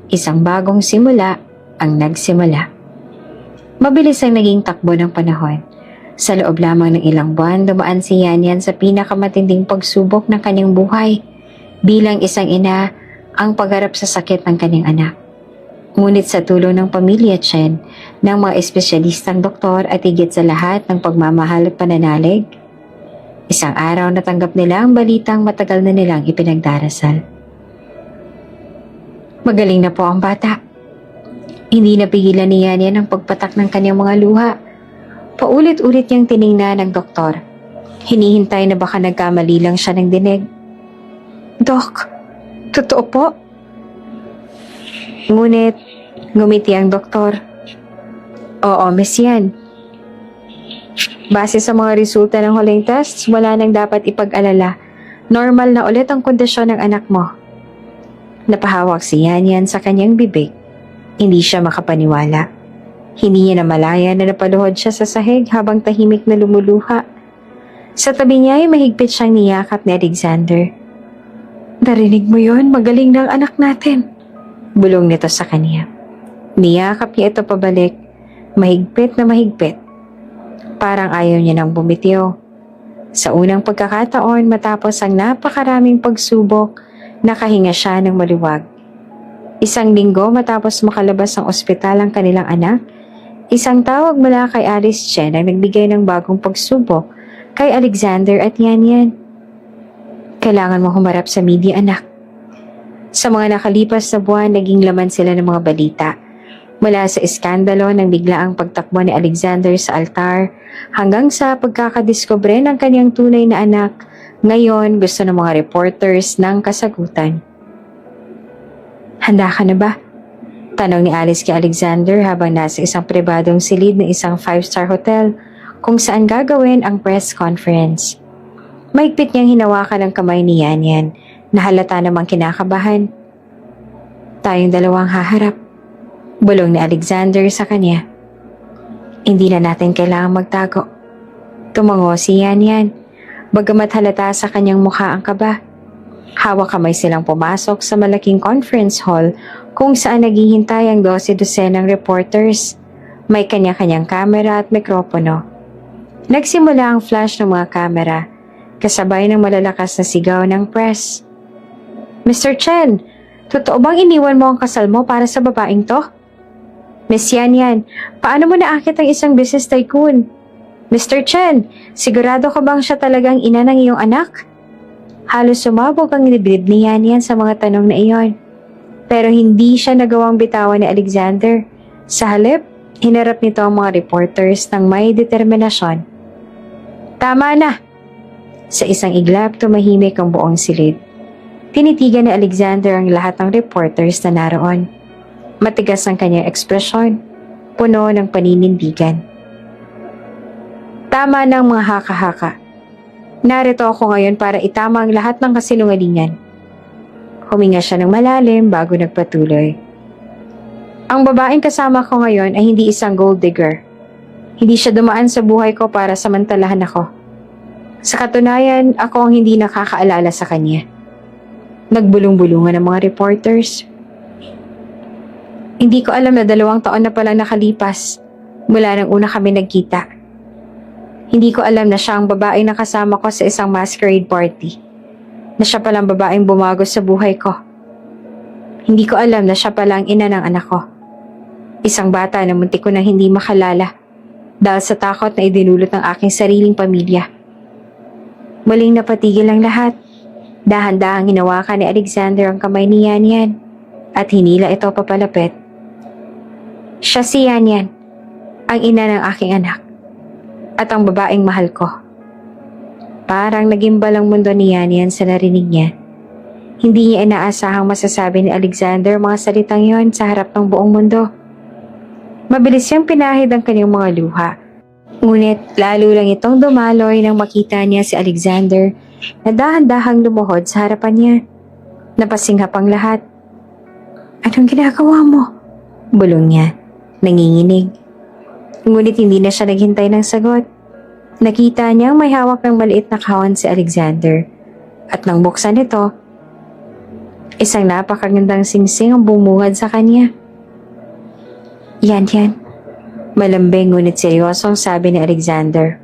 isang bagong simula ang nagsimula. Mabilis ang naging takbo ng panahon. Sa loob lamang ng ilang buwan, dumaan si Yanyan sa pinakamatinding pagsubok ng kanyang buhay. Bilang isang ina, ang pagharap sa sakit ng kanyang anak. Ngunit sa tulong ng pamilya Chen, ng mga espesyalistang doktor at higit sa lahat ng pagmamahal at pananalig, isang araw natanggap nila ang balitang matagal na nilang ipinagdarasal. Magaling na po ang bata. Hindi napigilan ni Yanyan ang pagpatak ng kanyang mga luha. Paulit-ulit niyang tiningnan ng doktor. Hinihintay na baka nagkamali lang siya ng dinig. Dok, totoo po? Ngunit, ngumiti ang doktor. Oo, Miss Yan. Base sa mga resulta ng huling tests, wala nang dapat ipag-alala. Normal na ulit ang kondisyon ng anak mo. Napahawak si Yanyan sa kanyang bibig. Hindi siya makapaniwala. Hindi niya namalaya na napaluhod siya sa sahig habang tahimik na lumuluha. Sa tabi niya ay mahigpit siyang niyakap ni Alexander. Narinig mo yon? Magaling na ang anak natin. Bulong nito sa kanya. Niyakap niya ito pabalik, mahigpit na mahigpit. Parang ayaw niya nang bumitiw. Sa unang pagkakataon matapos ang napakaraming pagsubok, nakahinga siya ng maluwag. Isang linggo matapos makalabas ng ospital ang kanilang anak, isang tawag mula kay Alice Chen ang nagbigay ng bagong pagsubok kay Alexander at Yanyan. Kailangan mo humarap sa media, anak. Sa mga nakalipas na buwan, naging laman sila ng mga balita. Mula sa iskandalo ng biglaang pagtakbo ni Alexander sa altar hanggang sa pagkakadiskubre ng kanyang tunay na anak, ngayon gusto ng mga reporters ng kasagutan. Handa ka na ba? Tanong ni Alice kay Alexander habang nasa isang pribadong silid ng isang 5-star hotel kung saan gagawin ang press conference. Mahigpit niyang hinawakan ang kamay ni Yanyan na halata namang kinakabahan. Tayong dalawang haharap. Bulong ni Alexander sa kanya. Hindi na natin kailangang magtago. Tumango si Yanyan, bagamat halata sa kanyang mukha ang kaba. Hawak kamay silang pumasok sa malaking conference hall kung saan naghihintay ang 12-dosenang reporters. May kanya-kanyang kamera at mikropono. Nagsimula ang flash ng mga kamera, kasabay ng malalakas na sigaw ng press. Mr. Chen, totoo bang iniwan mo ang kasal mo para sa babaeng to? Miss Yanyan, paano mo naakit ang isang business tycoon? Mr. Chen, sigurado ka bang siya talagang ina ng iyong anak? Halos sumabog ang dibdib ni Yanyan sa mga tanong na iyon. Pero hindi siya nagawang bitawan ni Alexander. Sa halip, hinarap nito ang mga reporters ng may determinasyon. Tama na! Sa isang iglap, tumahimik ang buong silid. Tinitigan ni Alexander ang lahat ng reporters na naroon. Matigas ang kanyang ekspresyon, puno ng paninindigan. Tama ng mga haka-haka. Narito ako ngayon para itama ang lahat ng kasinungalingan. Huminga siya ng malalim bago nagpatuloy. Ang babaeng kasama ko ngayon ay hindi isang gold digger. Hindi siya dumaan sa buhay ko para samantalahan ako. Sa katunayan, ako ang hindi nakakaalala sa kanya. Nagbulong-bulungan ang mga reporters. Hindi ko alam na 2 taon na palang nakalipas mula nang una kami nagkita. Hindi ko alam na siya ang babaeng nakasama ko sa isang masquerade party. Na siya palang babaeng bumago sa buhay ko. Hindi ko alam na siya palang ina ng anak ko. Isang bata na muntik ko nang hindi makalala dahil sa takot na idinulot ng aking sariling pamilya. Muling napatigil ang lahat. Dahan-dahang hinawakan ni Alexander ang kamay ni Yan Yan at hinila ito papalapit. Siya si Yan Yan, ang ina ng aking anak at ang babaeng mahal ko. Parang nagimbal ang mundo ni Yan Yan sa narinig niya. Hindi niya inaasahang masasabi ni Alexander mga salitang yon sa harap ng buong mundo. Mabilis siyang pinahid ang kanyang mga luha. Ngunit lalo lang itong dumaloy nang makita niya si Alexander na dahan-dahang lumuhod sa harapan niya. Napasinghap ang lahat. Anong ginagawa mo? Bulong niya, nanginginig. Ngunit hindi na siya naghintay ng sagot. Nakita niyang may hawak ng maliit na kahon si Alexander. At nang buksan ito, isang napakagandang singsing ang bumungad sa kanya. Yan yan. Malambing ngunit seryosong sabi ni Alexander.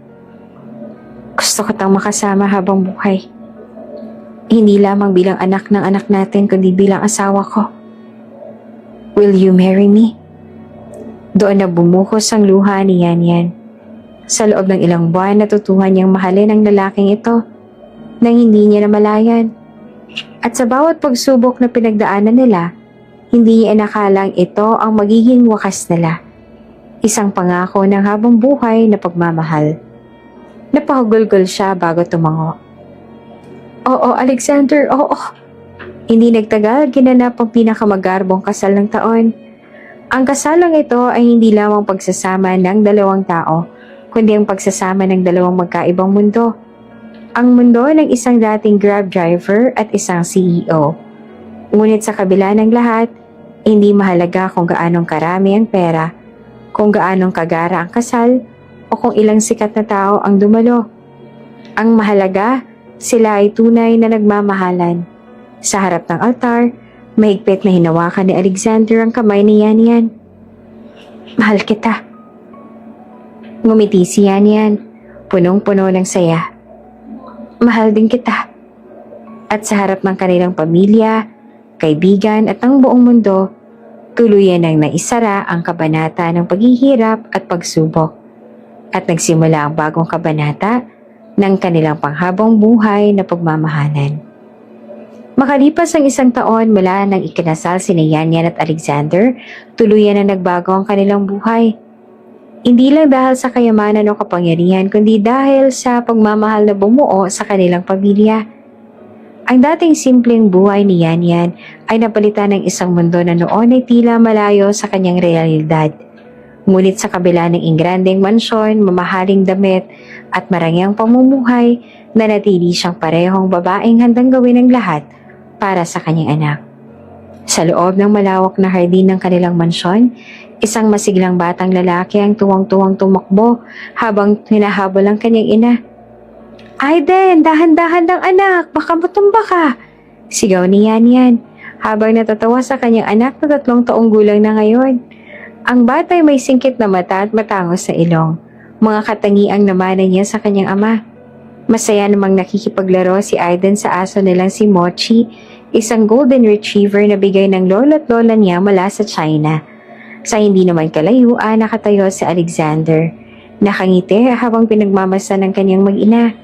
Gusto ko tang makasama habang buhay. Hindi lamang bilang anak ng anak natin kundi bilang asawa ko. Will you marry me? Doon na bumuhos ang luha ni Yan Yan. Sa loob ng ilang buwan natutuhan niyang mahalin ang lalaking ito nang hindi niya namalayan. At sa bawat pagsubok na pinagdaanan nila, hindi niya inakalang ito ang magiging wakas nila. Isang pangako ng habang buhay na pagmamahal. Napahugulgol siya bago tumango. Oo, Alexander, oo. Hindi nagtagal, ginanap ang pinakamagarbong kasal ng taon. Ang kasalang ito ay hindi lamang pagsasama ng 2 tao, kundi ang pagsasama ng 2 magkaibang mundo. Ang mundo ng isang dating Grab driver at isang CEO. Ngunit sa kabila ng lahat, hindi mahalaga kung gaanong karami ang pera, kung gaanong kagara ang kasal, o kung ilang sikat na tao ang dumalo. Ang mahalaga, sila ay tunay na nagmamahalan. Sa harap ng altar, mahigpit na hinawakan ni Alexander ang kamay ni Yan Yan. Mahal kita. Ngumiti si Yan Yan, punong-puno ng saya. Mahal din kita. At sa harap ng kanilang pamilya, kaibigan at ang buong mundo, tuluyan nang naisara ang kabanata ng paghihirap at pagsubok. At nagsimula ang bagong kabanata ng kanilang panghabang buhay na pagmamahalan. Makalipas ang 1 taon mula nang ikinasal sina Yan Yan at Alexander, tuluyan na nagbago ang kanilang buhay. Hindi lang dahil sa kayamanan o kapangyarihan, kundi dahil sa pagmamahal na bumuo sa kanilang pamilya. Ang dating simpleng buhay ni Yan Yan ay napalitan ng isang mundo na noon ay tila malayo sa kanyang realidad. Ngunit sa kabila ng ingrandeng mansyon, mamahaling damit at marangyang pamumuhay, nanatili siyang parehong babaeng handang gawin ang lahat para sa kanyang anak. Sa loob ng malawak na hardin ng kanilang mansyon, isang masiglang batang lalaki ang tuwang-tuwang tumakbo habang hinahabol ang kanyang ina. Aiden, dahan-dahan ng anak, baka matumba ka! Sigaw ni Yan Yan habang natatawa sa kanyang anak na 3 taong gulang na ngayon. Ang bata ay may singkit na mata at matangos sa ilong. Mga katangiang namana niya sa kanyang ama. Masaya namang nakikipaglaro si Aiden sa aso nilang si Mochi, isang golden retriever na bigay ng lolo at lola niya mula sa China. Sa hindi naman kalayuan, nakatayo si Alexander. Nakangiti habang pinagmamasa ng kanyang mag-ina.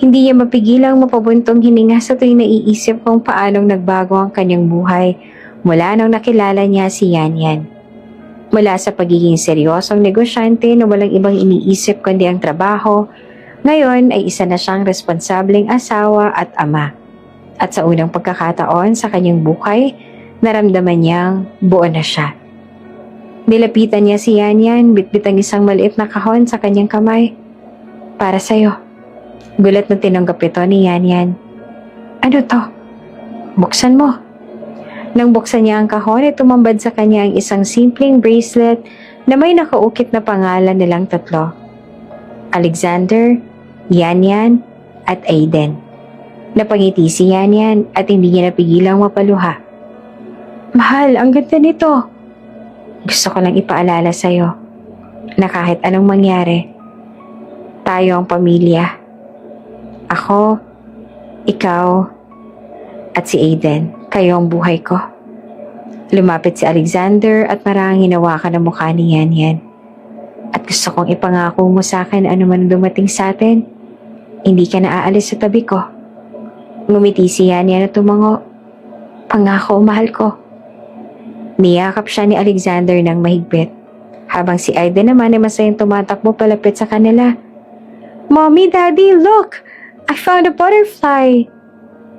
Hindi niya mapigilang mapabuntong hininga sa tuwing naiisip kung paanong nagbago ang kanyang buhay mula nang nakilala niya si Yan Yan. Mula sa pagiging seryosong negosyante na walang ibang iniisip kundi ang trabaho, ngayon ay isa na siyang responsableng asawa at ama. At sa unang pagkakataon sa kanyang buhay, naramdaman niyang buo na siya. Nilapitan niya si Yan Yan, bitbit ang isang maliit na kahon sa kanyang kamay. Para sa'yo. Gulat na tinanggap ito ni Yan Yan. Ano to? Buksan mo. Nang buksan niya ang kahon, ay tumambad sa kanya ang isang simpleng bracelet na may nakaukit na pangalan nilang tatlo. Alexander, Yanyan, at Aiden. Napangiti si Yanyan at hindi niya napigilang mapaluha. Mahal, ang ganda nito. Gusto ko lang ipaalala sa'yo na kahit anong mangyari, tayo ang pamilya. Ako, ikaw, at si Aiden, kayo ang buhay ko. Lumapit si Alexander at marahang hinawakan ang mukha ni Yanyan. At gusto kong ipangako mo sa akin ano man dumating sa atin, hindi ka na aalis sa tabi ko. Ngumiti si Yanyan at tumango. Pangako, mahal ko. Niyakap siya ni Alexander ng mahigpit, habang si Aiden naman ay masayang tumatakbo palapit sa kanila. Mommy, Daddy, look! I found a butterfly!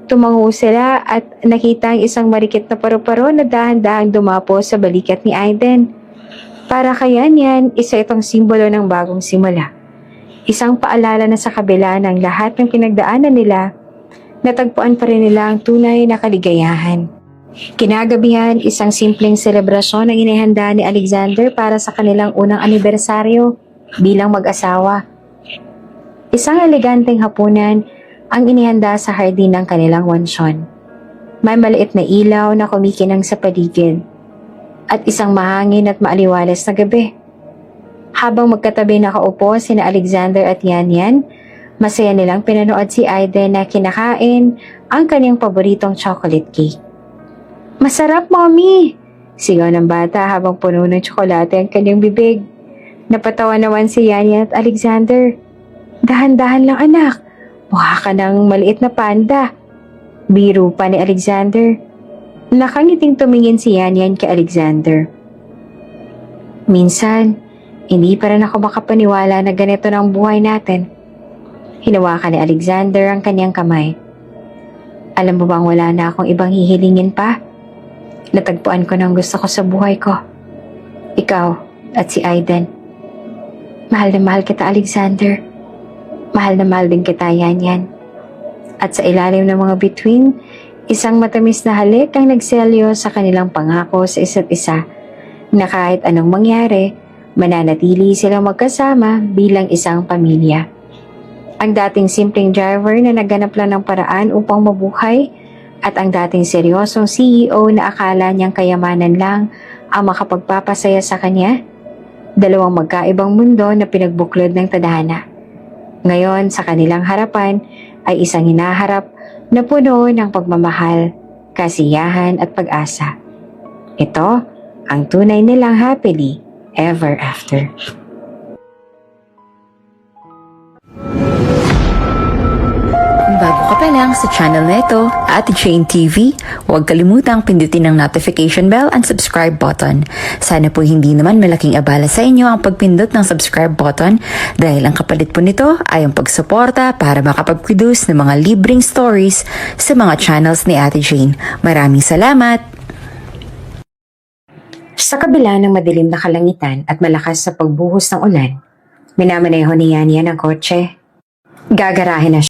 Tumango sila at nakita ang isang marikit na paru-paro na dahan-dahang dumapo sa balikat ni Aiden. Para kay Yanyan, isa itong simbolo ng bagong simula. Isang paalala na sa kabila ng lahat ng pinagdaanan nila, natagpuan pa rin nila ang tunay na kaligayahan. Kinagabihan, isang simpleng selebrasyon ang inihanda ni Alexander para sa kanilang unang anibersaryo bilang mag-asawa. Isang eleganteng hapunan ang inihanda sa hardin ng kanilang mansyon. May maliit na ilaw na kumikinang sa paligid at isang mahangin at maaliwalas na gabi. Habang magkatabi nakaupo sina Alexander at Yanyan, masaya nilang pinanood si Aiden na kinakain ang kanyang paboritong chocolate cake. Masarap, Mommy! Sigaw ng bata habang puno ng tsokolate ang kanyang bibig. Napatawa naman si Yanyan at Alexander. Dahan-dahan lang, anak. Mukha ka ng maliit na panda. Biro pa ni Alexander. Nakangiting tumingin si Yanyan kay Alexander. Minsan, hindi pa rin ako makapaniwala na ganito na ang buhay natin. Hinawakan ni Alexander ang kanyang kamay. Alam mo bang wala na akong ibang hihilingin pa? Natagpuan ko ng gusto ko sa buhay ko. Ikaw at si Aiden. Mahal na mahal kita, Alexander. Mahal na mahal din kita, Yanyan. At sa ilalim ng mga bituin, isang matamis na halik ang nagselyo sa kanilang pangako sa isa't isa na kahit anong mangyari, mananatili silang magkasama bilang isang pamilya. Ang dating simpleng driver na nagganap lang ng paraan upang mabuhay at ang dating seryosong CEO na akala niyang kayamanan lang ang makapagpapasaya sa kanya, dalawang magkaibang mundo na pinagbuklod ng tadhana. Ngayon sa kanilang harapan ay isang hinaharap na puno ng pagmamahal, kasiyahan at pag-asa. Ito ang tunay nilang happily ever after. Kung bago ka pa lang sa channel na ito, Ate Jane TV, huwag kalimutang pindutin ang notification bell and subscribe button. Sana po hindi naman malaking abala sa inyo ang pagpindot ng subscribe button dahil ang kapalit po nito ay ang pagsuporta para makapag-produce ng mga libreng stories sa mga channels ni Ate Jane. Maraming salamat! Sa kabila ng madilim na kalangitan at malakas sa pagbuhos ng ulan, minamaneho ni Yanyan ang kotse. Gagarahin na siya